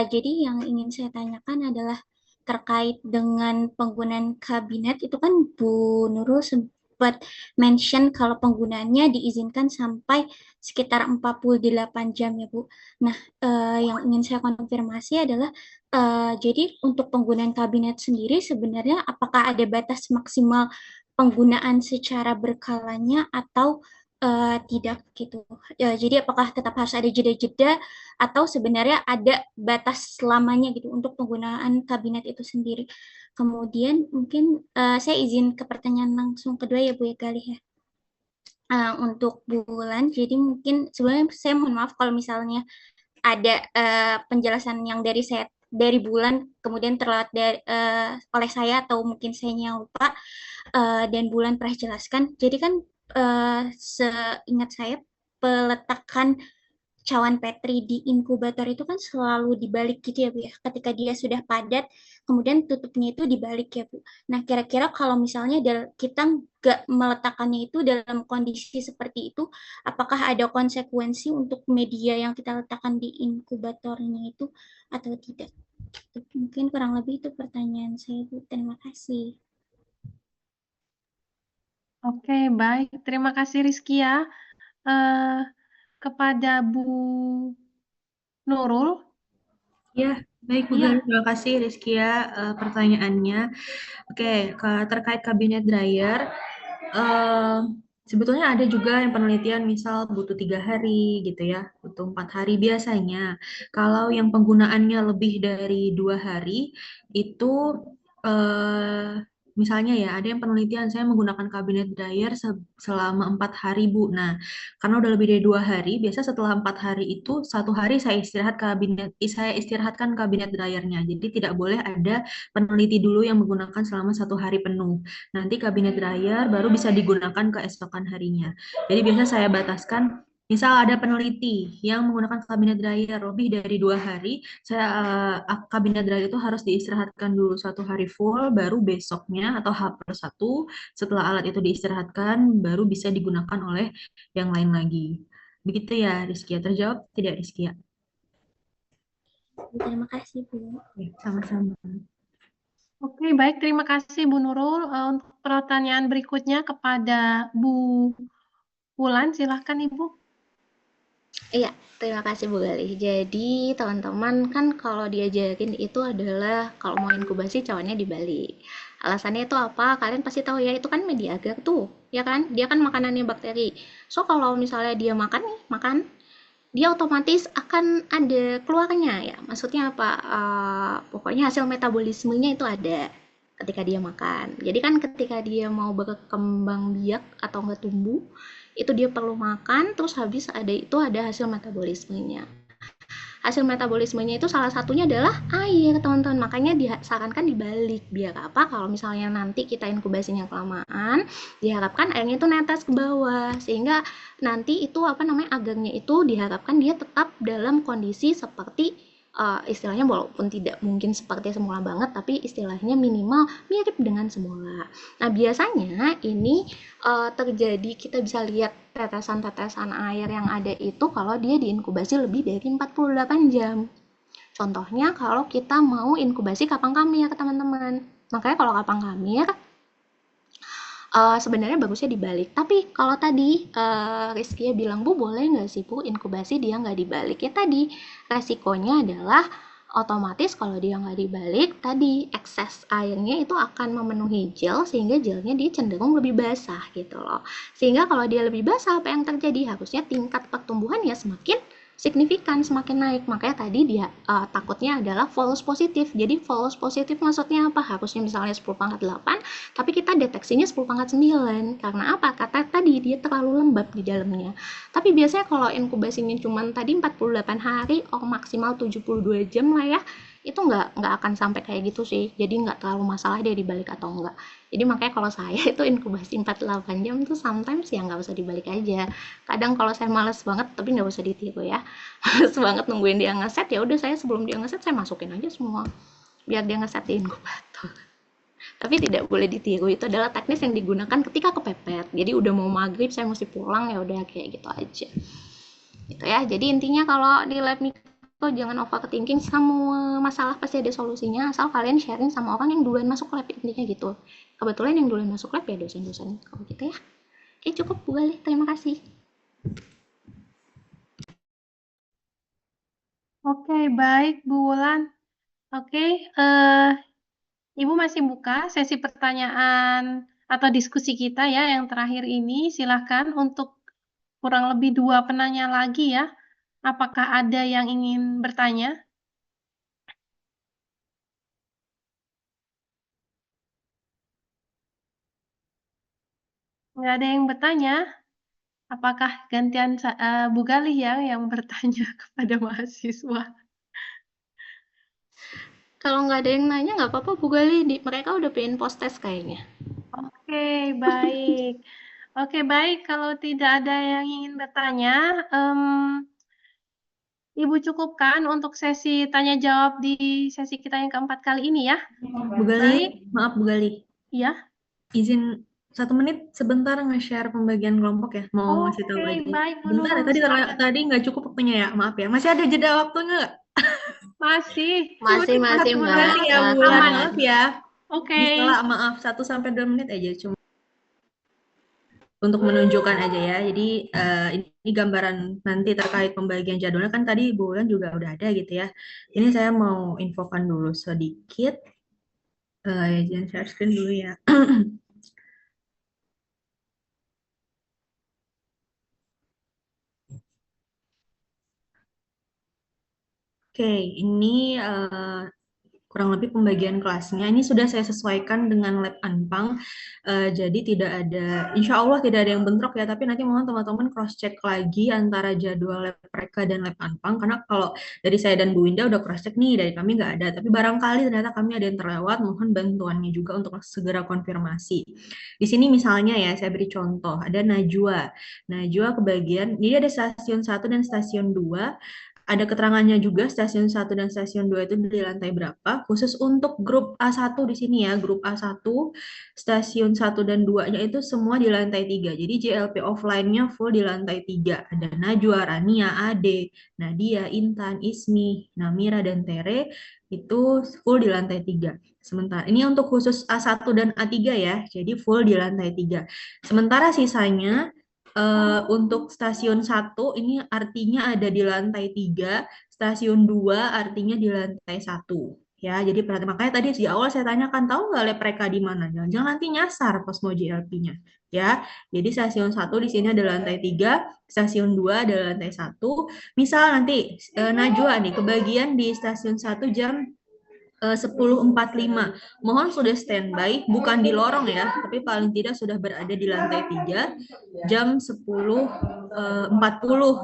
Jadi yang ingin saya tanyakan adalah terkait dengan penggunaan kabinet, itu kan Bu Nurul sempat mention kalau penggunaannya diizinkan sampai sekitar 48 jam ya Bu. Nah, yang ingin saya konfirmasi adalah jadi untuk penggunaan kabinet sendiri sebenarnya apakah ada batas maksimal penggunaan secara berkalanya atau tidak gitu. Jadi apakah tetap harus ada jeda-jeda atau sebenarnya ada batas lamanya gitu untuk penggunaan kabinet itu sendiri. Kemudian mungkin saya izin ke pertanyaan langsung kedua ya Bu ya kali ya. Untuk bulan, jadi mungkin sebelumnya saya mohon maaf kalau misalnya ada penjelasan yang dari bulan kemudian terlewat oleh saya atau mungkin saya yang lupa dan bulan pernah jelaskan. Jadi kan seingat saya peletakan cawan Petri di inkubator itu kan selalu dibalik gitu ya Bu ya. Ketika dia sudah padat, kemudian tutupnya itu dibalik ya Bu. Nah kira-kira kalau misalnya kita nggak meletakkannya itu dalam kondisi seperti itu, apakah ada konsekuensi untuk media yang kita letakkan di inkubatornya itu atau tidak? Mungkin kurang lebih itu pertanyaan saya Bu. Terima kasih. Oke, baik. Terima kasih Rizkia. Kepada Bu Nurul. Ya, baik Bu Iya. Gali, terima kasih Rizkia pertanyaannya. Oke, terkait kabinet dryer, Sebetulnya ada juga yang penelitian misal butuh 3 hari gitu ya, butuh 4 hari biasanya. Kalau yang penggunaannya lebih dari 2 hari itu eh, misalnya ya ada yang penelitian saya menggunakan kabinet dryer selama 4 hari Bu. Nah karena udah lebih dari 2 hari, biasa setelah 4 hari itu 1 hari saya istirahatkan kabinet dryernya. Jadi tidak boleh ada peneliti dulu yang menggunakan selama 1 hari penuh. Nanti kabinet dryer baru bisa digunakan keesokan harinya. Jadi biasa saya bataskan, misal ada peneliti yang menggunakan kabinet dryer lebih dari 2 hari, kabinet dryer itu harus diistirahatkan dulu 1 hari full, baru besoknya atau H+1 setelah alat itu diistirahatkan, baru bisa digunakan oleh yang lain lagi. Begitu ya, Rizkia. Terjawab tidak, Rizkia? Terima kasih, Bu. Ya, sama-sama. Oke, baik. Terima kasih Bu Nurul. Untuk pertanyaan berikutnya kepada Bu Wulan, silahkan Ibu. Iya, terima kasih Bu Galih. Jadi teman-teman kan kalau diajarin itu adalah kalau mau inkubasi caranya dibalik. Alasannya itu apa? Kalian pasti tahu ya, itu kan media agar tuh, ya kan? Dia kan makanannya bakteri. So kalau misalnya dia makan nih, dia otomatis akan ada keluarnya ya. Maksudnya apa? Pokoknya hasil metabolismenya itu ada ketika dia makan. Jadi kan ketika dia mau berkembang biak atau enggak tumbuh, itu dia perlu makan, terus habis ada hasil metabolismenya. Hasil metabolismenya itu salah satunya adalah air, teman-teman. Makanya disarankan dibalik. Biar apa? Kalau misalnya nanti kita inkubasinya kelamaan, diharapkan airnya itu netes ke bawah. Sehingga nanti itu agarnya itu diharapkan dia tetap dalam kondisi seperti istilahnya walaupun tidak mungkin seperti semula banget, tapi istilahnya minimal mirip dengan semula. Nah, biasanya ini terjadi, kita bisa lihat tetesan-tetesan air yang ada itu kalau dia diinkubasi lebih dari 48 jam. Contohnya kalau kita mau inkubasi kapang kamir, teman-teman. Makanya kalau kapang kamir, sebenarnya bagusnya dibalik. Tapi kalau tadi Rizky bilang, Bu boleh nggak sih Bu inkubasi dia nggak dibalik? Ya tadi resikonya adalah otomatis kalau dia nggak dibalik, tadi ekses airnya itu akan memenuhi gel sehingga gelnya dia cenderung lebih basah gitu loh. Sehingga kalau dia lebih basah, apa yang terjadi? Harusnya tingkat pertumbuhannya semakin signifikan, semakin naik. Makanya tadi dia takutnya adalah false positif. Jadi false positif maksudnya apa? Harusnya misalnya 10⁻8, tapi kita deteksinya 10⁻9. Karena apa? Kata tadi dia terlalu lembab di dalamnya. Tapi biasanya kalau inkubasinya cuma tadi 48 hari atau maksimal 72 jam lah ya, itu nggak akan sampai kayak gitu sih. Jadi nggak terlalu masalah dia dibalik atau enggak. Jadi makanya kalau saya itu inkubasi 48 jam tuh sometimes ya nggak usah dibalik aja. Kadang kalau saya males banget, tapi nggak usah ditiru ya. Males banget nungguin dia ngeset, ya udah saya sebelum dia ngeset saya masukin aja semua. Biar dia ngeset di inkubator. Tapi tidak boleh ditiru, itu adalah teknis yang digunakan ketika kepepet. Jadi udah mau maghrib saya mesti pulang, ya udah kayak gitu aja. Gitu ya. Jadi intinya kalau di lab mikro jangan overthinking, semua masalah pasti ada solusinya asal kalian sharing sama orang yang duluan masuk lab, intinya gitu. Kebetulan yang duluan masuk lab ya dosen-dosen kalau gitu ya. Oke, cukup Bu Galih, terima kasih. Oke, baik Bu Wulan. Oke, Ibu masih buka sesi pertanyaan atau diskusi kita ya yang terakhir ini. Silahkan untuk kurang lebih 2 penanya lagi ya. Apakah ada yang ingin bertanya? Nggak ada yang bertanya? Apakah gantian Bu Galih ya yang bertanya kepada mahasiswa? Kalau nggak ada yang nanya nggak apa-apa Bu Galih, mereka udah pengen post test kayaknya. Oke, baik. Oke, baik. Kalau tidak ada yang ingin bertanya, Ibu cukupkan untuk sesi tanya jawab di sesi kita yang keempat kali ini ya. Bu Gali, maaf Bu Gali. Iya. Izin 1 menit sebentar nge-share pembagian kelompok ya. Mau ngasih tahu aja. Baik, Bu Bentar ya, Nurul, tadi silakan. tadi nggak cukup waktunya ya, maaf ya. Masih ada jeda waktunya nggak? Masih. Masih, Terima Mbak. kasih ya, Bu Wulan. Maaf ya. Oke. Bisa lah, maaf 1-2 menit aja cuma untuk menunjukkan aja ya. Jadi ini gambaran nanti terkait pembagian jadwalnya kan tadi Bu Wulan juga udah ada gitu ya. Ini saya mau infokan dulu sedikit. Jangan share screen dulu ya. Oke, ini kurang lebih pembagian kelasnya. Ini sudah saya sesuaikan dengan lab Anpang. Jadi tidak ada, insya Allah tidak ada yang bentrok ya, tapi nanti mohon teman-teman cross-check lagi antara jadwal lab mereka dan lab Anpang, karena kalau dari saya dan Bu Winda udah cross-check nih, dari kami nggak ada, tapi barangkali ternyata kami ada yang terlewat, mohon bantuannya juga untuk segera konfirmasi. Di sini misalnya ya, saya beri contoh, ada Najwa. Najwa kebagian, jadi ada stasiun 1 dan stasiun 2, ada keterangannya juga stasiun 1 dan stasiun 2 itu di lantai berapa. Khusus untuk grup A1 di sini ya, grup A1, stasiun 1 dan 2-nya itu semua di lantai 3. Jadi JLP offline-nya full di lantai 3. Ada Najwa, Rania, Ade, Nadia, Intan, Ismi, Namira, dan Tere itu full di lantai 3. Sementara ini untuk khusus A1 dan A3 ya, jadi full di lantai 3. Sementara sisanya untuk stasiun 1 ini artinya ada di lantai 3, stasiun 2 artinya di lantai 1. Ya, jadi makanya tadi di awal saya tanyakan, tahu nggak lab mereka di mana? Jangan nanti nyasar pas mau JLP-nya. Ya, jadi stasiun 1 di sini ada lantai 3, stasiun 2 ada lantai 1. Misal nanti Najwa nih kebagian di stasiun 1 jam 10.45. Mohon sudah standby, bukan di lorong ya, tapi paling tidak sudah berada di lantai 3 jam 10.40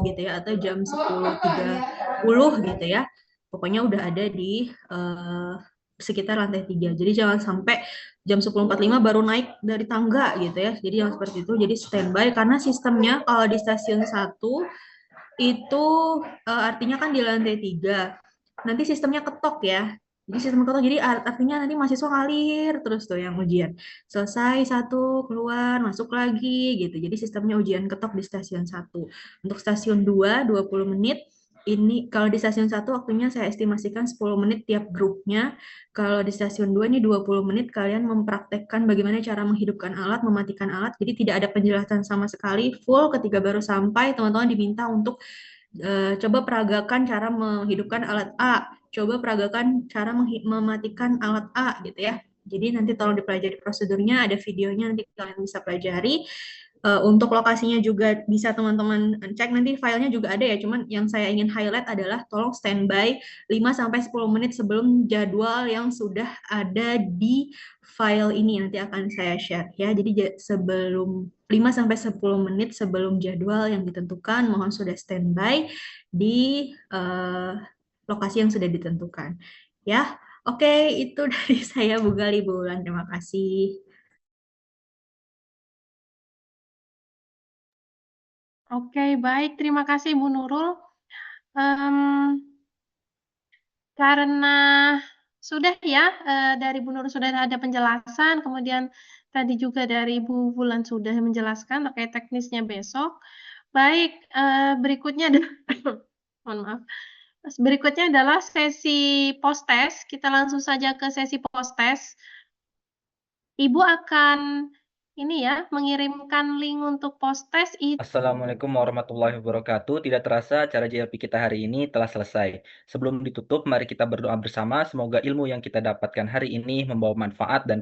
gitu ya, atau jam 10.30 gitu ya. Pokoknya udah ada di sekitar lantai 3. Jadi jangan sampai jam 10.45 baru naik dari tangga gitu ya. Jadi yang seperti itu, jadi standby, karena sistemnya kalau di stasiun 1 itu artinya kan di lantai 3. Nanti sistemnya ketok ya. Jadi sistem ketok, jadi artinya nanti mahasiswa ngalir terus tuh yang ujian. Selesai 1, keluar, masuk lagi gitu. Jadi sistemnya ujian ketok di stasiun 1. Untuk stasiun 2, 20 menit. Ini kalau di stasiun 1 waktunya saya estimasikan 10 menit tiap grupnya. Kalau di stasiun 2 ini 20 menit kalian mempraktekkan bagaimana cara menghidupkan alat, mematikan alat. Jadi tidak ada penjelasan sama sekali, full ketika baru sampai teman-teman diminta untuk coba peragakan cara menghidupkan alat A, coba peragakan cara mematikan alat A gitu ya. Jadi nanti tolong dipelajari prosedurnya, ada videonya nanti kalian bisa pelajari. Untuk lokasinya juga bisa teman-teman cek, nanti filenya juga ada ya, cuman yang saya ingin highlight adalah tolong standby 5-10 menit sebelum jadwal yang sudah ada di file ini, nanti akan saya share ya. Jadi sebelum 5-10 menit sebelum jadwal yang ditentukan, mohon sudah standby di lokasi yang sudah ditentukan. Ya, oke, itu dari saya Bu Gali, Bu Wulan. Terima kasih. Oke, baik. Terima kasih Bu Nurul. Karena sudah ya, dari Bu Nurul sudah ada penjelasan, kemudian tadi juga dari Bu Wulan sudah menjelaskan terkait teknisnya besok. Baik, berikutnya adalah mohon maaf. Berikutnya adalah sesi post-test. Kita langsung saja ke sesi post-test. Ibu akan ini ya, mengirimkan link untuk post-test itu. Assalamualaikum warahmatullahi wabarakatuh. Tidak terasa acara JLP kita hari ini telah selesai. Sebelum ditutup, mari kita berdoa bersama. Semoga ilmu yang kita dapatkan hari ini membawa manfaat dan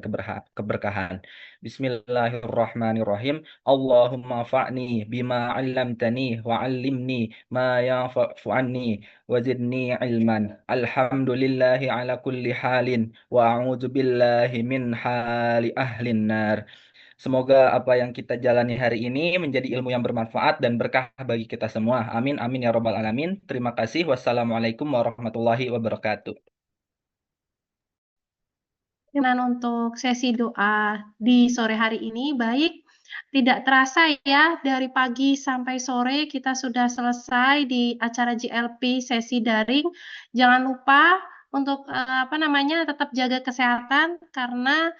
keberkahan. Bismillahirrahmanirrahim. Allahumma fa'ni bima 'allamtani wa 'allimni ma yanfa'uni wa zidni ilman. Alhamdulillahi ala kulli halin wa a'udzu billahi min hali ahlin nar. Semoga apa yang kita jalani hari ini menjadi ilmu yang bermanfaat dan berkah bagi kita semua. Amin, amin ya robbal alamin. Terima kasih. Wassalamualaikum warahmatullahi wabarakatuh. Dan untuk sesi doa di sore hari ini, baik, tidak terasa ya, dari pagi sampai sore kita sudah selesai di acara JLP sesi daring. Jangan lupa untuk tetap jaga kesehatan, karena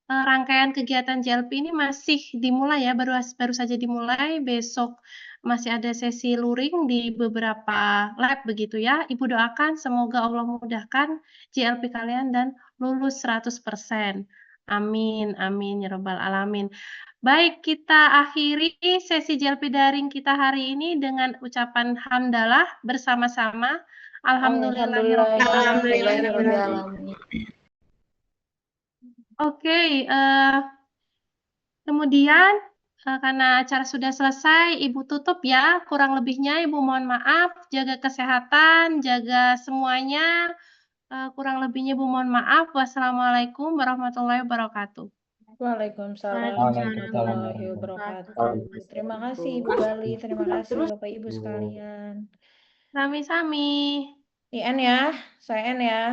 rangkaian kegiatan JLP ini masih dimulai ya, baru saja dimulai. Besok masih ada sesi luring di beberapa lab begitu ya. Ibu doakan semoga Allah mudahkan JLP kalian dan lulus 100%. Amin, amin ya rabbal alamin. Baik, kita akhiri sesi JLP daring kita hari ini dengan ucapan hamdalah bersama-sama. Alhamdulillahirrahmanirrahim. Oke, kemudian Karena acara sudah selesai, Ibu tutup ya. Kurang lebihnya Ibu mohon maaf. Jaga kesehatan, jaga semuanya. Kurang lebihnya Ibu mohon maaf. Wassalamualaikum warahmatullahi wabarakatuh. Waalaikumsalam warahmatullahi wabarakatuh. Terima kasih Ibu Gali, terima kasih Bapak Ibu sekalian. Sami-sami. IN ya, saya N ya.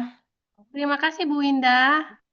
Terima kasih Bu Indah.